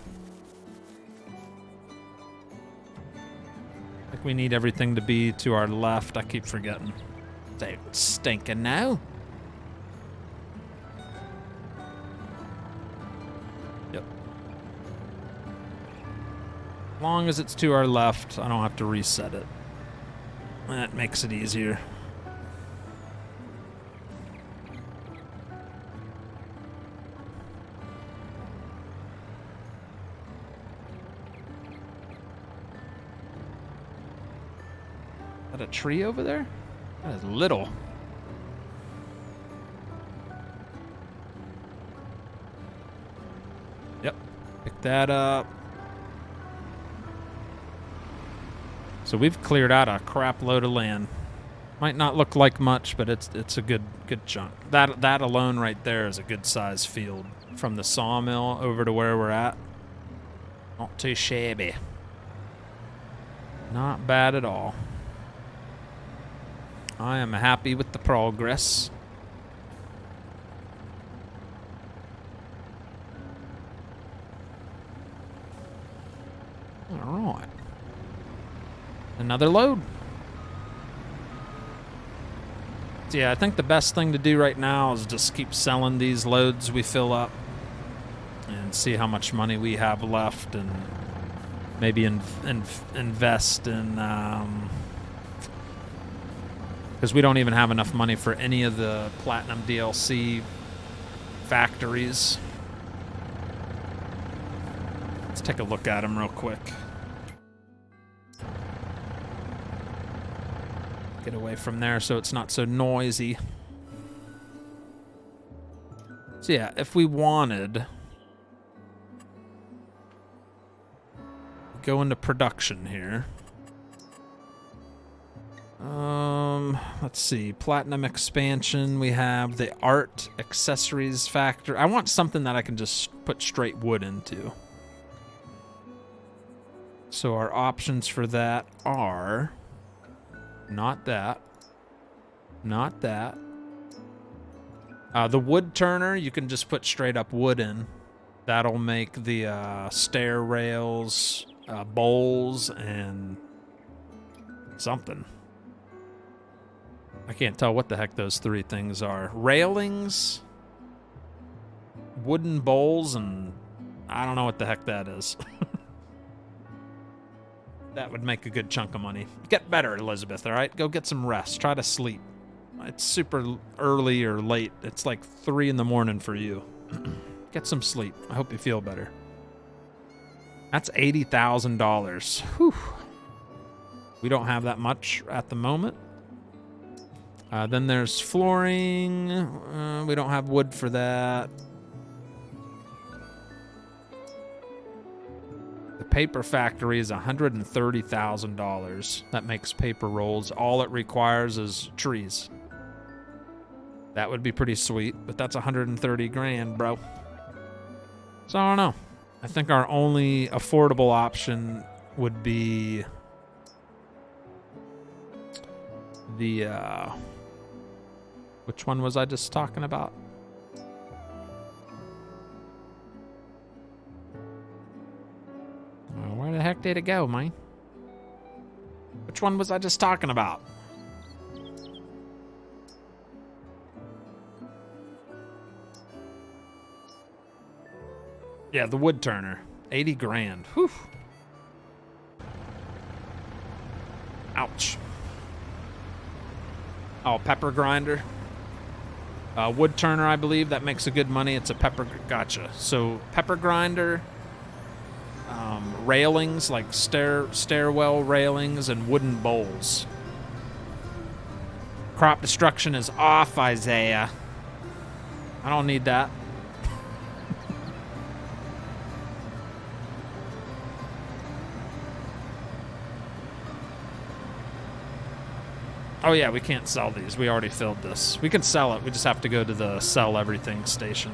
I think we need everything to be to our left. I keep forgetting. They stinking now. Yep. As long as it's to our left, I don't have to reset it. That makes it easier. a tree over there? That is little. Yep. Pick that up. So we've cleared out a crap load of land. Might not look like much, but it's a good chunk. That alone right there is a good size field from the sawmill over to where we're at. Not too shabby. Not bad at all. I am happy with the progress. All right. Another load. So yeah, I think the best thing to do right now is just keep selling these loads we fill up and see how much money we have left, and maybe invest in, because we don't even have enough money for any of the Platinum DLC factories. Let's take a look at them real quick. Get away from there so it's not so noisy. So yeah, if we wanted, go into production here. Let's see, Platinum expansion. We have the art accessories factor. I want something that I can just put straight wood into. So our options for that are not that, not that. The wood turner, you can just put straight up wood in. That'll make the stair rails, bowls, and something. I can't tell what the heck those three things are. Railings, wooden bowls, and I don't know what the heck that is. That would make a good chunk of money. Get better, Elizabeth, all right? Go get some rest. Try to sleep. It's super early or late. It's like 3 in the morning for you. Get some sleep. I hope you feel better. That's $80,000. Whew. We don't have that much at the moment. Then there's flooring. We don't have wood for that. The paper factory is $130,000. That makes paper rolls. All it requires is trees. That would be pretty sweet, but that's 130 grand, bro. So I don't know. I think our only affordable option would be the which one was I just talking about? Where the heck did it go, man? Which one was I just talking about? Yeah, the wood turner. 80 grand. Whew. Ouch. Oh, pepper grinder. Wood turner, I believe. That makes a good money. It's a pepper... Gotcha. So, pepper grinder... railings, like stairwell railings, and wooden bowls. Crop destruction is off, Isaiah. I don't need that. Oh yeah, we can't sell these. We already filled this. We can sell it. We just have to go to the sell everything station.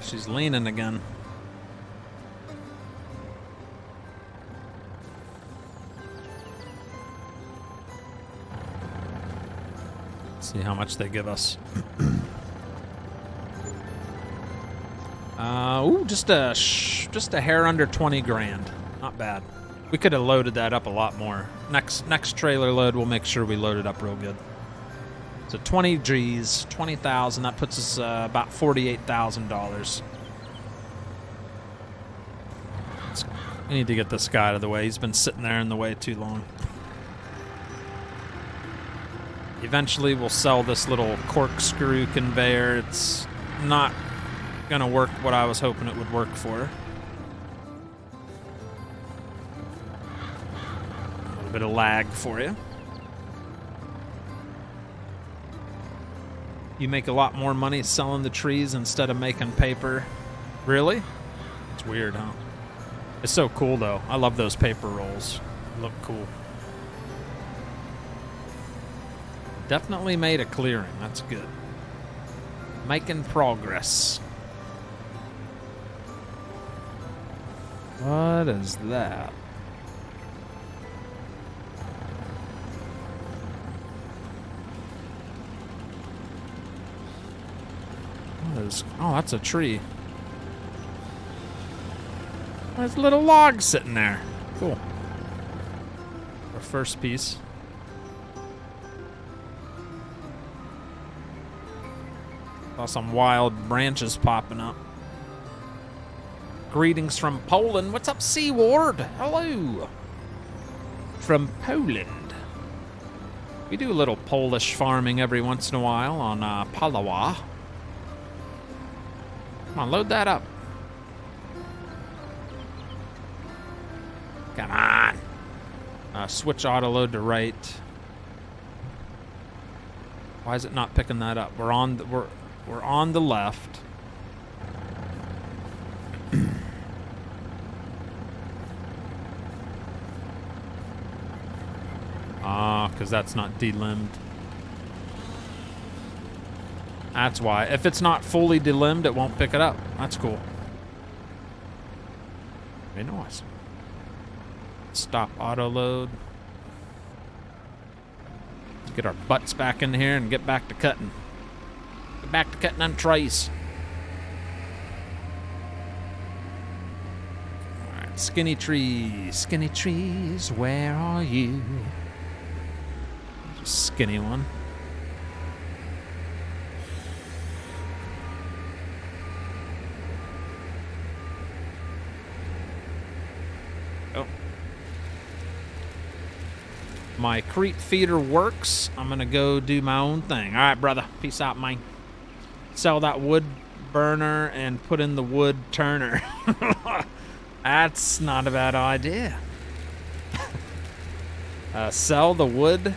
She's leaning again. Let's see how much they give us. Ooh, just a hair under 20 grand. Not bad. We could have loaded that up a lot more. Next trailer load, we'll make sure we load it up real good. So 20 G's, 20,000. That puts us about $48,000. I need to get this guy out of the way. He's been sitting there in the way too long. Eventually we'll sell this little corkscrew conveyor. It's not gonna work what I was hoping it would work for. A little bit of lag for you. You make a lot more money selling the trees instead of making paper. Really? It's weird, huh? It's so cool though. I love those paper rolls. They look cool. Definitely made a clearing. That's good. Making progress. What is that? What is... Oh, that's a tree. There's a little log sitting there. Cool. Our first piece. Saw some wild branches popping up. Greetings from Poland. What's up, Seaward? Hello. From Poland. We do a little Polish farming every once in a while on Palawa. Come on, load that up. Come on. Switch auto load to right. Why is it not picking that up? We're on the left. Because that's not delimbed. That's why. If it's not fully delimbed, it won't pick it up. That's cool. Very nice. Stop auto load. Let's get our butts back in here and get back to cutting. Get back to cutting them trees. Alright, skinny trees, where are you? Just skinny one. Oh. My creep feeder works. I'm gonna go do my own thing. All right, brother. Peace out, man. Sell that wood burner and put in the wood turner. That's not a bad idea. Sell the wood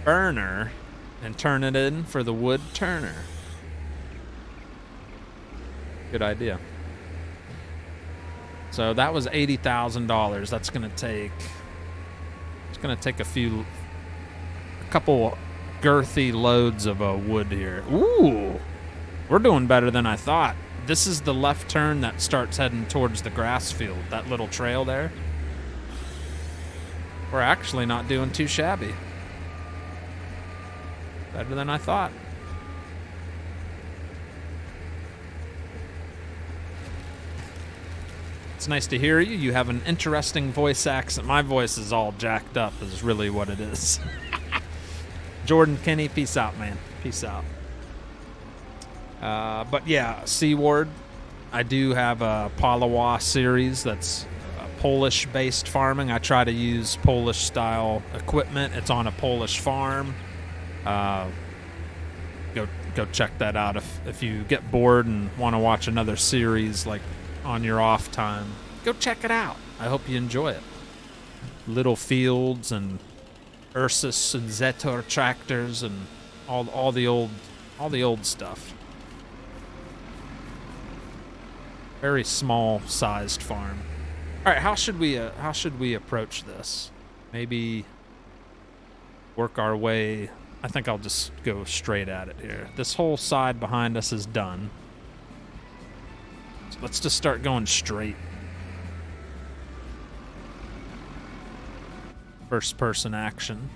burner and turn it in for the wood turner. Good idea. So that was $80,000. That's gonna take. It's gonna take a couple girthy loads of wood here. Ooh, we're doing better than I thought. This is the left turn that starts heading towards the grass field. That little trail there. We're actually not doing too shabby. Better than I thought. It's nice to hear you. You have an interesting voice accent. My voice is all jacked up is really what it is. Jordan Kenny, peace out, man. Peace out. But yeah, Seaward, I do have a Palawa series that's Polish-based farming. I try to use Polish-style equipment. It's on a Polish farm. Go check that out if you get bored and want to watch another series like on your off time. Go check it out. I hope you enjoy it. Little fields and Ursus and Zetor tractors and all the old stuff. Very small-sized farm. All right, how should we approach this? Maybe work our way. I think I'll just go straight at it here. This whole side behind us is done. So let's just start going straight. First person action.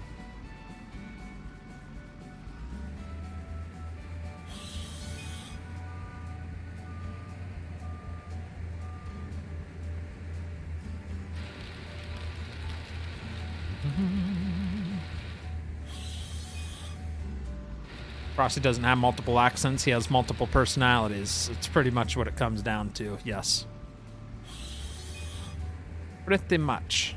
Frosty doesn't have multiple accents. He has multiple personalities. It's pretty much what it comes down to. Yes. Pretty much.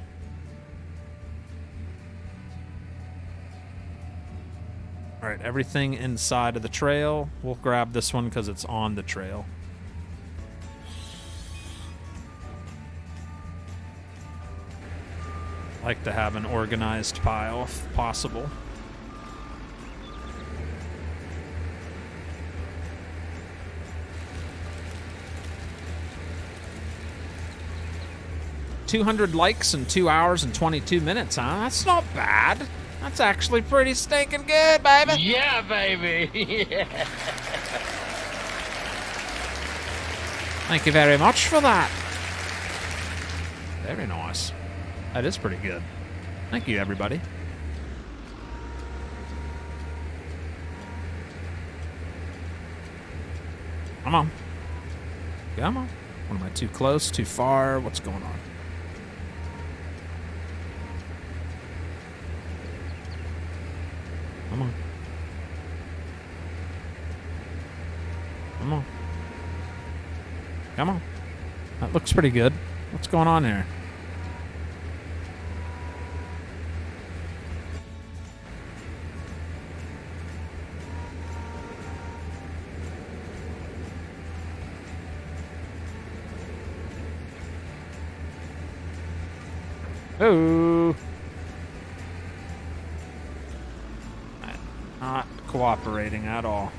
All right, everything inside of the trail. We'll grab this one because it's on the trail. Like to have an organized pile if possible. $200 likes in 2 hours and 22 minutes, huh? That's not bad. That's actually pretty stinking good, baby. Yeah, baby. Yeah. Thank you very much for that. Very nice. That is pretty good. Thank you, everybody. Come on. Come on. Am I too close? Too far? What's going on? Come on. Come on. Come on. That looks pretty good. What's going on here? Oh. Not cooperating at all.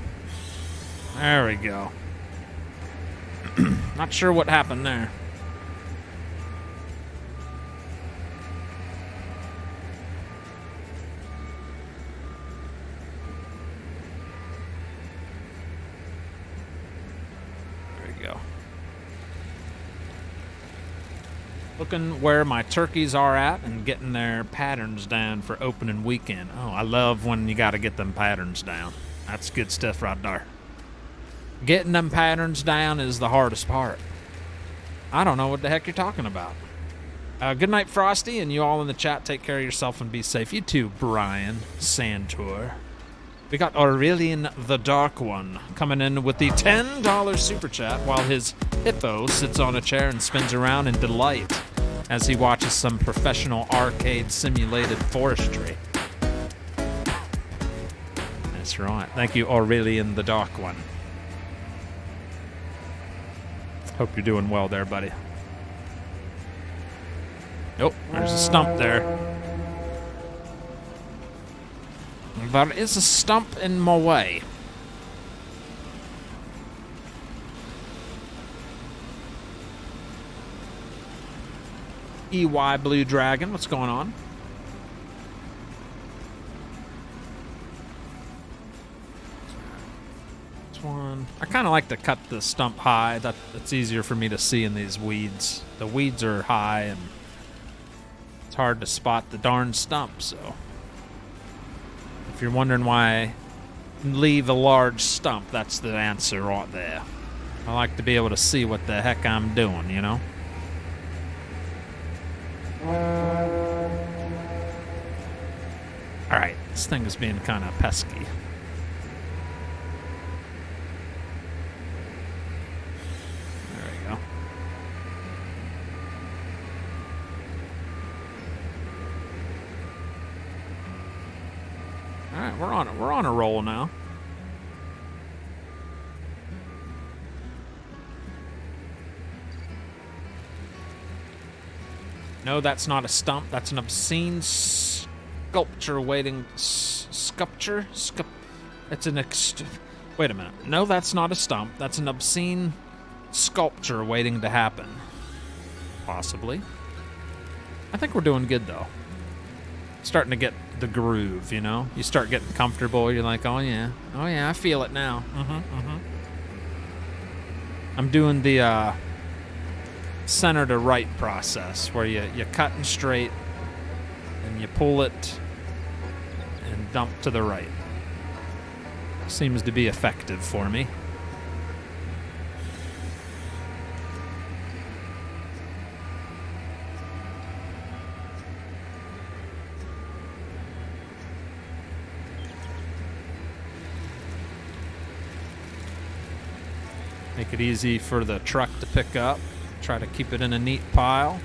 There we go. Not sure what happened there. There we go. Looking where my turkeys are at and getting their patterns down for opening weekend. Oh, I love when you got to get them patterns down. That's good stuff right there. Getting them patterns down is the hardest part. I don't know what the heck you're talking about. Good night, Frosty, and you all in the chat. Take care of yourself and be safe. You too, Brian Santor. We got Aurelian the Dark One coming in with the $10 super chat while his hippo sits on a chair and spins around in delight as he watches some professional arcade simulated forestry. That's right. Thank you, Aurelian the Dark One. Hope you're doing well there, buddy. Oh, there's a stump there. There is a stump in my way. EY Blue Dragon, what's going on? This one. I kind of like to cut the stump high. That's easier for me to see in these weeds. The weeds are high and it's hard to spot the darn stump, so. If you're wondering why I leave a large stump, that's the answer right there. I like to be able to see what the heck I'm doing, you know? Alright, this thing is being kind of pesky. There we go. Alright, we're on a roll now. No, that's not a stump. That's an obscene sculpture waiting. Sculpture? It's an wait a minute. No, that's not a stump. That's an obscene sculpture waiting to happen. Possibly. I think we're doing good, though. Starting to get the groove, you know? You start getting comfortable. You're like, oh, yeah. Oh, yeah, I feel it now. I'm doing the center to right process where you cut and straight and you pull it and dump to the right. Seems to be effective for me. Make it easy for the truck to pick up. Try to keep it in a neat pile.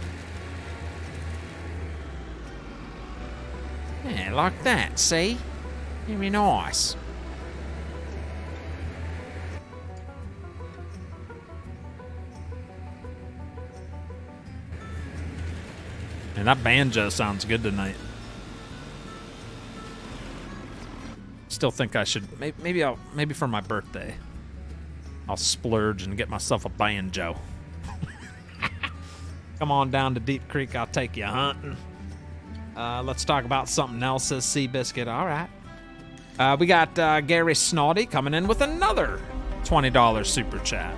Yeah, like that, see? Very nice. And that banjo sounds good tonight. Still think I should maybe for my birthday I'll splurge and get myself a banjo. Come on down to Deep Creek, I'll take you hunting. Let's talk about something else, says Seabiscuit. All right. We got Gary Snoddy coming in with another $20 super chat.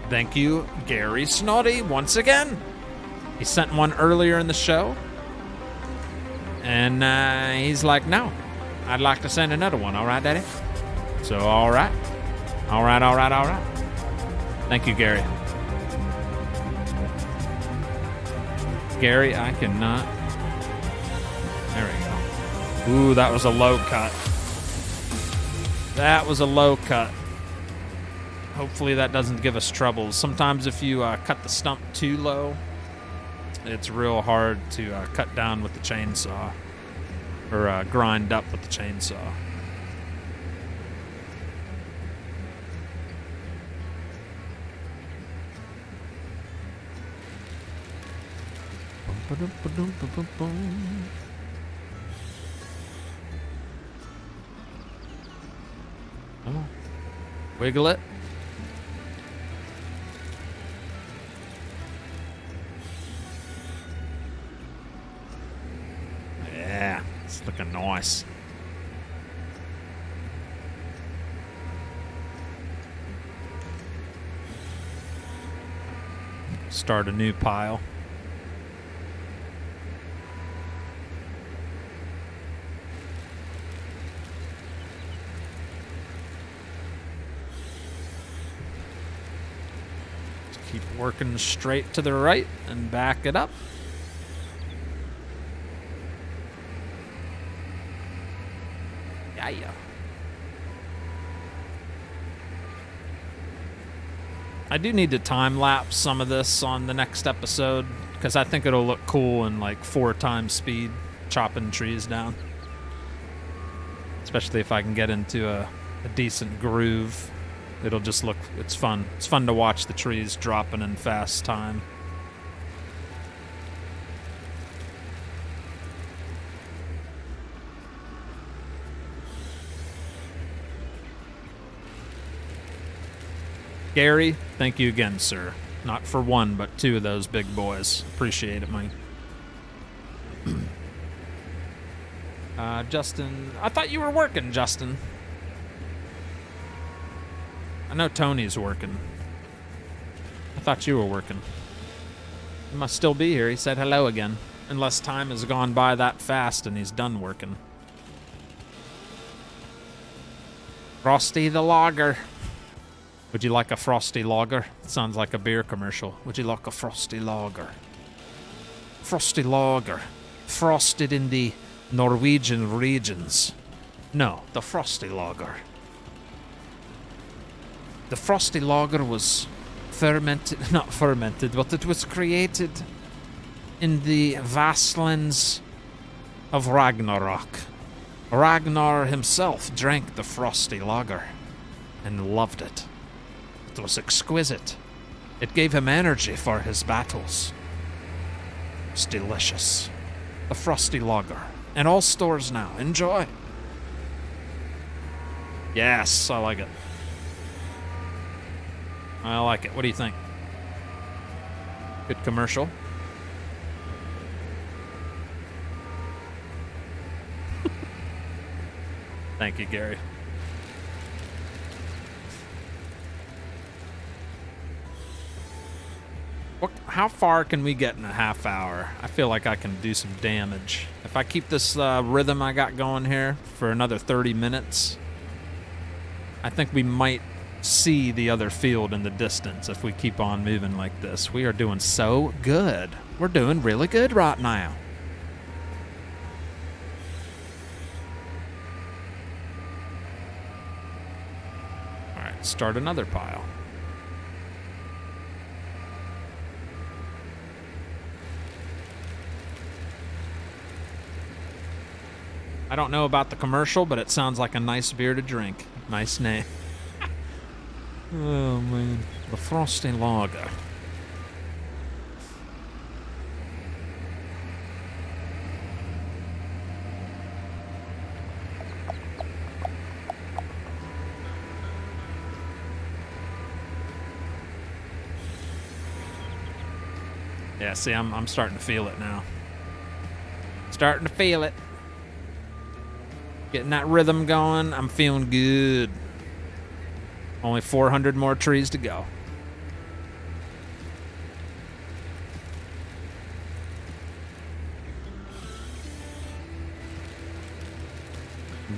Thank you, Gary Snoddy, once again. He sent one earlier in the show. And he's like, no, I'd like to send another one. All right, Daddy? So, all right. All right, all right, all right. Thank you, Gary. Gary, I cannot. There we go. Ooh, that was a low cut. That was a low cut. Hopefully that doesn't give us troubles. Sometimes if you cut the stump too low, it's real hard to cut down with the chainsaw or grind up with the chainsaw. Come on. Wiggle it. Yeah, it's looking nice. Start a new pile. Keep working straight to the right and back it up. Yeah. I do need to time lapse some of this on the next episode because I think it'll look cool in like 4 times speed, chopping trees down. Especially if I can get into a decent groove. It'll just look, it's fun. It's fun to watch the trees dropping in fast time. Gary, thank you again, sir. Not for 1, but 2 of those big boys. Appreciate it, Mike. Justin, I thought you were working, Justin. I know Tony's working. I thought you were working. He must still be here. He said hello again. Unless time has gone by that fast and he's done working. Frosty the Lager. Would you like a Frosty Lager? It sounds like a beer commercial. Would you like a Frosty Lager? Frosty Lager. Frosted in the Norwegian regions. No, the Frosty Lager. The Frosty Lager was not fermented, but it was created in the vastlands of Ragnarok. Ragnar himself drank the Frosty Lager and loved it. It was exquisite. It gave him energy for his battles. It's delicious. The Frosty Lager. In all stores now. Enjoy. Yes, I like it. I like it. What do you think? Good commercial. Thank you, Gary. How far can we get in a half hour? I feel like I can do some damage. If I keep this rhythm I got going here for another 30 minutes, I think we might see the other field in the distance if we keep on moving like this. We are doing so good. We're doing really good right now. All right, start another pile. I don't know about the commercial, but it sounds like a nice beer to drink. Nice name. Oh, man. The Frosty Lager. Yeah, see, I'm starting to feel it now. Starting to feel it. Getting that rhythm going. I'm feeling good. Only 400 more trees to go.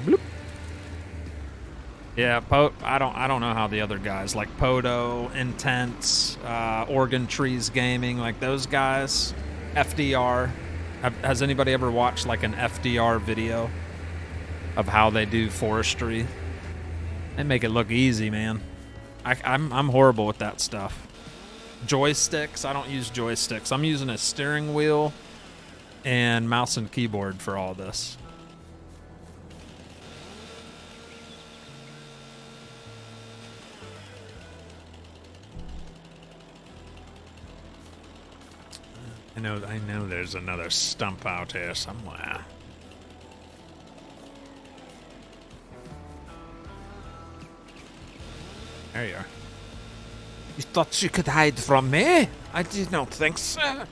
Bloop. Yeah, I don't know how the other guys like Poto, Intense, Oregon Trees Gaming, like those guys, FDR. Has anybody ever watched like an FDR video of how they do forestry? They make it look easy, man. I'm horrible with that stuff. Joysticks, I don't use joysticks. I'm using a steering wheel and mouse and keyboard for all this. I know there's another stump out here somewhere. There you are. You thought you could hide from me? I did not think so.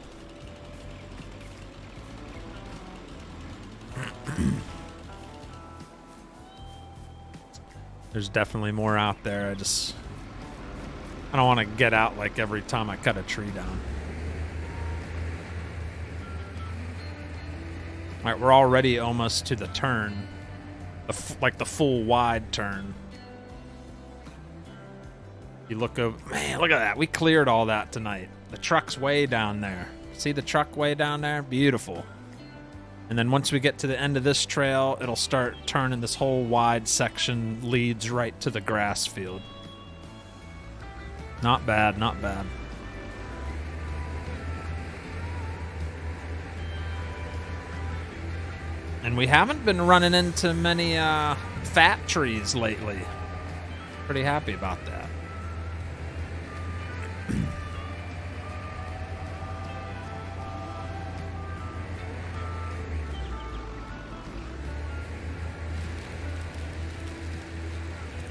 There's definitely more out there. I don't want to get out like every time I cut a tree down. All right, we're already almost to the turn, like the full wide turn. You look over, man, look at that. We cleared all that tonight. The truck's way down there. See the truck way down there? Beautiful. And then once we get to the end of this trail, it'll start turning. This whole wide section leads right to the grass field. Not bad, not bad. And we haven't been running into many fat trees lately. Pretty happy about that.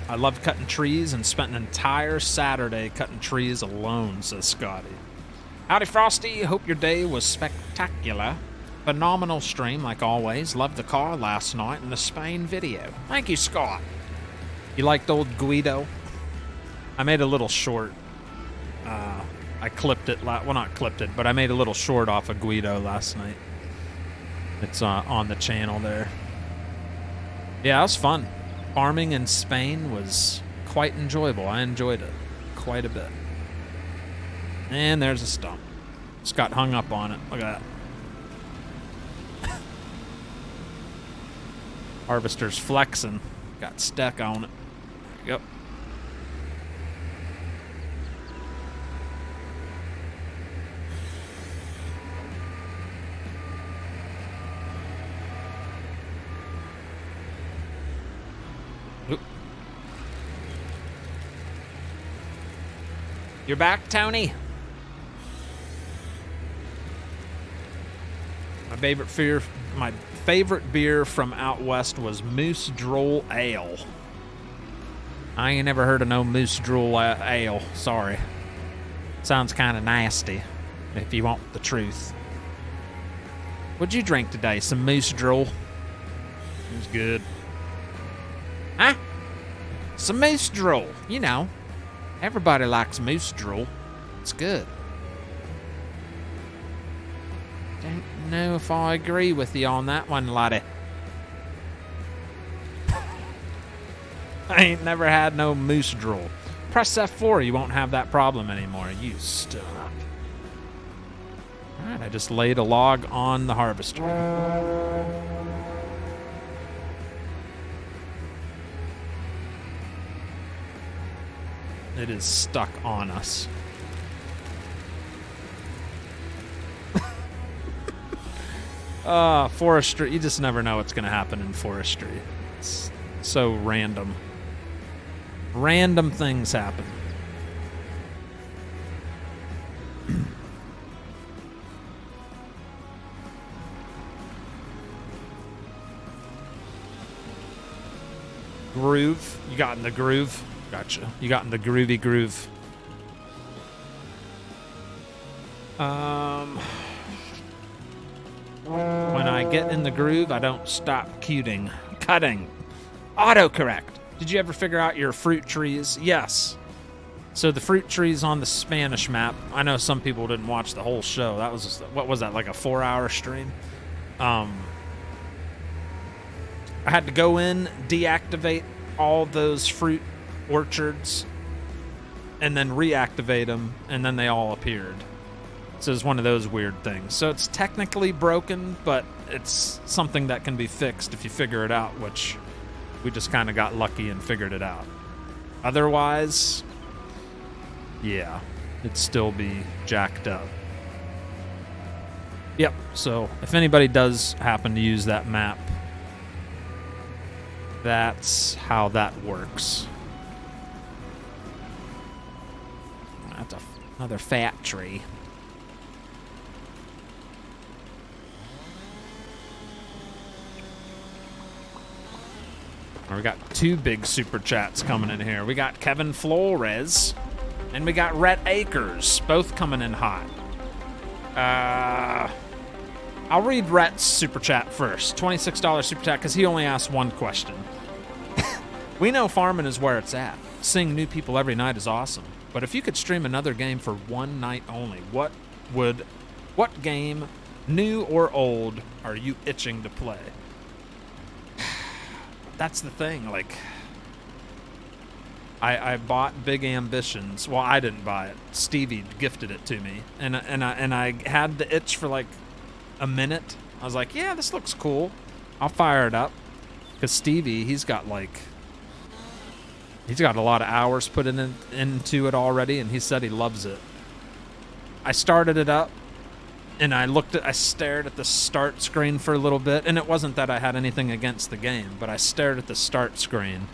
I love cutting trees and spent an entire Saturday cutting trees alone, says Scotty. Howdy, Frosty. Hope your day was spectacular. Phenomenal stream, like always. Loved the car last night and the Spain video. Thank you, Scott. You liked old Guido? I made a little short. I clipped it. Well, not clipped it, but I made a little short off of Guido last night. It's on the channel there. Yeah, it was fun. Farming in Spain was quite enjoyable. I enjoyed it quite a bit. And there's a stump. Just got hung up on it. Look at that. Harvester's flexing. Got stuck on it. There you go. Oop. You're back, Tony? My favorite beer from out west was Moose Drool Ale. I ain't never heard of no Moose Drool Ale. Sorry. Sounds kind of nasty, if you want the truth. What'd you drink today? Some Moose Drool? It was good. Huh? Some Moose Drool. You know, everybody likes Moose Drool. It's good. Don't know if I agree with you on that one, laddie. I ain't never had no Moose Drool. Press F4, you won't have that problem anymore. You stuck. Alright, I just laid a log on the harvester. It is stuck on us. Forestry. You just never know what's going to happen in forestry. It's so random. Random things happen. Groove. You got in the groove. Gotcha. You got in the groovy groove. When I get in the groove, I don't stop cutting. Cutting. Autocorrect. Did you ever figure out your fruit trees? Yes. So the fruit trees on the Spanish map, I know some people didn't watch the whole show. That was, what was that, like a 4-hour stream? I had to go in, deactivate all those fruit orchards, and then reactivate them, and then they all appeared. So it's one of those weird things. So it's technically broken, but it's something that can be fixed if you figure it out, which we just kind of got lucky and figured it out. Otherwise, yeah, it'd still be jacked up. Yep, so if anybody does happen to use that map, that's how that works. That's another fat tree. We got 2 big super chats coming in here. We got Kevin Flores and we got Rhett Akers, both coming in hot. I'll read Rhett's super chat first. $26 super chat because he only asked one question. We know farming is where it's at. Seeing new people every night is awesome. But if you could stream another game for one night only, what game, new or old, are you itching to play? That's the thing, like, I bought Big Ambitions. Well, I didn't buy it. Stevie gifted it to me, and I had the itch for like a minute. I was like, yeah, this looks cool. I'll fire it up, because Stevie, he's got a lot of hours put into it already, and he said he loves it. I started it up, and I stared at the start screen for a little bit, and it wasn't that I had anything against the game, but I stared at the start screen.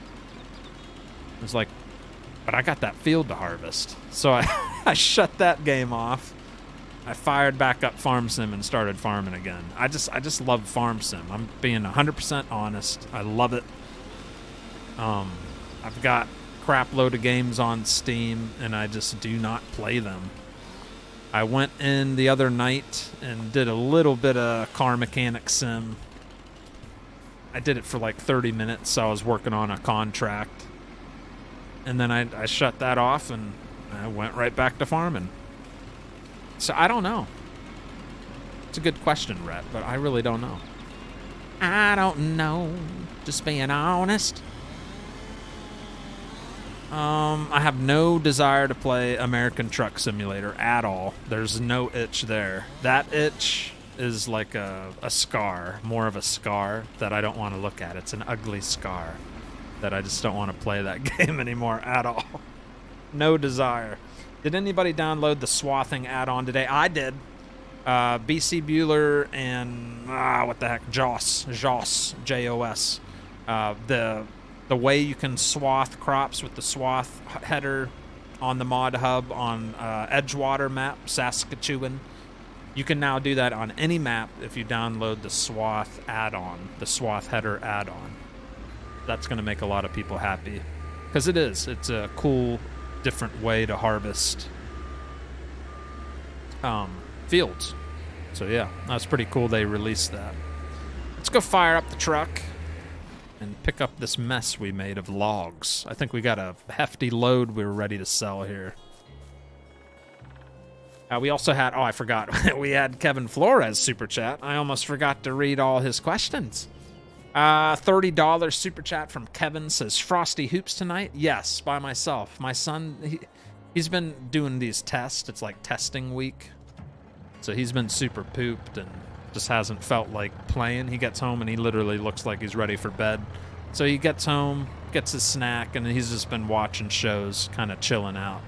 It was like, but I got that field to harvest. So I shut that game off. I fired back up Farm Sim and started farming again. I just love Farm Sim. I'm being 100% honest. I love it. I've got crap load of games on Steam, and I just do not play them. I went in the other night and did a little bit of car mechanic sim. I did it for like 30 minutes. So I was working on a contract. And then I shut that off and I went right back to farming. So I don't know. It's a good question, Rhett, but I really don't know. I don't know. Just being honest. I have no desire to play American Truck Simulator at all. There's no itch there. That itch is like a scar, more of a scar that I don't want to look at. It's an ugly scar that I just don't want to play that game anymore at all. No desire. Did anybody download the swathing add-on today? I did. BC Bueller and, what the heck, Joss, J-O-S. The way you can swath crops with the swath header on the mod hub on Edgewater map, Saskatchewan. You can now do that on any map if you download the swath add-on, the swath header add-on. That's going to make a lot of people happy. Because it's a cool, different way to harvest fields. So yeah, that's pretty cool they released that. Let's go fire up the truck and pick up this mess we made of logs. I think we got a hefty load we were ready to sell here. We also had, I forgot, we had Kevin Flores super chat. I almost forgot to read all his questions. $30 super chat from Kevin says, Frosty hoops tonight? Yes, by myself. My son, he's been doing these tests. It's like testing week. So he's been super pooped and just hasn't felt like playing. He gets home and he literally looks like he's ready for bed. So he gets home, gets his snack, and he's just been watching shows, kind of chilling out.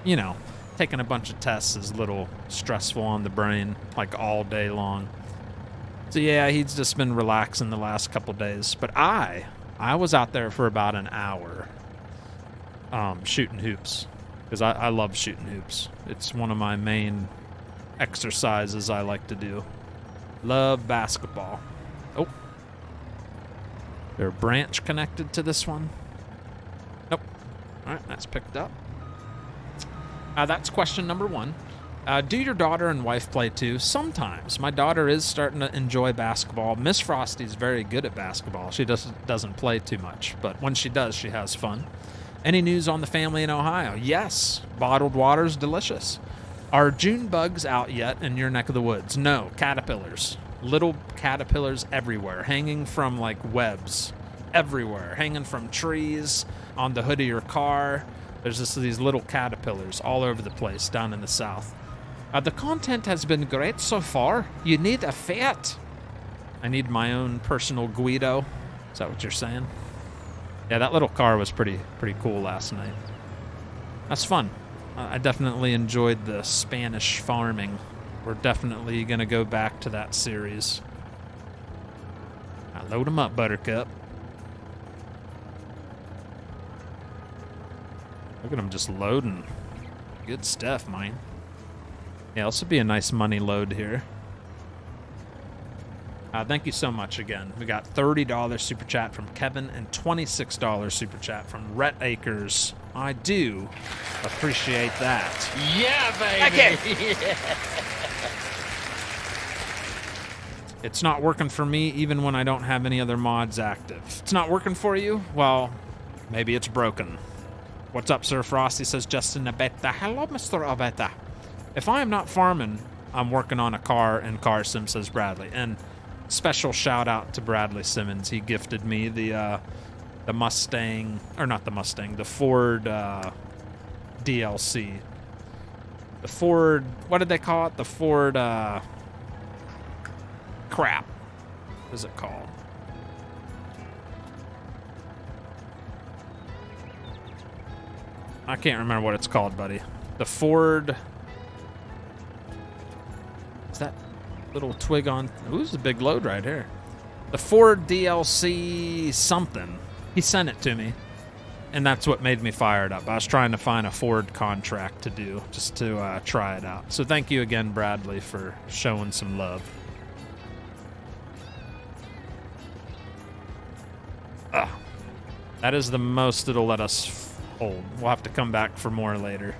You know, taking a bunch of tests is a little stressful on the brain, like all day long. So yeah, he's just been relaxing the last couple days. But I was out there for about an hour shooting hoops. Because I love shooting hoops. It's one of my main exercises I like to do. Love basketball. Oh. There a branch connected to this one? Nope. Alright, that's picked up. That's question number 1. Do your daughter and wife play too? Sometimes. My daughter is starting to enjoy basketball. Miss Frosty's very good at basketball. She doesn't play too much, but when she does, she has fun. Any news on the family in Ohio? Yes. Bottled water's delicious. Are June bugs out yet in your neck of the woods? No. Caterpillars. Little caterpillars everywhere, hanging from like webs. Everywhere. Hanging from trees, on the hood of your car. There's just these little caterpillars all over the place down in the south. The content has been great so far. You need a Fiat. I need my own personal Guido. Is that what you're saying? Yeah, that little car was pretty cool last night. That's fun. I definitely enjoyed the Spanish farming. We're definitely going to go back to that series. Now load them up, Buttercup. Look at them just loading. Good stuff, man. Yeah, this would be a nice money load here. Thank you so much again. We got $30 super chat from Kevin and $26 super chat from Rhett Akers. I do appreciate that. Yeah, baby. It's not working for me even when I don't have any other mods active. It's not working for you? Well, maybe it's broken. What's up, Sir Frosty, says Justin Abeta. Hello, Mr. Abeta. If I am not farming, I'm working on a car in Car Sim, says Bradley. And special shout out to Bradley Simmons. He gifted me the Mustang, or not the Mustang, the Ford DLC. The Ford, what did they call it? The Ford, crap. What is it called? I can't remember what it's called, buddy. The Ford... Is that little twig on... Ooh, this is a big load right here. The Ford DLC something. He sent it to me. And that's what made me fired up. I was trying to find a Ford contract to do, just to try it out. So thank you again, Bradley, for showing some love. That is the most it'll let us hold. We'll have to come back for more later.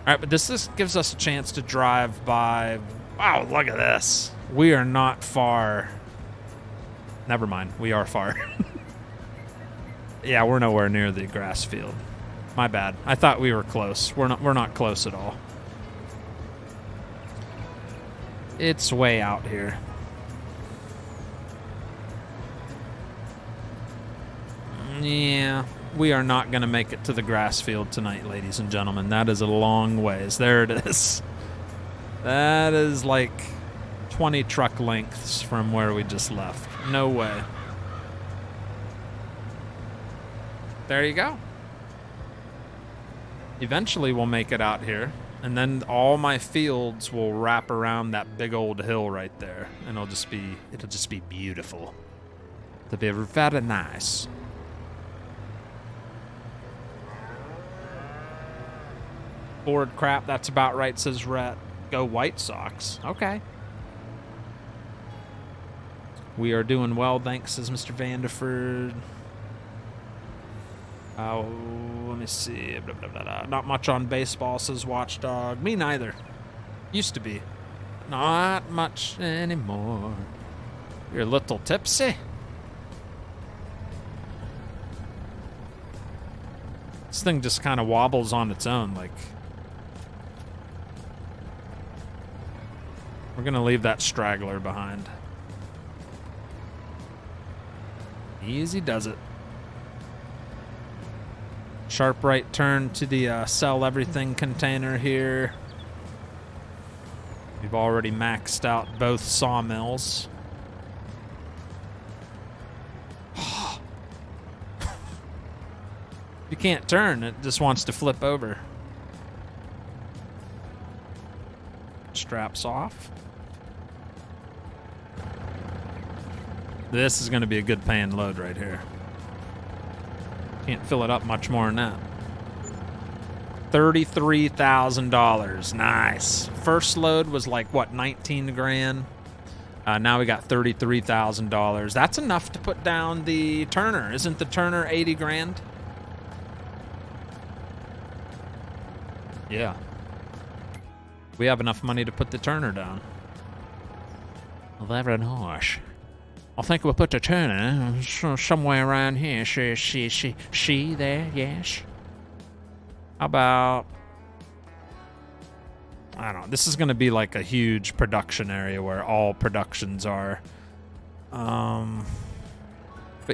All right, but this gives us a chance to drive by. Wow, look at this. We are not far. Never mind, we are far. Yeah, we're nowhere near the grass field. My bad. I thought we were close. We're not close at all. It's way out here. Yeah, we are not going to make it to the grass field tonight, ladies and gentlemen. That is a long ways. There it is. That is like 20 truck lengths from where we just left. No way. There you go. Eventually we'll make it out here, and then all my fields will wrap around that big old hill right there, and it'll just be beautiful. It'll be very nice. Ford crap, that's about right, says Rhett. Go White Sox. Okay. We are doing well, thanks, says Mr. Vanderford. Oh, let me see. Blah, blah, blah, blah. Not much on baseball, says Watchdog. Me neither. Used to be. Not much anymore. You're a little tipsy. This thing just kind of wobbles on its own, like... We're going to leave that straggler behind. Easy does it. Sharp right turn to the sell everything container here. We've already maxed out both sawmills. You can't turn, it just wants to flip over. Straps off. This is going to be a good paying load right here. Can't fill it up much more than that. $33,000. Nice. First load was like, what, 19 grand? Now we got $33,000. That's enough to put down the Turner. Isn't the Turner 80 grand? Yeah. We have enough money to put the Turner down. Very nice. I think we'll put the Turner somewhere around here. She there, yes. How about... I don't know. This is going to be like a huge production area where all productions are. But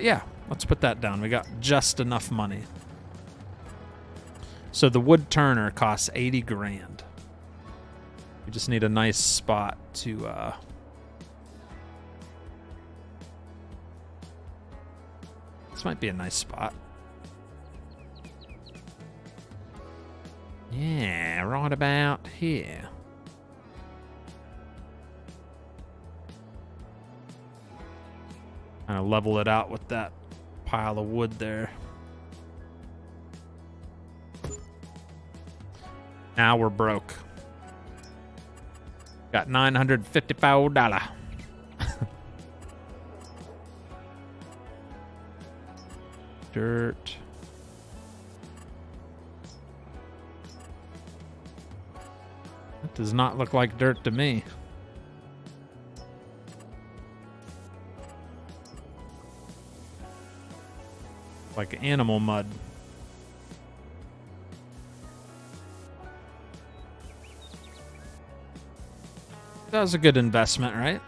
yeah, let's put that down. We got just enough money. So the wood turner costs 80 grand. We just need a nice spot to... This might be a nice spot. Yeah, right about here. Kind of level it out with that pile of wood there. Now we're broke. Got $954. Dirt. That does not look like dirt to me. Like animal mud. That was a good investment, right?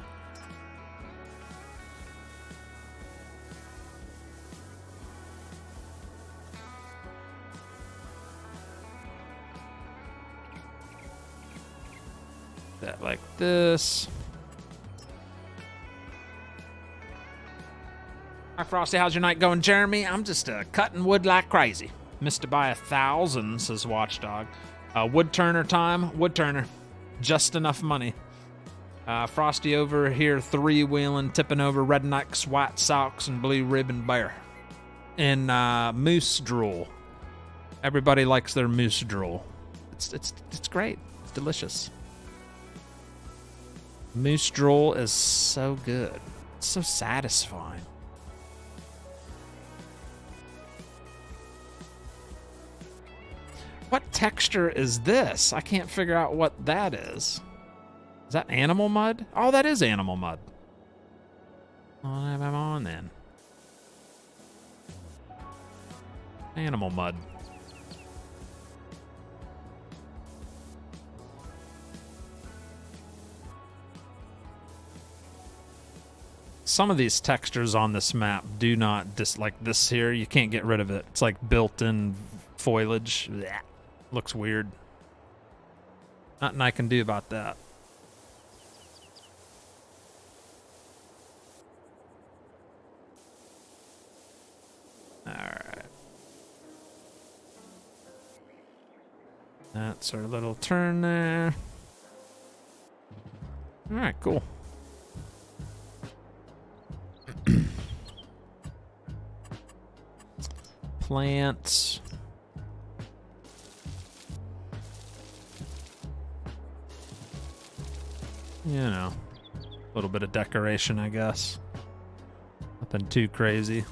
That like this. Hi Frosty, how's your night going, Jeremy? I'm just cutting wood like crazy. Missed to buy 1,000, says Watchdog. Wood turner time, wood turner. Just enough money. Frosty over here three-wheeling, tipping over rednecks, white socks, and blue ribbon bear. And moose drool. Everybody likes their moose drool. It's great. It's delicious. Moose drool is so good. It's so satisfying. What texture is this? I can't figure out what that is. Is that animal mud? Oh, that is animal mud. I'll have them on then. Animal mud. Some of these textures on this map do not like this here. You can't get rid of it. It's like built-in foliage. Blech. Looks weird. Nothing I can do about that. Alright. That's our little turn there. Alright, cool. Plants. You know, a little bit of decoration, I guess. Nothing too crazy.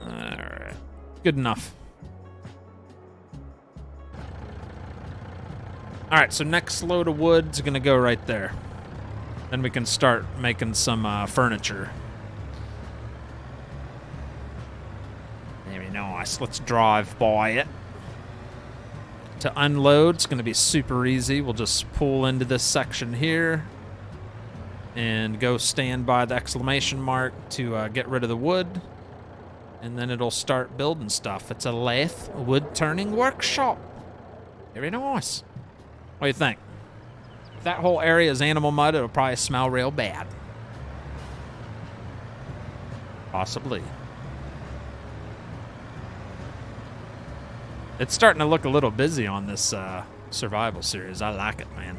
Alright. Good enough. Alright, so next load of wood's gonna go right there. Then we can start making some furniture. Very nice. Let's drive by it. To unload, it's gonna be super easy. We'll just pull into this section here and go stand by the exclamation mark to get rid of the wood. And then it'll start building stuff. It's a lathe wood turning workshop. Very nice. What do you think? If that whole area is animal mud, it'll probably smell real bad. Possibly. It's starting to look a little busy on this survival series. I like it, man.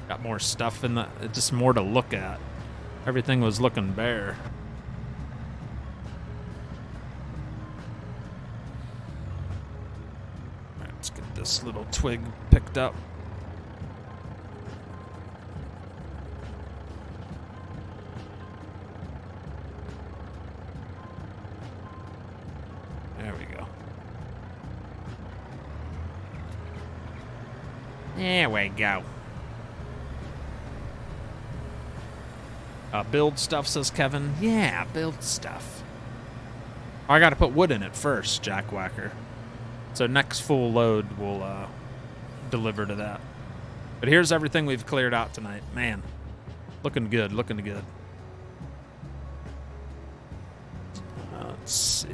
Got more stuff in the, just more to look at. Everything was looking bare. All right, let's get this little twig picked up. There we go. There we go. Build stuff, says Kevin. Yeah, build stuff. I got to put wood in it first, Jackwhacker. So next full load will deliver to that. But here's everything we've cleared out tonight. Man, looking good, looking good. Let's see.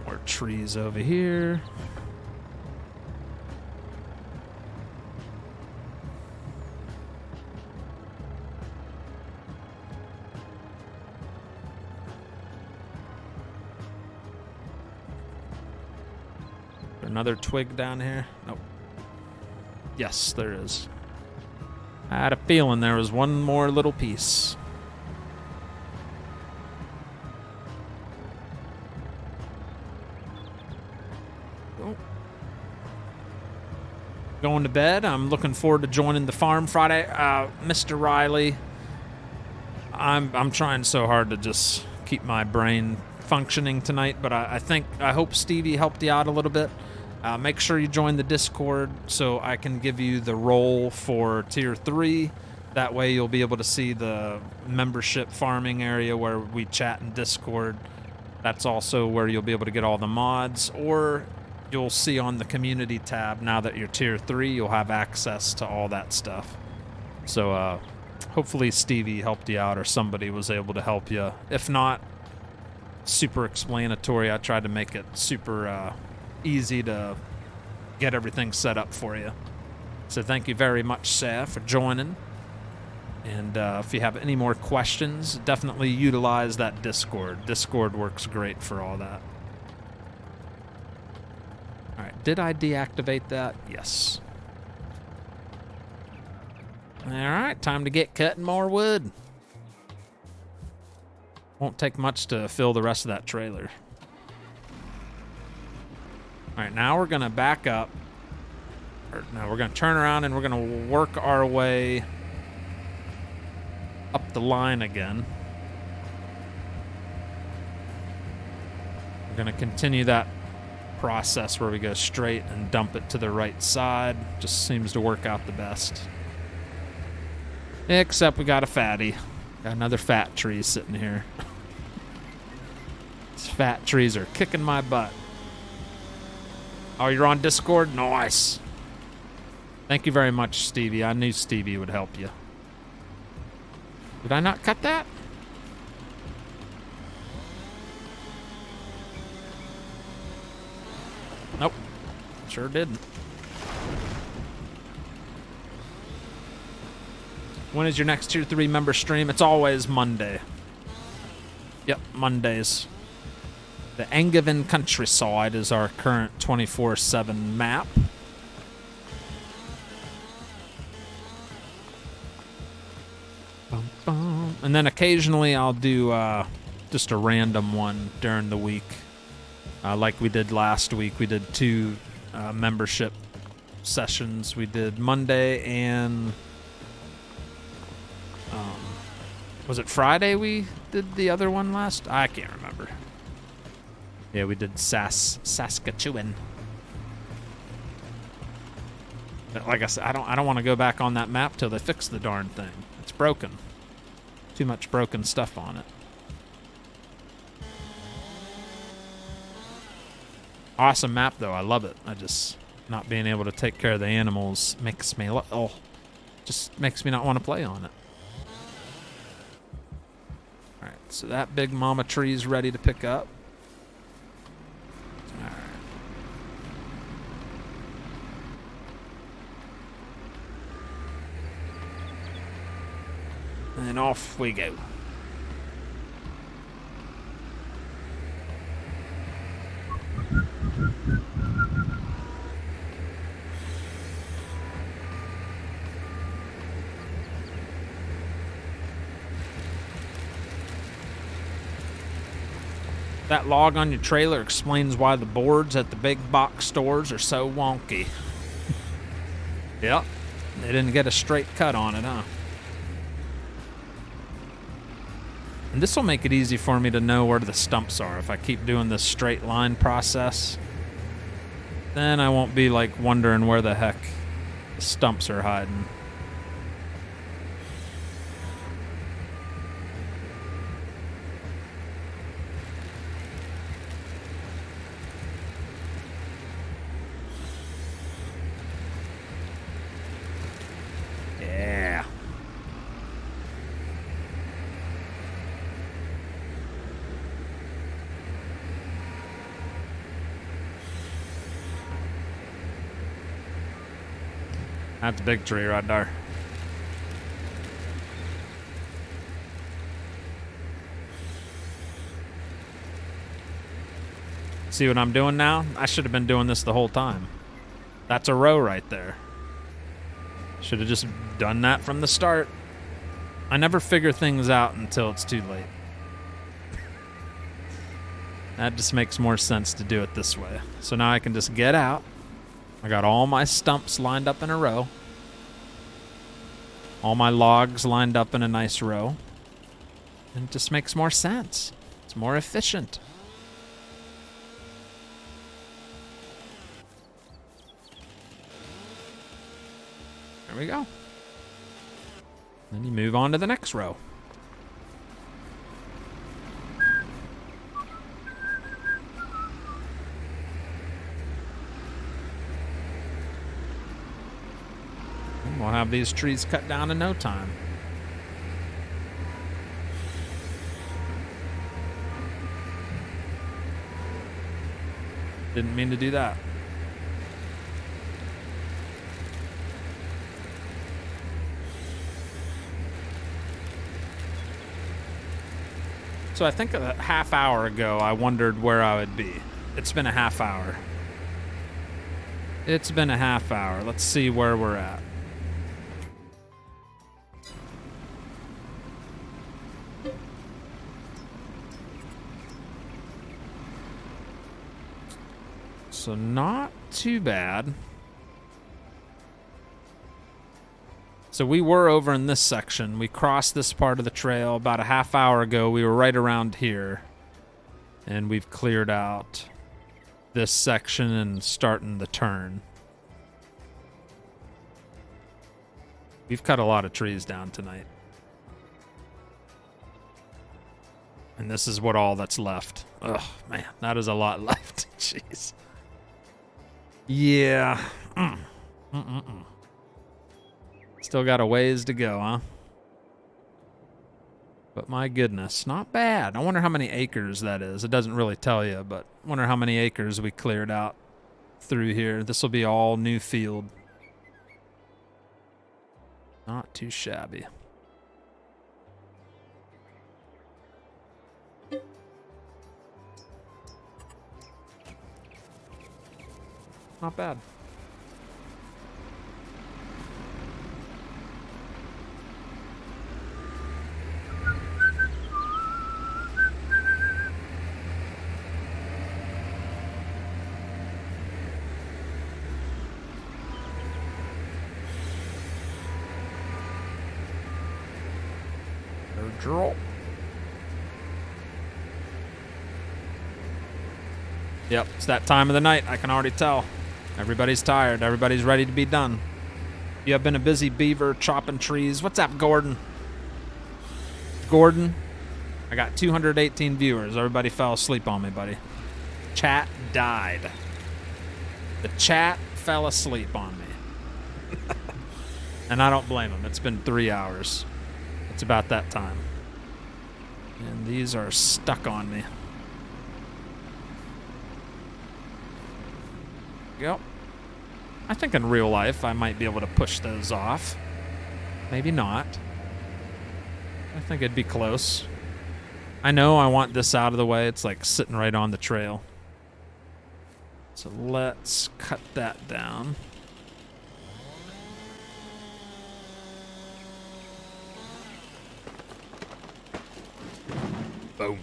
More trees over here. Another twig down here? Nope. Yes, there is. I had a feeling there was one more little piece. Oh. Going to bed. I'm looking forward to joining the farm Friday. Mr. Riley, I'm trying so hard to just keep my brain functioning tonight, but I hope Stevie helped you out a little bit. Make sure you join the Discord so I can give you the role for Tier 3. That way you'll be able to see the membership farming area where we chat in Discord. That's also where you'll be able to get all the mods, or you'll see on the community tab, now that you're Tier 3, you'll have access to all that stuff. So hopefully Stevie helped you out or somebody was able to help you. If not, super explanatory. I tried to make it super easy to get everything set up for you. So thank you very much, Seth, for joining. And if you have any more questions, definitely utilize that Discord. Discord works great for all that. All right, did I deactivate that? Yes. All right, time to get cutting more wood. Won't take much to fill the rest of that trailer. All right, now we're gonna back up. No, we're gonna turn around and we're gonna work our way up the line again. We're gonna continue that process where we go straight and dump it to the right side. Just seems to work out the best. Except we got a fatty. Got another fat tree sitting here. These fat trees are kicking my butt. Oh, you're on Discord? Nice. Thank you very much, Stevie. I knew Stevie would help you. Did I not cut that? Nope. Sure didn't. When is your next Tier 3 member stream? It's always Monday. Yep, Mondays. The Angevin countryside is our current 24/7 map. Bum, bum. And then occasionally I'll do just a random one during the week. Like we did last week. We did 2 membership sessions. We did Monday and... was it Friday we did the other one last? I can't remember. Yeah, we did Saskatchewan. But like I said, I don't want to go back on that map till they fix the darn thing. It's broken. Too much broken stuff on it. Awesome map though. I love it. I just not being able to take care of the animals makes me just makes me not want to play on it. All right, so that big mama tree is ready to pick up. All right. And off we go. That log on your trailer explains why the boards at the big box stores are so wonky. Yep, they didn't get a straight cut on it, huh? And this will make it easy for me to know where the stumps are. If I keep doing this straight line process, then I won't be like wondering where the heck the stumps are hiding. Yeah. That's a big tree right there. See what I'm doing now? I should have been doing this the whole time. That's a row right there. Should have just done that from the start. I never figure things out until it's too late. That just makes more sense to do it this way. So now I can just get out. I got all my stumps lined up in a row. All my logs lined up in a nice row. And it just makes more sense. It's more efficient. There we go. Then you move on to the next row. And we'll have these trees cut down in no time. Didn't mean to do that. So I think a half hour ago, I wondered where I would be. It's been a half hour. It's been a half hour. Let's see where we're at. So not too bad. So we were over in this section. We crossed this part of the trail about a half hour ago. We were right around here. And we've cleared out this section and starting the turn. We've cut a lot of trees down tonight. And this is what all that's left. Oh, man, that is a lot left. Jeez. Yeah. Still got a ways to go, huh? But my goodness, not bad. I wonder how many acres that is. It doesn't really tell you, but I wonder how many acres we cleared out through here. This will be all new field. Not too shabby. Not bad. Drop. Yep, it's that time of the night. I can already tell. Everybody's tired. Everybody's ready to be done. You have been a busy beaver chopping trees. What's up, Gordon? Gordon, I got 218 viewers. Everybody fell asleep on me, buddy. Chat died. The chat fell asleep on me. And I don't blame them. It's been 3 hours. It's about that time. And these are stuck on me. Yep. I think in real life I might be able to push those off. Maybe not. I think it'd be close. I know I want this out of the way. It's like sitting right on the trail. So let's cut that down. Boom.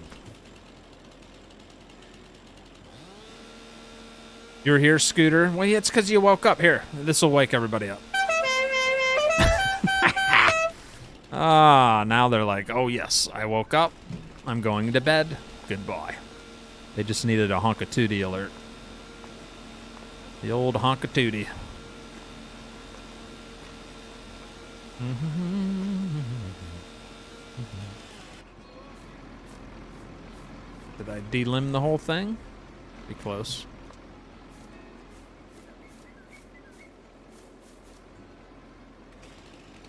You're here, Scooter? Well, yeah, it's because you woke up. Here, this will wake everybody up. Ah, now they're like, oh yes, I woke up. I'm going to bed. Goodbye. They just needed a honka-tootie alert. The old honka-tootie. Did I delimb the whole thing? Be close.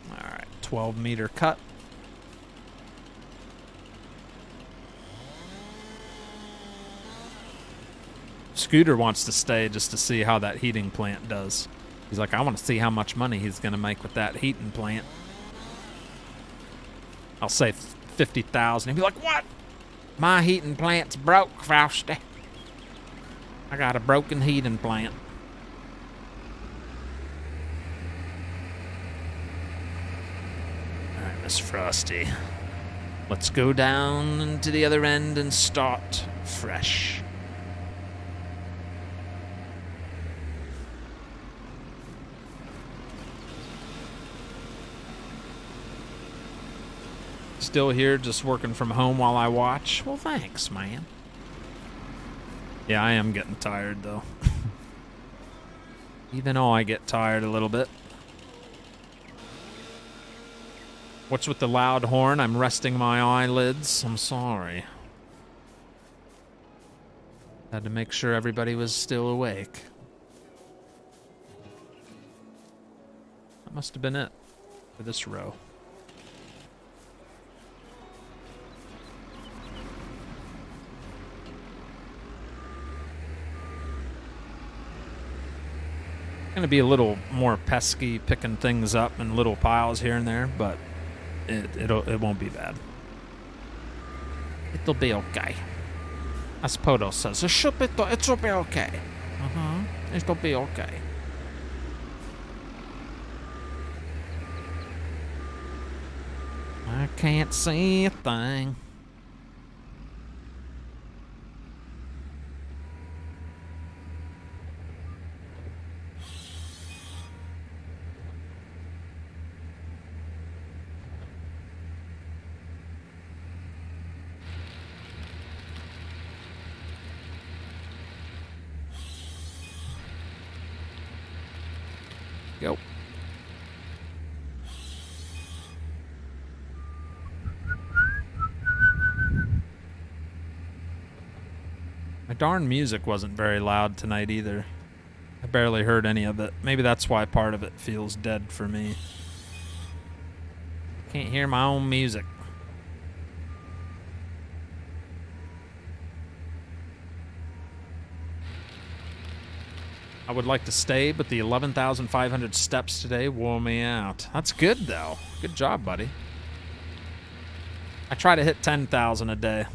Alright, 12-meter cut. Scooter wants to stay just to see how that heating plant does. He's like, I want to see how much money he's going to make with that heating plant. I'll say 50,000. He'll be like, what? My heating plant's broke, Frosty. I got a broken heating plant. All right, Miss Frosty. Let's go down to the other end and start fresh. Still here, just working from home while I watch? Well, thanks, man. Yeah, I am getting tired, though. Even though I get tired a little bit. What's with the loud horn? I'm resting my eyelids. I'm sorry. Had to make sure everybody was still awake. That must have been it for this row. Gonna be a little more pesky, picking things up in little piles here and there, but it won't be bad. It'll be okay. As Poto says, it'll be okay. It'll be okay. I can't see a thing. Go. My darn music wasn't very loud tonight either. I barely heard any of it. Maybe that's why part of it feels dead for me. Can't hear my own music. I would like to stay, but the 11,500 steps today wore me out. That's good, though. Good job, buddy. I try to hit 10,000 a day.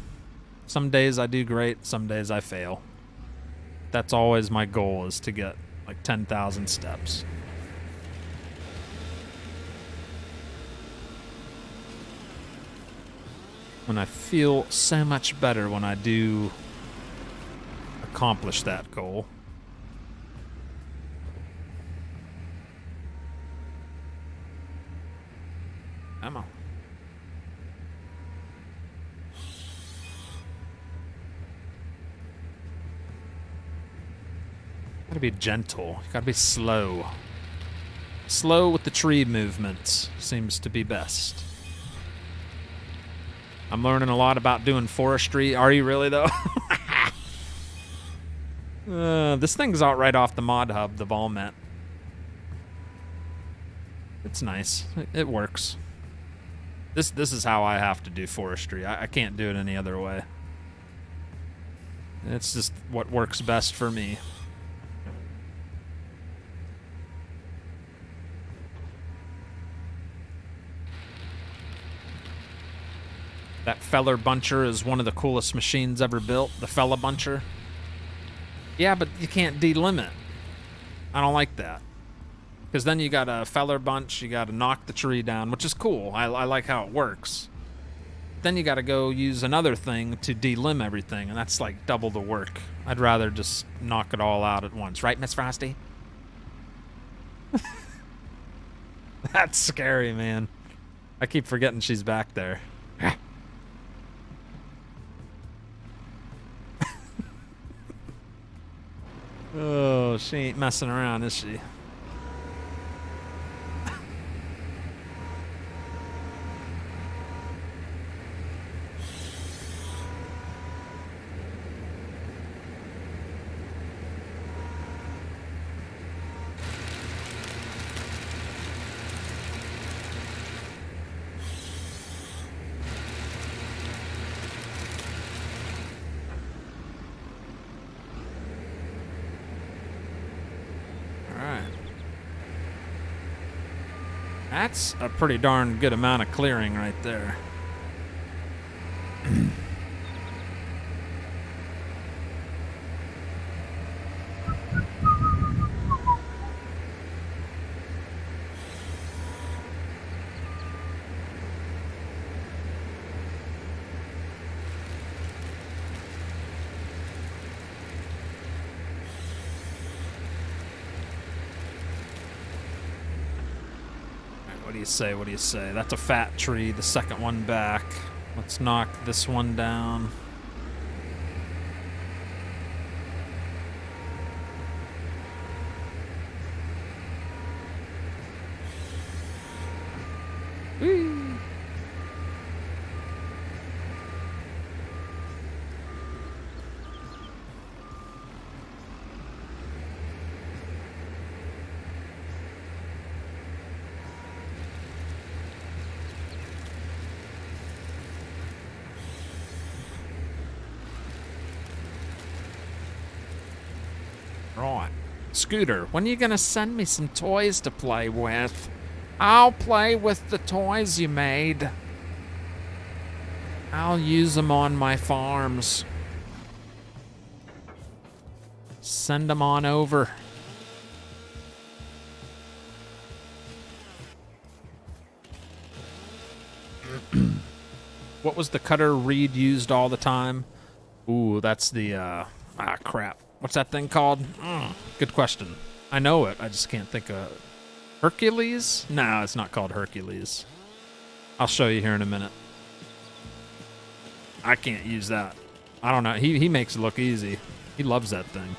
Some days I do great, some days I fail. That's always my goal, is to get like 10,000 steps. When I feel so much better when I do accomplish that goal. Come on. Gotta be gentle. Gotta be slow. Slow with the tree movements seems to be best. I'm learning a lot about doing forestry. Are you really, though? This thing's out right off the mod hub, the Volmet. It's nice. It works. This is how I have to do forestry. I can't do it any other way. It's just what works best for me. That Feller Buncher is one of the coolest machines ever built. The Feller Buncher. Yeah, but you can't delimit. I don't like that. Because then you got a feller bunch, you got to knock the tree down, which is cool. I like how it works. then you got to go use another thing to delimb everything, and that's like double the work. I'd rather just knock it all out at once, right, Miss Frosty? That's scary, man. I keep forgetting she's back there. Oh, she ain't messing around, is she? That's a pretty darn good amount of clearing right there. What do you say? What do you say? That's a fat tree, the second one back. Let's knock this one down. Whee! Right. Scooter, when are you gonna send me some toys to play with? I'll play with the toys you made. I'll use them on my farms. Send them on over. What was the cutter Reed used all the time? Ooh, that's the, crap. What's that thing called? Good question. I know it. I just can't think of... Hercules? No, it's not called Hercules. I'll show you here in a minute. I can't use that. I don't know. He makes it look easy. He loves that thing.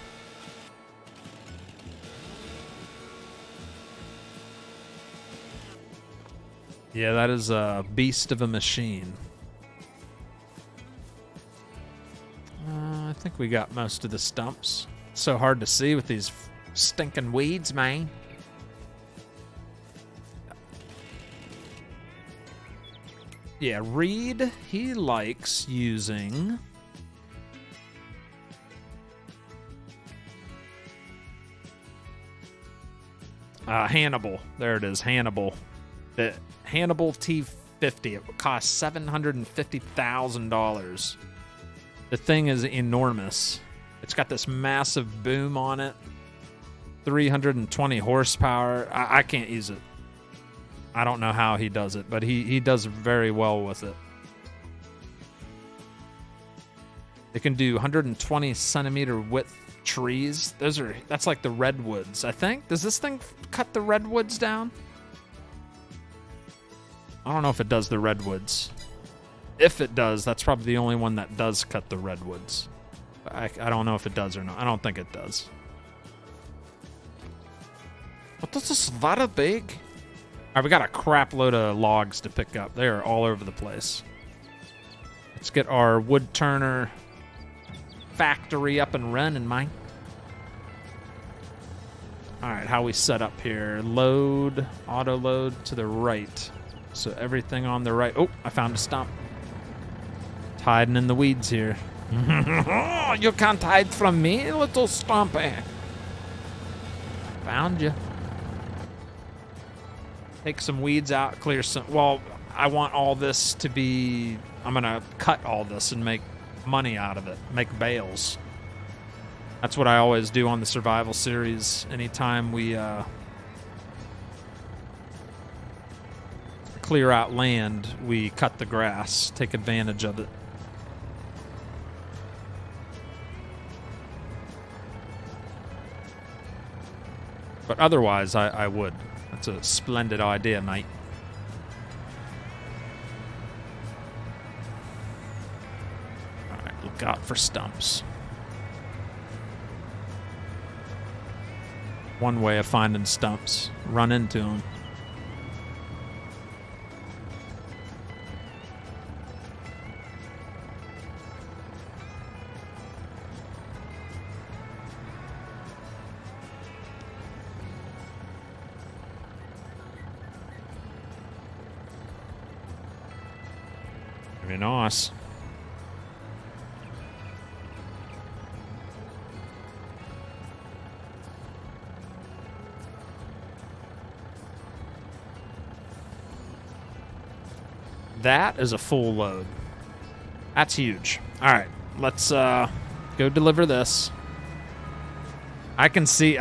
Yeah, that is a beast of a machine. I think we got most of the stumps. So hard to see with these stinking weeds, man. Yeah, Reed, he likes using... Hannibal. There it is, Hannibal. The Hannibal T50. It would cost $750,000. The thing is enormous. It's got this massive boom on it. 320 horsepower. I can't use it. I don't know how he does it, but he does very well with it. It can do 120 centimeter width trees. That's like the redwoods, I think. Does this thing cut the redwoods down? I don't know if it does the redwoods. If it does, that's probably the only one that does cut the redwoods. I don't know if it does or not. I don't think it does. What is this very big? All right, we got a crap load of logs to pick up. They are all over the place. Let's get our wood turner factory up and running, man. All right, how we set up here? Load, auto load to the right. So everything on the right. Oh, I found a stump. It's hiding in the weeds here. You can't hide from me, little stumpy. Found you. Take some weeds out, clear some. Well, I want all this to be. I'm gonna cut all this and make money out of it. Make bales. That's what I always do on the survival series. Anytime we clear out land, we cut the grass, take advantage of it. But otherwise, I would. That's a splendid idea, mate. All right, look out for stumps. One way of finding stumps, run into them. Very nice. That is a full load. That's huge. All right, let's go deliver this. I can see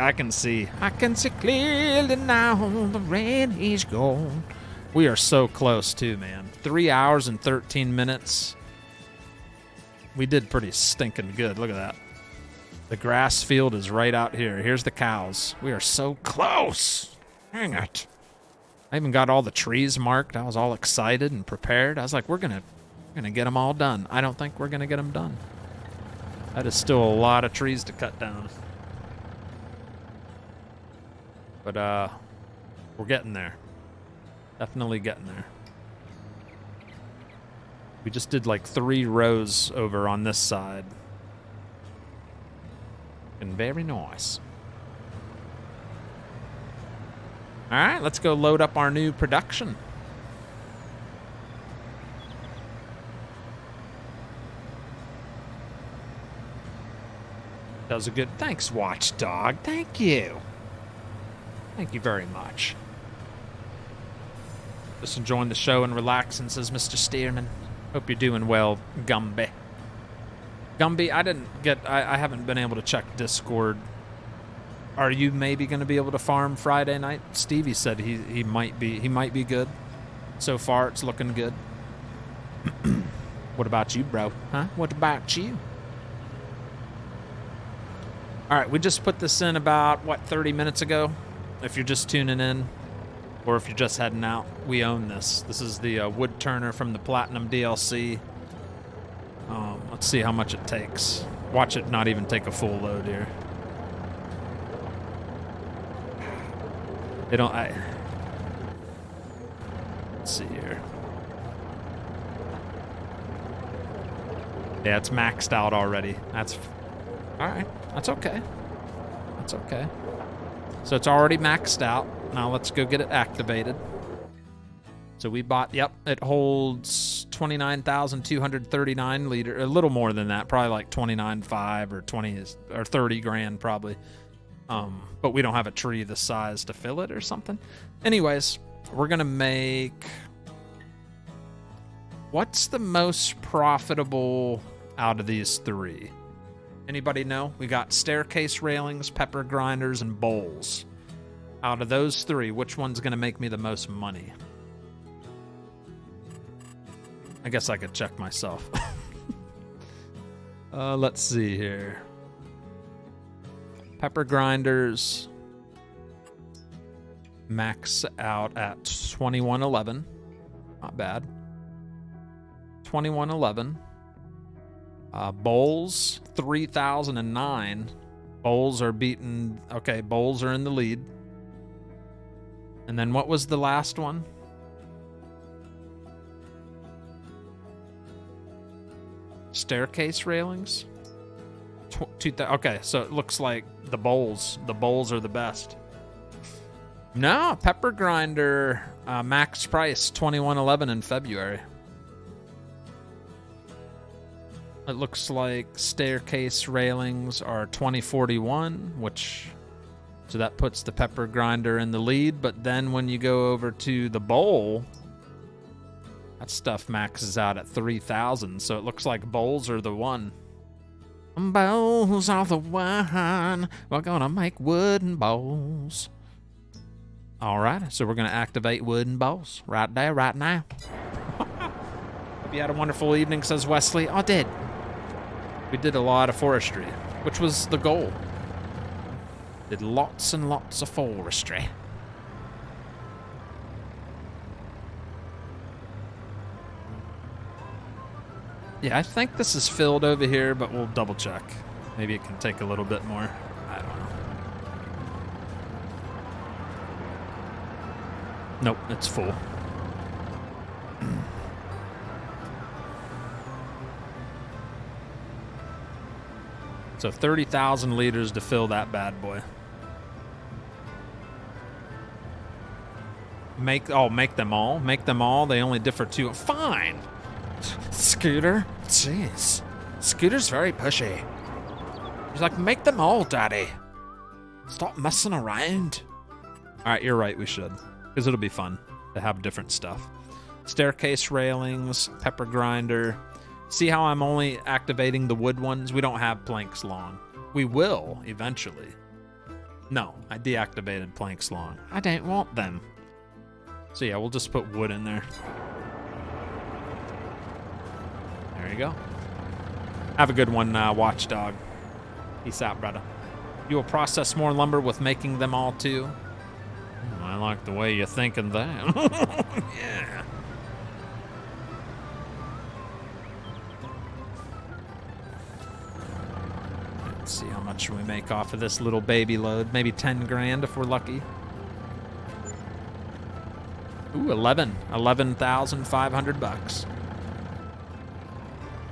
clearly now. The rain is gone. We are so close too, man. 3 hours and 13 minutes. We did pretty stinking good. Look at that. The grass field is right out here. Here's the cows. We are so close. Dang it. I even got all the trees marked. I was all excited and prepared. I was like, we're gonna get them all done. I don't think we're gonna get them done. That is still a lot of trees to cut down. But we're getting there. Definitely getting there. We just did like 3 rows over on this side. And very nice. All right, let's go load up our new production. Does a good... Thanks, Watchdog. Thank you. Thank you very much. Just enjoying the show and relaxing, says Mr. Stearman. Hope you're doing well, Gumby. Gumby, I haven't been able to check Discord. Are you maybe going to be able to farm Friday night? Stevie said he might be good. So far, it's looking good. What about you, bro? Huh? What about you? All right, we just put this in about, 30 minutes ago? If you're just tuning in, or if you're just heading out, we own this. This is the wood turner from the Platinum DLC. Let's see how much it takes. Watch it not even take a full load here. Let's see here. Yeah, it's maxed out already. All right. That's okay. That's okay. So it's already maxed out. Now let's go get it activated. So we bought, yep, it holds 29,239 liters, a little more than that, probably like 29.5 or 20 or 30 grand probably. But we don't have a tree this size to fill it or something. Anyways, we're gonna make, what's the most profitable out of these 3? Anybody know? We got staircase railings, pepper grinders, and bowls. Out of those 3, which one's gonna make me the most money? I guess I could check myself. Let's see here. Pepper grinders max out at 2111. Not bad. 2111. Bowls 3009. Bowls are beaten. Okay, bowls are in the lead. And then what was the last one? Staircase railings? Okay, so it looks like the bowls are the best. No, pepper grinder max price 2111 in February. It looks like staircase railings are 2041, so that puts the pepper grinder in the lead. But then when you go over to the bowl, that stuff maxes out at 3,000. So it looks like bowls are the one. Bowls are the one. We're gonna make wooden bowls. All right, so we're going to activate wooden balls right there, right now. Hope you had a wonderful evening, says Wesley. I did. We did a lot of forestry, which was the goal. Did lots and lots of forestry. Yeah, I think this is filled over here, but we'll double check. Maybe it can take a little bit more. I don't know. Nope, it's full. So 30,000 liters to fill that bad boy. Make them all. Make them all. They only differ two. Fine. Scooter? Jeez. Scooter's very pushy. He's like, make them all, Daddy. Stop messing around. All right, you're right. We should. Because it'll be fun to have different stuff. Staircase railings, pepper grinder. See how I'm only activating the wood ones? We don't have planks long. We will eventually. No, I deactivated planks long. I don't want them. So yeah, we'll just put wood in there. There you go. Have a good one, Watchdog. Peace out, brother. You will process more lumber with making them all too. I like the way you're thinking that. Yeah. Let's see how much we make off of this little baby load. Maybe 10 grand if we're lucky. Ooh, 11,500 bucks.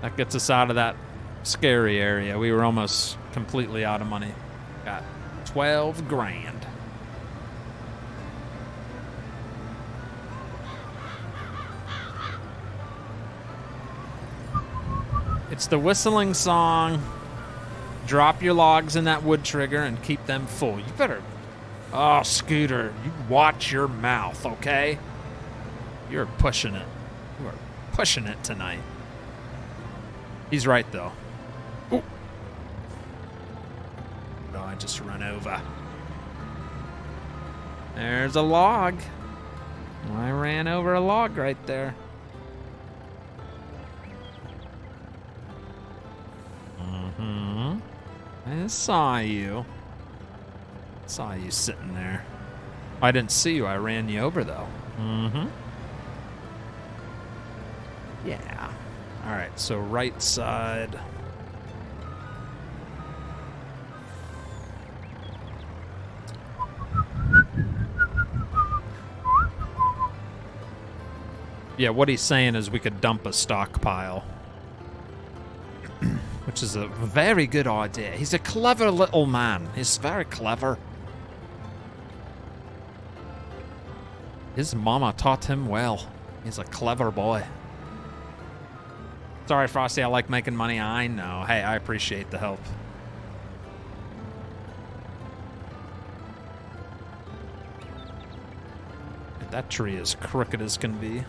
That gets us out of that scary area. We were almost completely out of money. Got 12 grand. It's the whistling song. Drop your logs in that wood trigger and keep them full. You better... Oh, Scooter, you watch your mouth, okay? You're pushing it. You are pushing it tonight. He's right, though. Ooh. Oh, I just run over. There's a log. I ran over a log right there. Mm-hmm. I saw you. Saw you sitting there. I didn't see you. I ran you over, though. Mm-hmm. Yeah. All right, so right side. Yeah, what he's saying is we could dump a stockpile. Which is a very good idea. He's a clever little man. He's very clever. His mama taught him well. He's a clever boy. Sorry, Frosty, I like making money. I know. Hey, I appreciate the help. That tree is crooked as can be.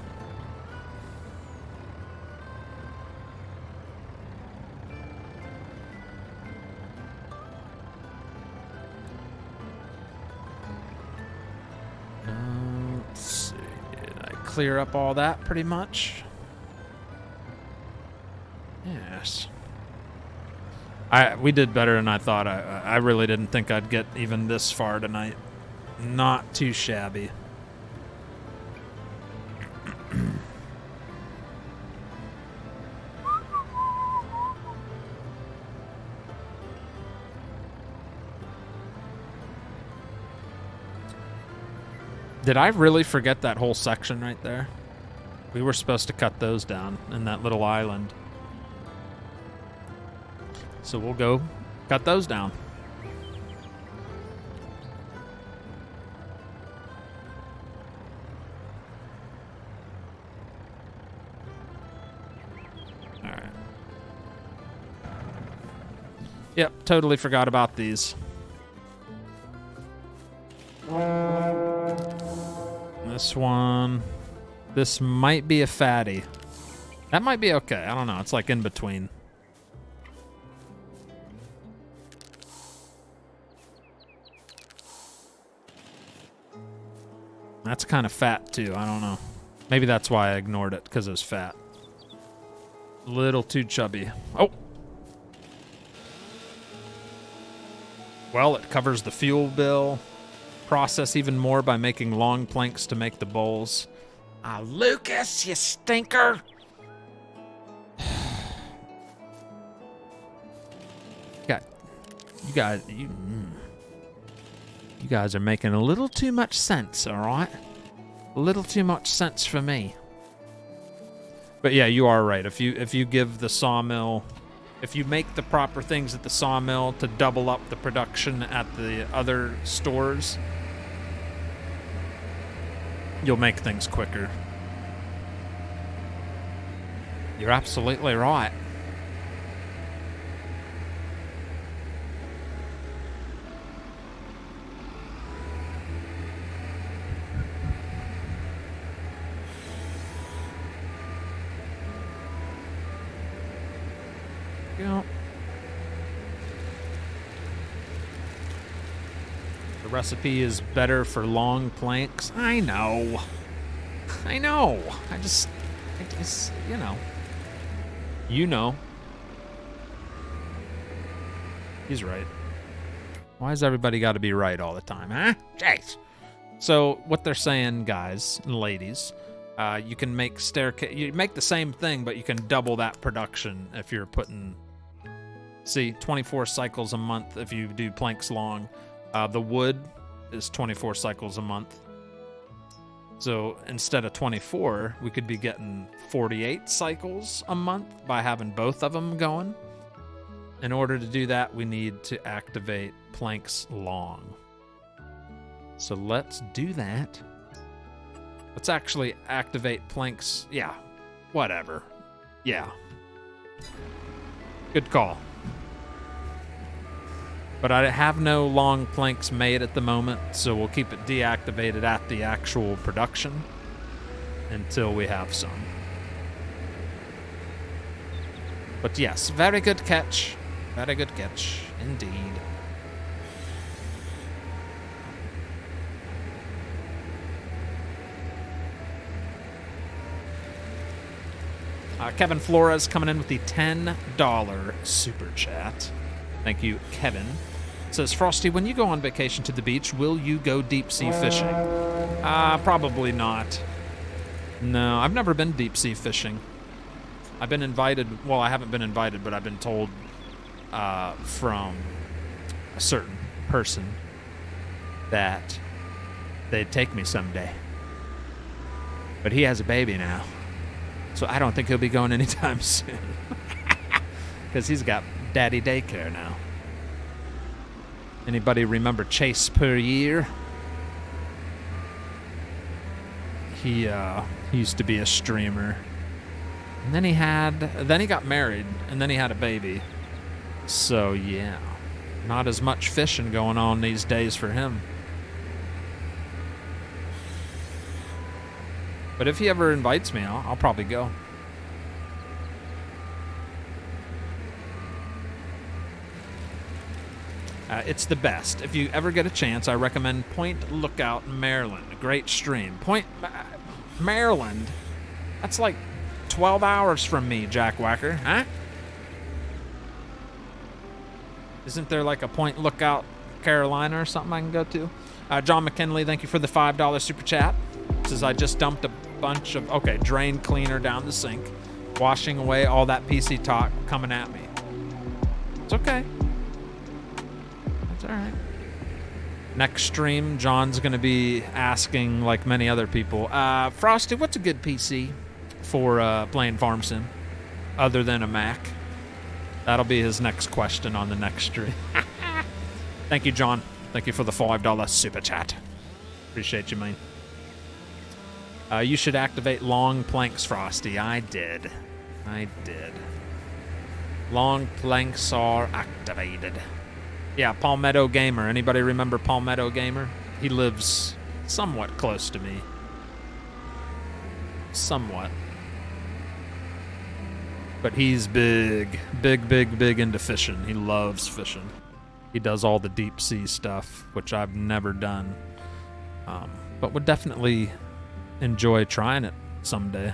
Let's see. Did I clear up all that pretty much? Yes. We did better than I thought. I really didn't think I'd get even this far tonight. Not too shabby. Did I really forget that whole section right there? We were supposed to cut those down in that little island. So we'll go cut those down. All right. Yep, totally forgot about these. This one. This might be a fatty. That might be okay. I don't know. It's like in between. That's kind of fat, too. I don't know. Maybe that's why I ignored it, because it was fat. A little too chubby. Oh! Well, it covers the fuel bill. Process even more by making long planks to make the bowls. Ah, Lucas, you stinker! You guys are making a little too much sense, all right? A little too much sense for me. But yeah, you are right. If you give the sawmill, if you make the proper things at the sawmill to double up the production at the other stores, you'll make things quicker. You're absolutely right. Go. The recipe is better for long planks. I know. I just, you know. You know. He's right. Why has everybody got to be right all the time, huh? Jeez. So what they're saying, guys and ladies, you can make staircase. You make the same thing, but you can double that production if you're putting. See, 24 cycles a month if you do planks long. The wood is 24 cycles a month. So instead of 24, we could be getting 48 cycles a month by having both of them going. In order to do that, we need to activate planks long. So let's do that. Let's actually activate planks. Yeah, whatever. Yeah. Good call. But I have no long planks made at the moment, so we'll keep it deactivated at the actual production until we have some. But yes, very good catch. Very good catch, indeed. Kevin Flores coming in with the $10 super chat. Thank you, Kevin. Says, Frosty, when you go on vacation to the beach, will you go deep sea fishing? Probably not. No, I've never been deep sea fishing. I've been invited, well, I haven't been invited, but I've been told from a certain person that they'd take me someday. But he has a baby now, so I don't think he'll be going anytime soon. Because he's got daddy daycare now. Anybody remember Chase Per Year? He used to be a streamer. And then he got married, and then he had a baby. So yeah, not as much fishing going on these days for him. But if he ever invites me, I'll probably go. It's the best. If you ever get a chance, I recommend Point Lookout, Maryland. A great stream. Maryland? That's like 12 hours from me, Jack Wacker, huh? Isn't there like a Point Lookout, Carolina or something I can go to? John McKinley, thank you for the $5 super chat. Says, I just dumped a bunch of, drain cleaner down the sink, washing away all that PC talk coming at me. It's okay. It's all right. Next stream, John's going to be asking, like many other people, Frosty, what's a good PC for playing Farm Sim other than a Mac? That'll be his next question on the next stream. Thank you, John. Thank you for the $5 super chat. Appreciate you, man. You should activate long planks, Frosty. I did. Long planks are activated. Yeah, Palmetto Gamer. Anybody remember Palmetto Gamer? He lives somewhat close to me. Somewhat. But he's big into fishing. He loves fishing. He does all the deep sea stuff, which I've never done. but would definitely enjoy trying it someday.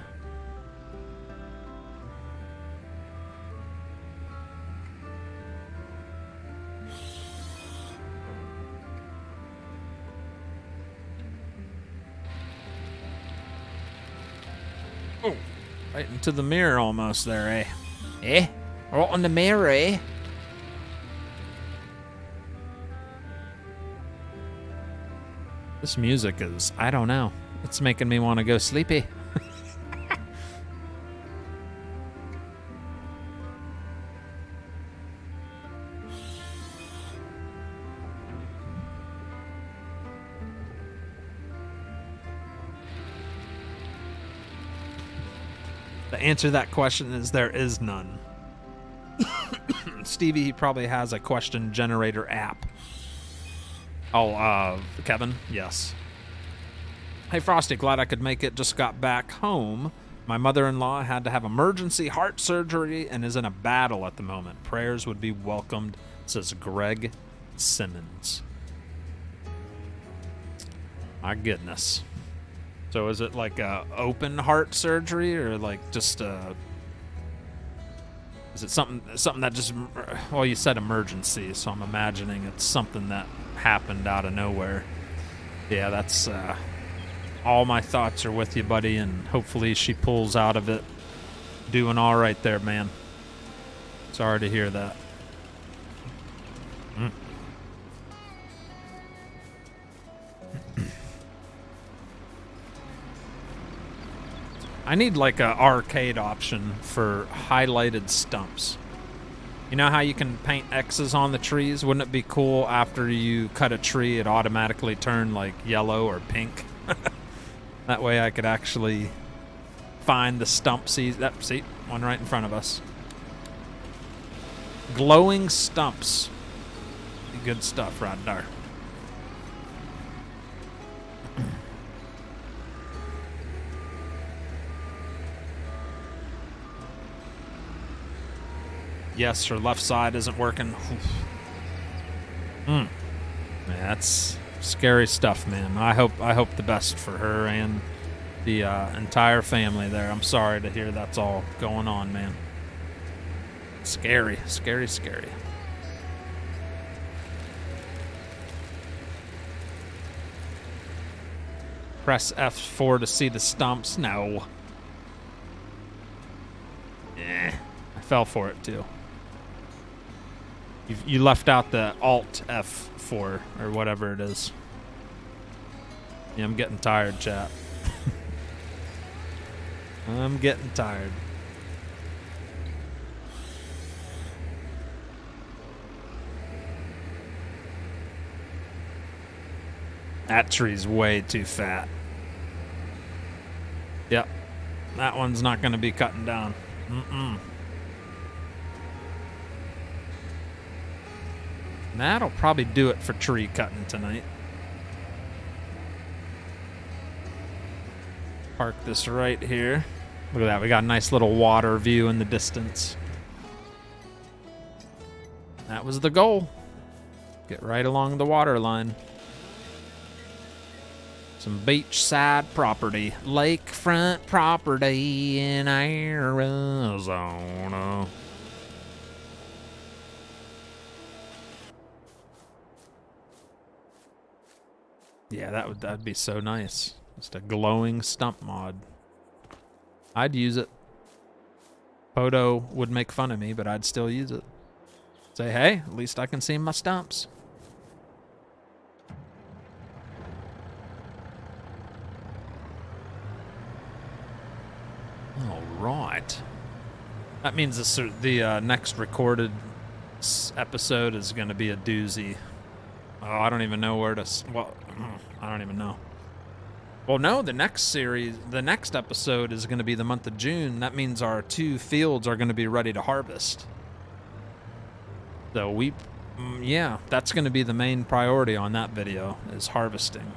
Oh, right into the mirror almost there, eh? Eh? Right on the mirror, eh? This music is, I don't know. It's making me want to go sleepy. The answer to that question is there is none. Stevie, he probably has a question generator app. Oh, Kevin? Yes. Hey, Frosty, glad I could make it. Just got back home. My mother-in-law had to have emergency heart surgery and is in a battle at the moment. Prayers would be welcomed, says Greg Simmons. My goodness. So is it like a open heart surgery or like just is it something that just, well, you said emergency, so I'm imagining it's something that happened out of nowhere. Yeah, that's all my thoughts are with you, buddy, and hopefully she pulls out of it doing all right there, man. Sorry to hear that. I need like a arcade option for highlighted stumps. You know how you can paint X's on the trees? Wouldn't it be cool after you cut a tree, it automatically turn like yellow or pink? That way I could actually find the stump. See, one right in front of us. Glowing stumps. Good stuff right there. Yes, her left side isn't working. Yeah, that's scary stuff, man. I hope the best for her and the entire family there. I'm sorry to hear that's all going on, man. Scary, scary, scary. Press F4 to see the stumps. No. I fell for it too. You left out the Alt F4 or whatever it is. Yeah, I'm getting tired, chat. I'm getting tired. That tree's way too fat. Yep. That one's not going to be cutting down. That'll probably do it for tree cutting tonight. Park this right here. Look at that. We got a nice little water view in the distance. That was the goal. Get right along the water line. Some beachside property. Lakefront property in Arizona. Yeah, that'd be so nice. Just a glowing stump mod. I'd use it. Poto would make fun of me, but I'd still use it. Say, hey, at least I can see my stumps. All right. That means the next recorded episode is going to be a doozy. Oh, I don't even know where to... Well, I don't even know. Well, no, the next episode is going to be the month of June. That means our 2 fields are going to be ready to harvest. So yeah, that's going to be the main priority on that video, is harvesting.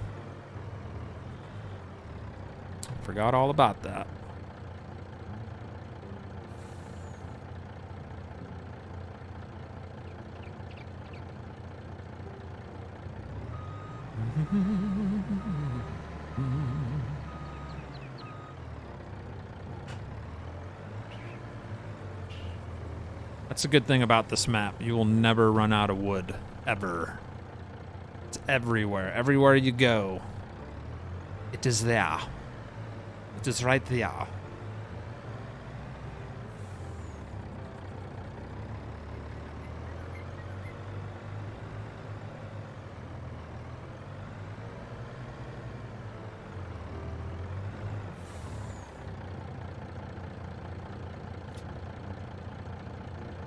Forgot all about that. That's a good thing about this map. You will never run out of wood, ever. It's everywhere. Everywhere you go, it is there. It is right there.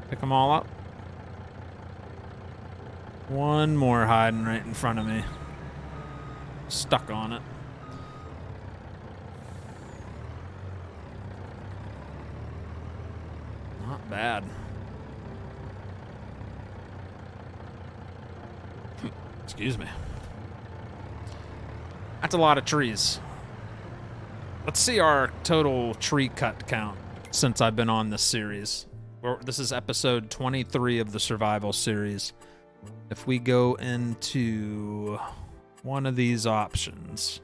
Pick them all up. One more hiding right in front of me. Stuck on it. Not bad. Excuse me. That's a lot of trees. Let's see our total tree cut count since I've been on this series. This is episode 23 of the survival series. If we go into one of these options,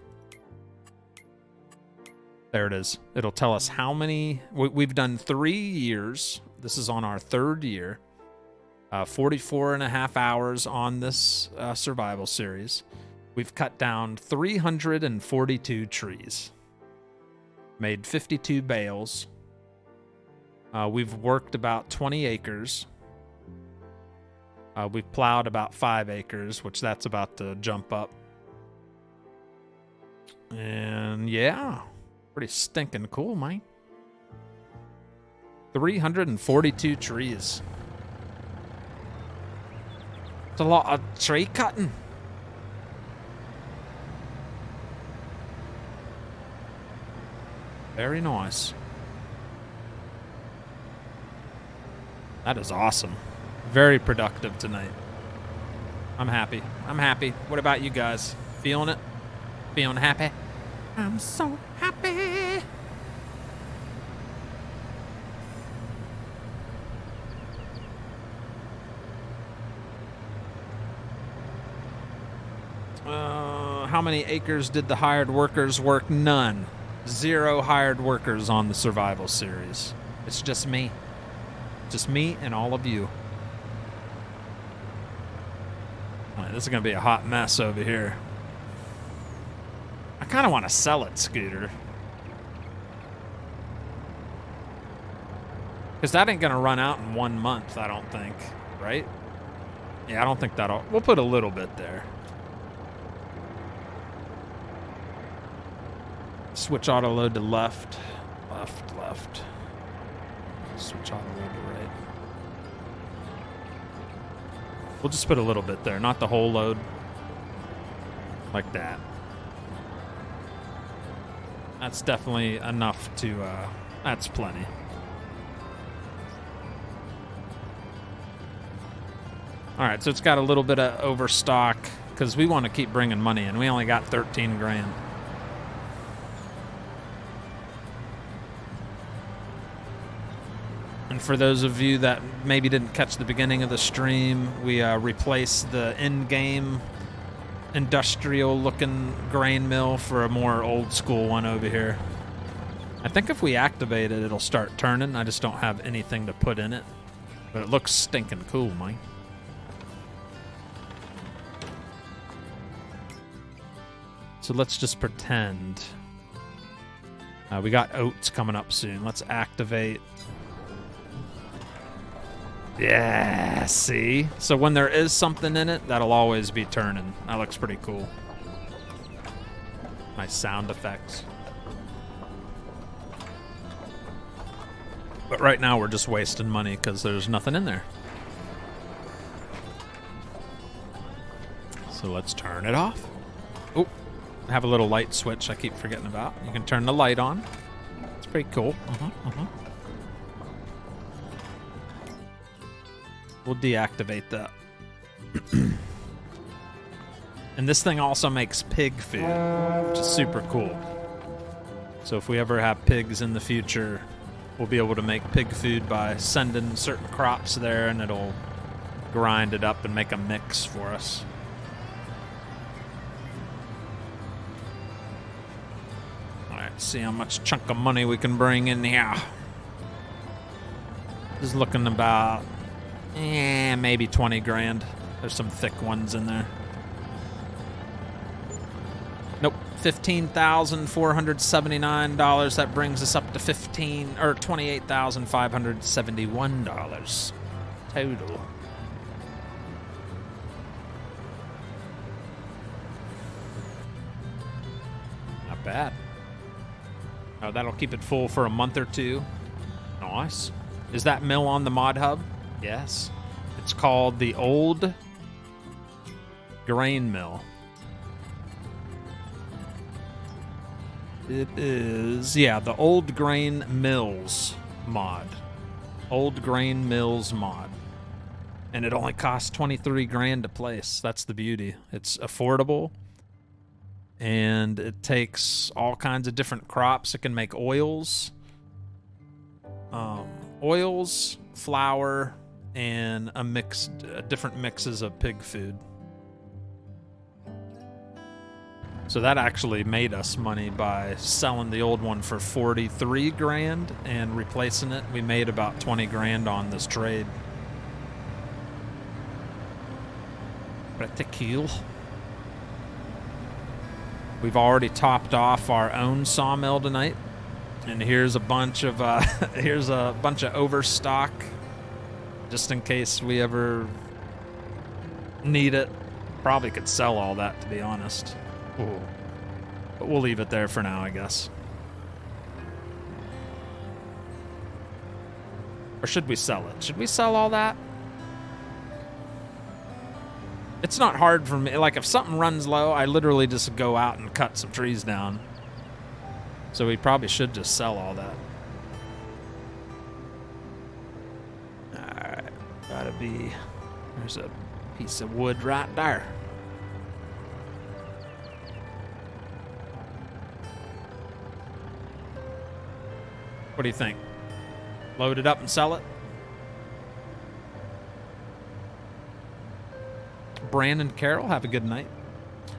there it is. It'll tell us how many. We've done 3 years. This is on our 3rd year. 44 and a half hours on this survival series. We've cut down 342 trees. Made 52 bales. We've worked about 20 acres. We've plowed about 5 acres, which that's about to jump up. And yeah, pretty stinking cool, man. 342 trees. It's a lot of tree cutting. Very nice. That is awesome. Very productive tonight. I'm happy. I'm happy. What about you guys? Feeling it? Feeling happy? I'm so happy. How many acres did the hired workers work? None. 0 hired workers on the survival series. It's just me. Just me and all of you. All right, this is going to be a hot mess over here. I kind of want to sell it, Scooter. Because that ain't going to run out in 1 month, I don't think. Right? Yeah, I don't think that'll... We'll put a little bit there. Switch auto load to left. Left, left. Switch auto load to right. We'll just put a little bit there, not the whole load. Like that. That's definitely enough to, that's plenty. Alright, so it's got a little bit of overstock, because we want to keep bringing money in. We only got 13 grand. And for those of you that maybe didn't catch the beginning of the stream, we replaced the in-game industrial-looking grain mill for a more old-school one over here. I think if we activate it, it'll start turning. I just don't have anything to put in it. But it looks stinking cool, man. So let's just pretend. We got oats coming up soon. Let's activate... Yeah, see? So when there is something in it, that'll always be turning. That looks pretty cool. Nice sound effects. But right now we're just wasting money because there's nothing in there. So let's turn it off. Oh, I have a little light switch I keep forgetting about. You can turn the light on. It's pretty cool. We'll deactivate that. And this thing also makes pig food, which is super cool. So if we ever have pigs in the future, we'll be able to make pig food by sending certain crops there, and it'll grind it up and make a mix for us. See how much chunk of money we can bring in here. Just looking about, maybe 20 grand. There's some thick ones in there. Nope, $15,479. That brings us up to $28,571 total. Not bad. Oh, that'll keep it full for a month or two. Nice. Is that mill on the mod hub? Yes. It's called the Old Grain Mill. It is, yeah, the Old Grain Mills mod. Old Grain Mills mod. And it only costs 23 grand to place. That's the beauty. It's affordable. And it takes all kinds of different crops. It can make oils. Oils, flour, and different mixes of pig food. So that actually made us money by selling the old one for 43 grand and replacing it. We made about 20 grand on this trade. Pretty cool. We've already topped off our own sawmill tonight. And here's a bunch of overstock, just in case we ever need it. Probably could sell all that, to be honest. Ooh. But we'll leave it there for now, I guess. Or should we sell it? Should we sell all that? It's not hard for me. Like, if something runs low, I literally just go out and cut some trees down. So we probably should just sell all that. Alright, gotta be... There's a piece of wood right there. What do you think? Load it up and sell it? Brandon Carroll, have a good night.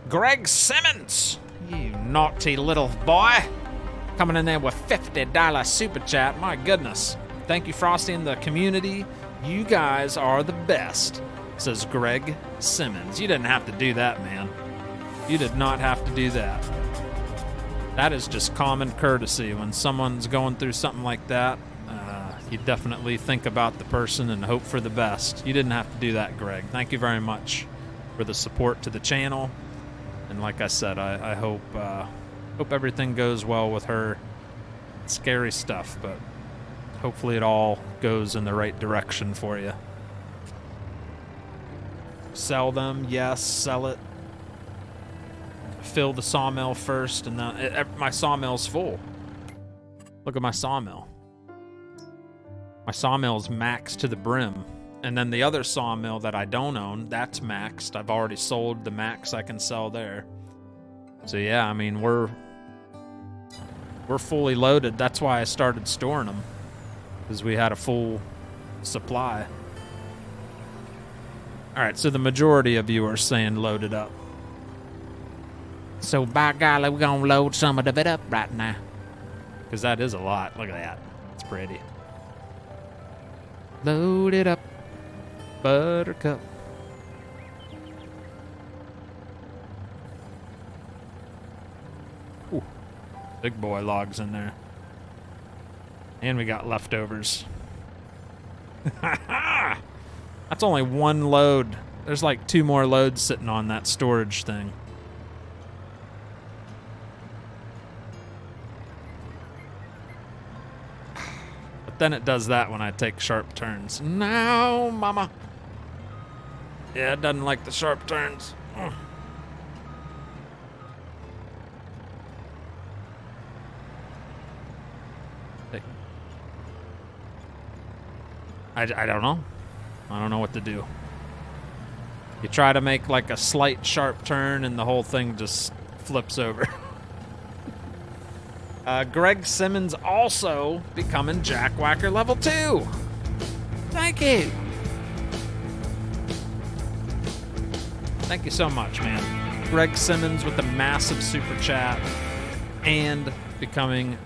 Greg Simmons, you naughty little boy. Coming in there with $50 super chat. My goodness. Thank you, Frosty, and the community. You guys are the best, says Greg Simmons. You didn't have to do that, man. You did not have to do that. That is just common courtesy. When someone's going through something like that, you definitely think about the person and hope for the best. You didn't have to do that, Greg. Thank you very much for the support to the channel. And like I said, I hope everything goes well with her. It's scary stuff, but hopefully it all goes in the right direction for you. Sell them, yes, sell it. Fill the sawmill first, and then my sawmill's full. Look at my sawmill. My sawmill's maxed to the brim. And then the other sawmill that I don't own, that's maxed. I've already sold the max I can sell there. So yeah, I mean, we're fully loaded. That's why I started storing them, because we had a full supply. All right, so the majority of you are saying load it up. So by golly, we're gonna load some of it up right now, because that is a lot. Look at that. It's pretty. Load it up, Buttercup. Ooh, big boy logs in there. And we got leftovers. That's only one load. There's like 2 more loads sitting on that storage thing. But then it does that when I take sharp turns. No, mama. Yeah, it doesn't like the sharp turns. Ugh. I don't know. I don't know what to do. You try to make like a slight sharp turn and the whole thing just flips over. Greg Simmons also becoming Jackwhacker level 2. Thank you. Thank you so much, man. Greg Simmons with the massive super chat and becoming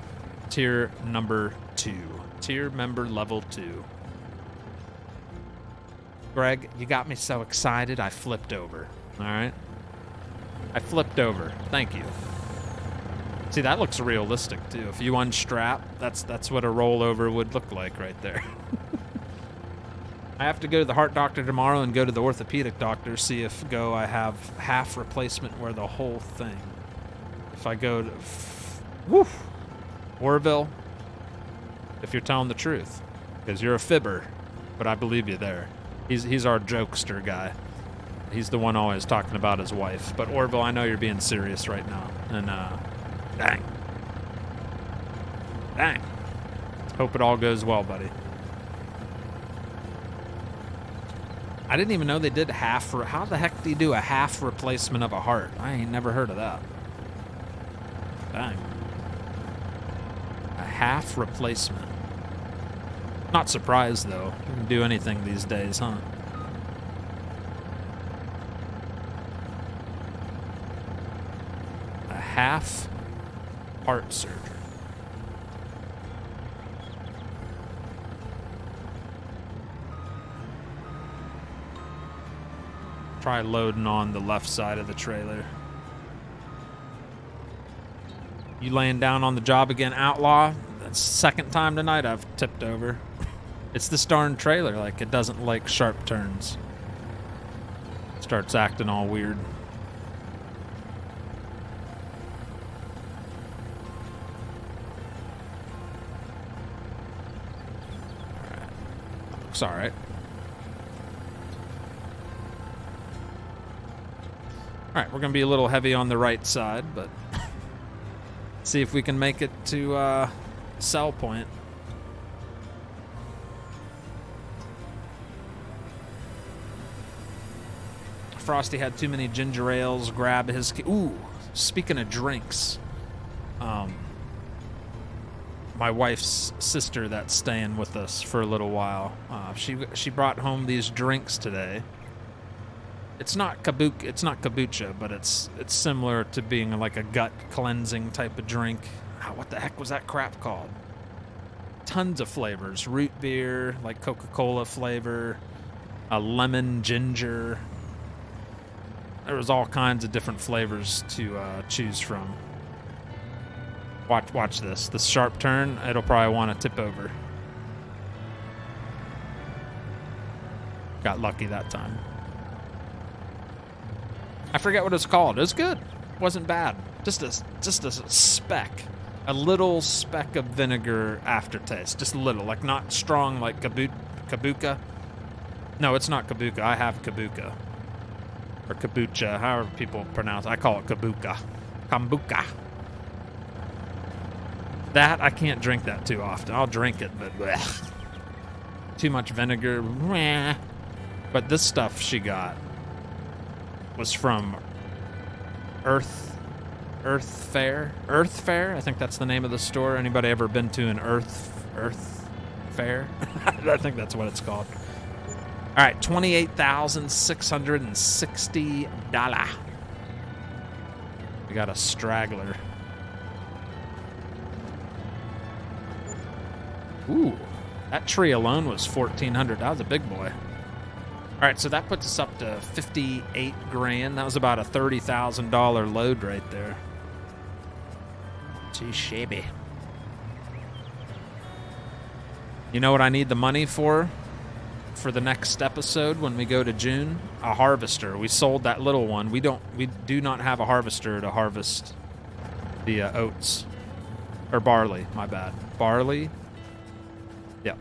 tier number 2. Tier member level 2. Greg, you got me so excited I flipped over. All right? I flipped over. Thank you. See, that looks realistic too. If you unstrap, that's what a rollover would look like right there. I have to go to the heart doctor tomorrow and go to the orthopedic doctor, see if I have half replacement or the whole thing. If I go to Orville, if you're telling the truth, because you're a fibber, but I believe you there. He's our jokester guy. He's the one always talking about his wife. But Orville, I know you're being serious right now. And dang. Hope it all goes well, buddy. I didn't even know they did half. How the heck do you do a half replacement of a heart? I ain't never heard of that. Dang. A half replacement. Not surprised, though. You can do anything these days, huh? A half heart surgery. Try loading on the left side of the trailer. You laying down on the job again, Outlaw? That's the second time tonight I've tipped over. It's this darn trailer, like it doesn't like sharp turns. Starts acting all weird. Alright. Looks alright. Alright, we're gonna be a little heavy on the right side, but see if we can make it to sell point. Frosty had too many ginger ales. Grab his. Ooh, speaking of drinks, my wife's sister that's staying with us for a little while. She brought home these drinks today. It's not kombucha, but it's similar to being like a gut cleansing type of drink. What the heck was that crap called? Tons of flavors. Root beer, like Coca-Cola flavor, a lemon ginger. There was all kinds of different flavors to choose from. Watch this. This sharp turn, it'll probably want to tip over. Got lucky that time. I forget what it's called. It was good. It wasn't bad. Just a speck. A little speck of vinegar aftertaste. Just a little. Like not strong like kabuka. No, it's not kabuka. I have kabuka. Or kombucha, however people pronounce it. I call it kabuka. Kombucha. That, I can't drink that too often. I'll drink it, but bleh. Too much vinegar. Meh. But this stuff she got was from Earth Fair? Earth Fair? I think that's the name of the store. Anybody ever been to an Earth Fair? I think that's what it's called. All right, $28,660. We got a straggler. Ooh, that tree alone was $1,400. That was a big boy. All right, so that puts us up to 58 grand. That was about a $30,000 load right there. Too shabby. You know what I need the money for the next episode when we go to June? A harvester. We sold that little one. We do not have a harvester to harvest the oats or barley. My bad. Barley. Yep.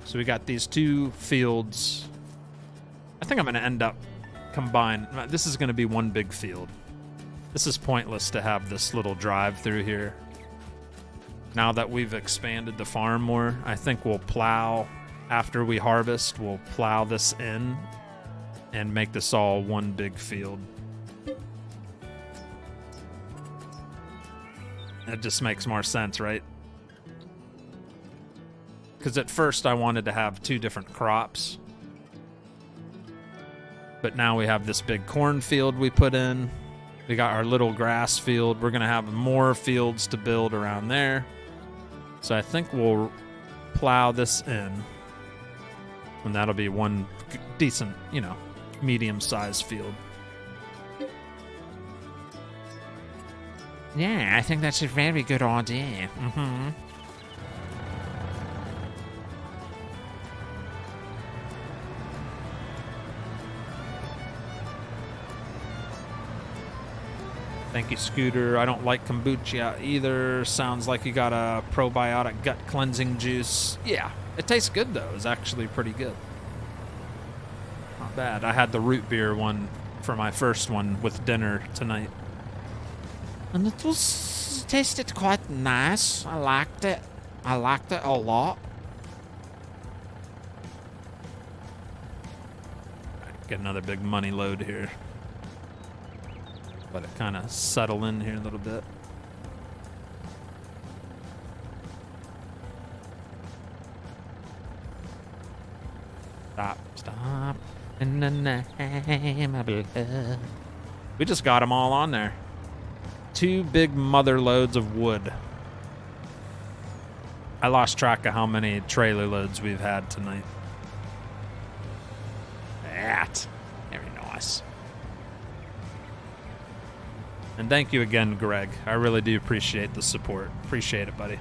So we got these two fields. I think I'm going to end up combine. This is going to be one big field. This is pointless to have this little drive through here. Now that we've expanded the farm more, I think we'll plow. After we harvest, we'll plow this in and make this all one big field. It just makes more sense, right? Because at first I wanted to have two different crops. But now we have this big cornfield we put in. We got our little grass field. We're going to have more fields to build around there. So I think we'll plow this in. And that'll be one decent, you know, medium-sized field. Yeah, I think that's a very good idea. Mm-hmm. Thank you, Scooter. I don't like kombucha either. Sounds like you got a probiotic gut cleansing juice. Yeah, it tastes good, though. It's actually pretty good. Not bad. I had the root beer one for my first one with dinner tonight. And it tasted quite nice. I liked it. I liked it a lot. Get another big money load here. Let it kind of settle in here a little bit. Stop. In the name of love. We just got them all on there. 2 big mother loads of wood. I lost track of how many trailer loads we've had tonight. That. Very nice. And thank you again, Greg. I really do appreciate the support. Appreciate it, buddy.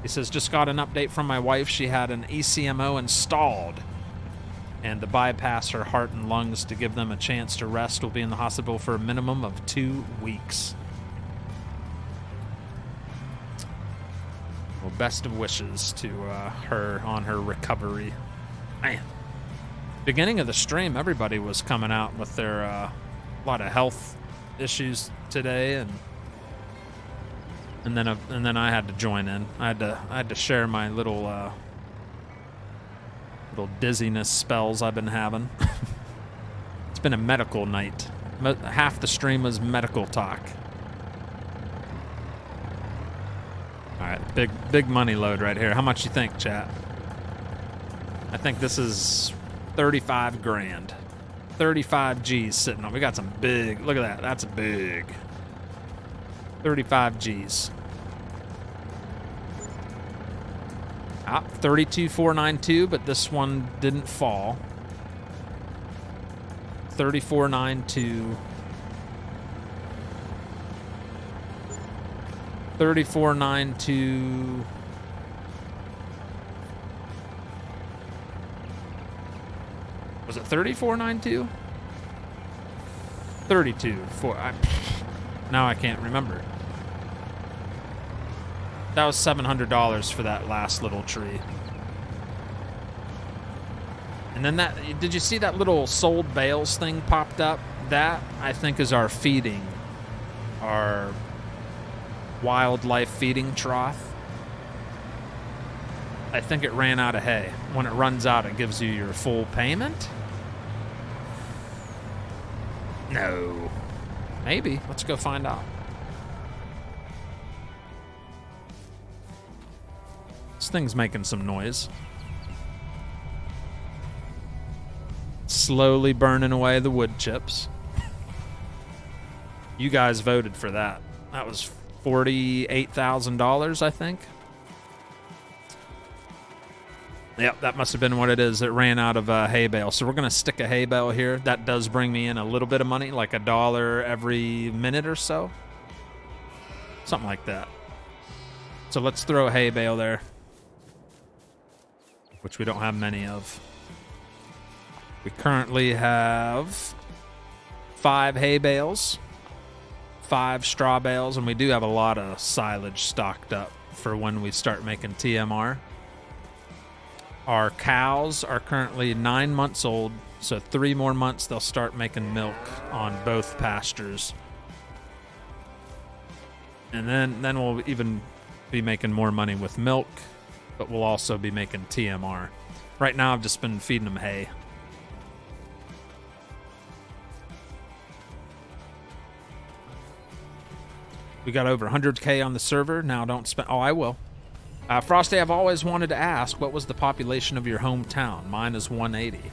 He says, just got an update from my wife. She had an ECMO installed. And to bypass her heart and lungs to give them a chance to rest, will be in the hospital for a minimum of 2 weeks. Well, best of wishes to her on her recovery. Man. Beginning of the stream, everybody was coming out with their lot of health issues today, and then I had to join in. I had to share my little dizziness spells I've been having. It's been a medical night. Half the stream was medical talk. All right, big money load right here. How much you think, chat? I think this is 35 grand. 35 G's sitting on. We got some big. Look at that. That's big. 35 G's. 32,492, but this one didn't fall. 3492. 3492. Was it 3492? 32. Now I can't remember. That was $700 for that last little tree. And then did you see that little sold bales thing popped up? That, I think, is our feeding. Our wildlife feeding trough. I think it ran out of hay. When it runs out, it gives you your full payment? No. Maybe. Let's go find out. This thing's making some noise. Slowly burning away the wood chips. You guys voted for that. That was $48,000, I think. Yep, that must have been what it is. It ran out of hay bale. So we're going to stick a hay bale here. That does bring me in a little bit of money, like $1 every minute or so. Something like that. So let's throw a hay bale there, which we don't have many of. We currently have 5 hay bales, 5 straw bales, and we do have a lot of silage stocked up for when we start making TMR. Our cows are currently 9 months old, so 3 more months they'll start making milk on both pastures. And then we'll even be making more money with milk, but we'll also be making TMR. Right now I've just been feeding them hay. We got over 100K on the server. Now don't spend... Oh, I will. Frosty, I've always wanted to ask, what was the population of your hometown? Mine is 180.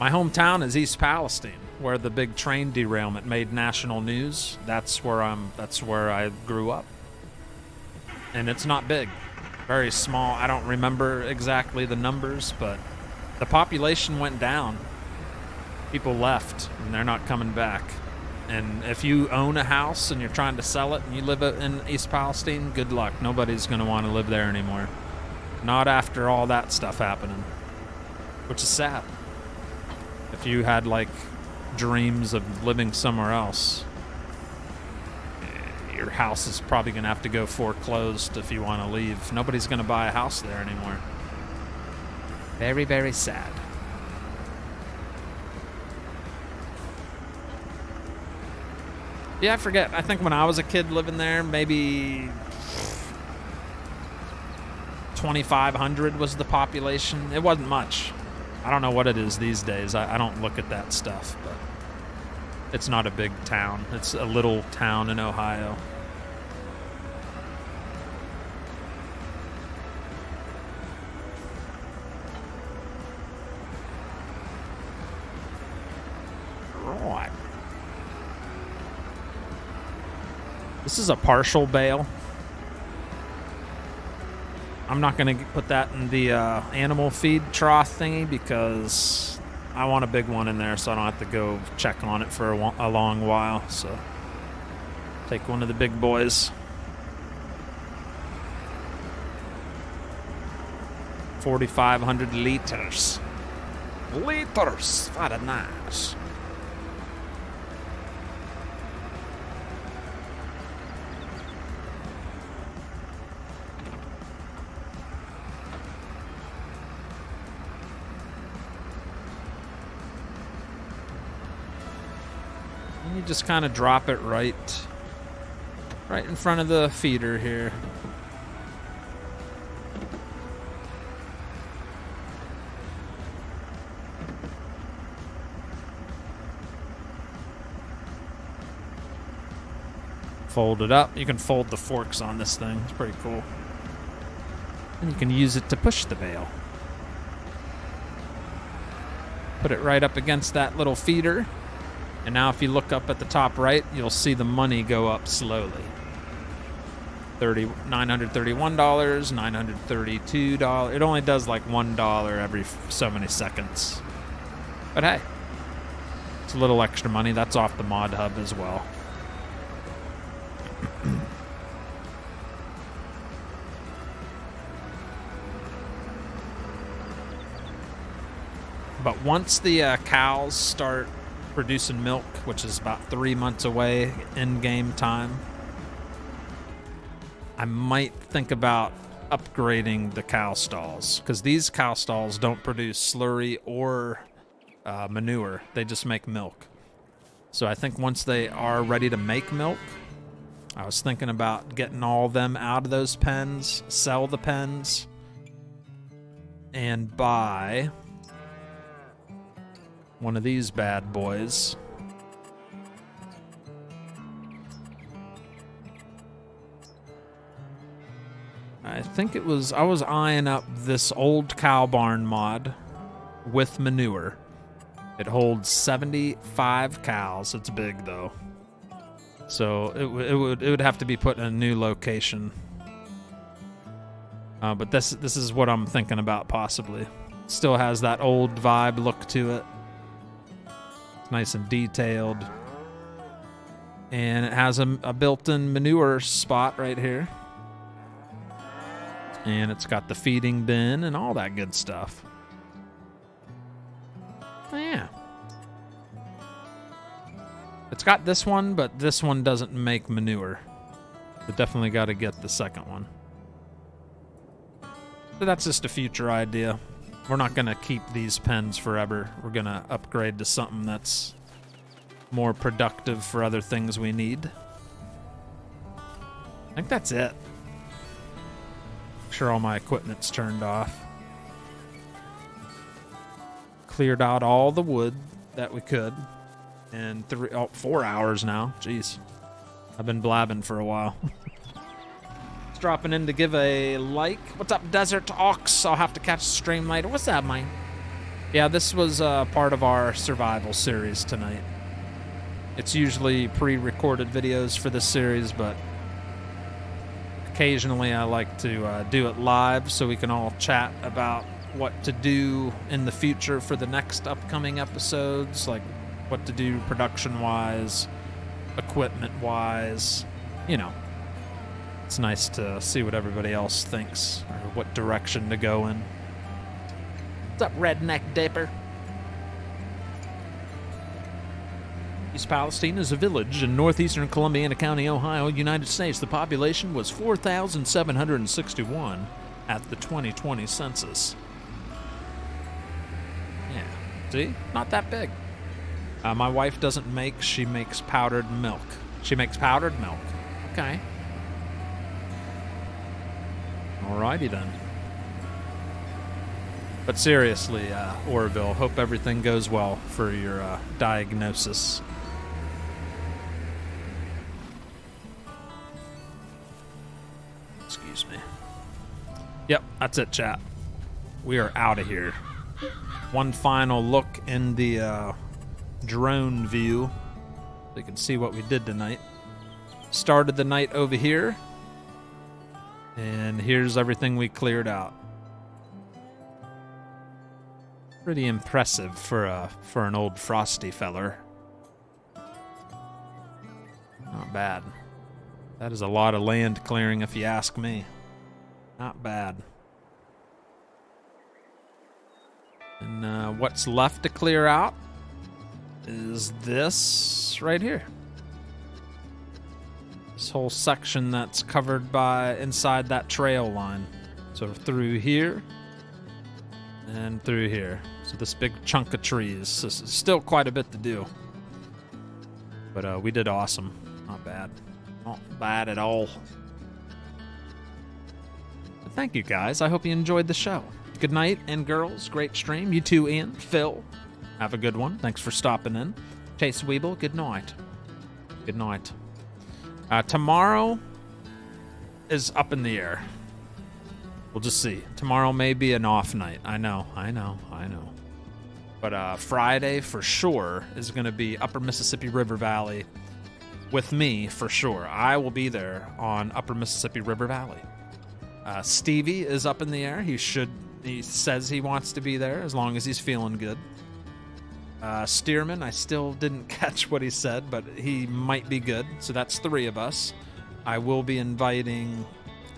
My hometown is East Palestine. where the big train derailment made national news. That's where I grew up. And it's not big. Very small. I don't remember exactly the numbers, but the population went down. People left, and they're not coming back. And if you own a house and you're trying to sell it and you live in East Palestine, good luck. Nobody's going to want to live there anymore. Not after all that stuff happening, which is sad. If you had, like, dreams of living somewhere else, your house is probably going to have to go foreclosed if you want to leave. Nobody's going to buy a house there anymore. Very, very sad. Yeah, I forget. I think when I was a kid living there, maybe 2,500 was the population. It wasn't much. I don't know what it is these days. I don't look at that stuff, but it's not a big town. It's a little town in Ohio. Right. This is a partial bale. I'm not going to put that in the animal feed trough thingy because I want a big one in there so I don't have to go check on it for a long while. So take one of the big boys. 4,500 liters. Liters! Very nice. You just kind of drop it right in front of the feeder here. Fold it up. You can fold the forks on this thing. It's pretty cool. And you can use it to push the bale. Put it right up against that little feeder. And now if you look up at the top right, you'll see the money go up slowly. $931, $932. It only does like $1 every so many seconds. But hey, it's a little extra money. That's off the mod hub as well. But once the cows start producing milk, which is about 3 months away in game time, I might think about upgrading the cow stalls, because these cow stalls don't produce slurry or manure. They just make milk. So I think once they are ready to make milk, I was thinking about getting all of them out of those pens, sell the pens, and buy one of these bad boys. I think it was, I was eyeing up this old cow barn mod with manure. It holds 75 cows. It's big though. So it would have to be put in a new location. But this is what I'm thinking about possibly. Still has that old vibe look to it. It's nice and detailed. And it has a built-in manure spot right here. And it's got the feeding bin and all that good stuff. Oh, yeah. It's got this one, but this one doesn't make manure. But definitely got to get the second one. But that's just a future idea. We're not going to keep these pens forever. We're going to upgrade to something that's more productive for other things we need. I think that's it. Make sure all my equipment's turned off. Cleared out all the wood that we could. And 4 hours now. Jeez. I've been blabbing for a while. Dropping in to give a like. What's up, Desert Ox? I'll have to catch the stream later. What's that, man? Yeah, this was part of our survival series tonight. It's usually pre-recorded videos for this series, but occasionally I like to do it live so we can all chat about what to do in the future for the next upcoming episodes, like what to do production-wise, equipment-wise, you know. It's nice to see what everybody else thinks or what direction to go in. What's up, Redneck Dipper? East Palestine is a village in northeastern Columbiana County, Ohio, United States. The population was 4,761 at the 2020 census. Yeah, see? Not that big. My wife doesn't make, she makes powdered milk. She makes powdered milk. Okay. Alrighty then. But seriously, Orville, hope everything goes well for your diagnosis. Excuse me. Yep, that's it, chat. We are out of here. One final look in the drone view so you can see what we did tonight. Started the night over here. And here's everything we cleared out. Pretty impressive for an old Frosty feller. Not bad. That is a lot of land clearing if you ask me. Not bad. And what's left to clear out is this right here. This whole section that's covered by inside that trail line. So through here and through here. So this big chunk of trees. This is still quite a bit to do. But we did awesome. Not bad. Not bad at all. But thank you guys. I hope you enjoyed the show. Good night, and girls. Great stream. You too, Ian. Phil. Have a good one. Thanks for stopping in. Chase Weeble. Good night. Good night. Tomorrow is up in the air. We'll just see. Tomorrow may be an off night. I know. But Friday, for sure, is going to be Upper Mississippi River Valley with me, for sure. I will be there on Upper Mississippi River Valley. Stevie is up in the air. He says he wants to be there as long as he's feeling good. Stearman, I still didn't catch what he said, but he might be good. So that's 3 of us. I will be inviting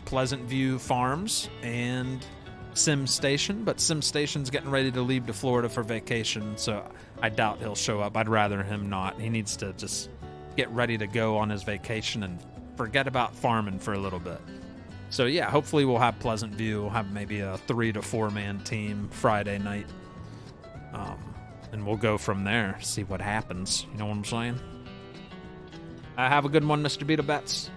Pleasant View Farms and Sim Station, but Sim Station's getting ready to leave to Florida for vacation, so I doubt he'll show up. I'd rather him not. He needs to just get ready to go on his vacation and forget about farming for a little bit. So yeah, hopefully we'll have Pleasant View. We'll have maybe a 3 to 4 man team Friday night. And we'll go from there, see what happens. You know what I'm saying? Have a good one, Mr. Beetlebets.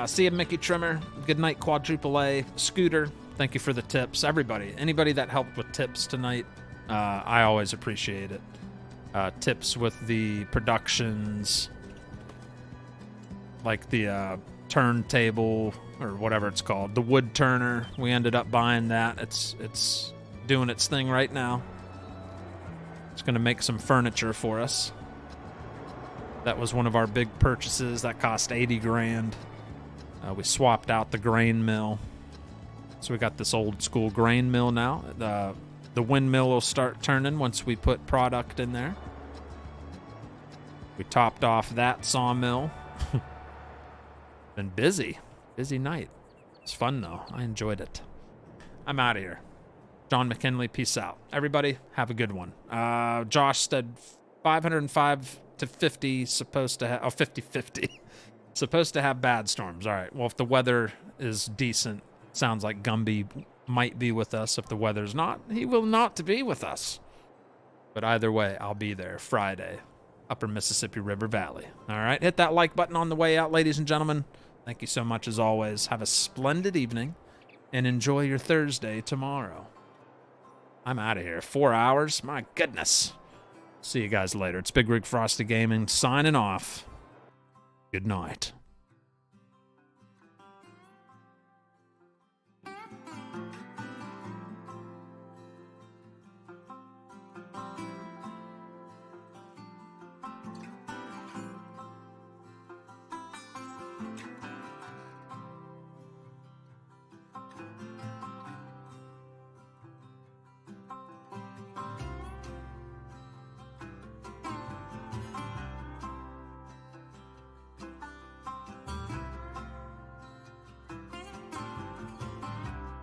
See you, Mickey Trimmer. Good night, Quadruple A. Scooter, thank you for the tips. Everybody, anybody that helped with tips tonight, I always appreciate it. Tips with the productions, like the turntable, or whatever it's called. The wood turner, we ended up buying that. It's doing its thing right now. It's going to make some furniture for us. That was one of our big purchases. That cost $80,000. We swapped out the grain mill. So we got this old school grain mill now. The windmill will start turning once we put product in there. We topped off that sawmill. Been busy. Busy night. It's fun though. I enjoyed it. I'm out of here. John McKinley, peace out. Everybody, have a good one. Josh said 505 to 50, supposed to have, 50-50. Supposed to have bad storms. All right, well, if the weather is decent, sounds like Gumby might be with us. If the weather's not, he will not be with us. But either way, I'll be there Friday, Upper Mississippi River Valley. All right, hit that like button on the way out, ladies and gentlemen. Thank you so much as always. Have a splendid evening, and enjoy your Thursday tomorrow. I'm out of here. 4 hours? My goodness. See you guys later. It's Bigrigfrosty Gaming signing off. Good night.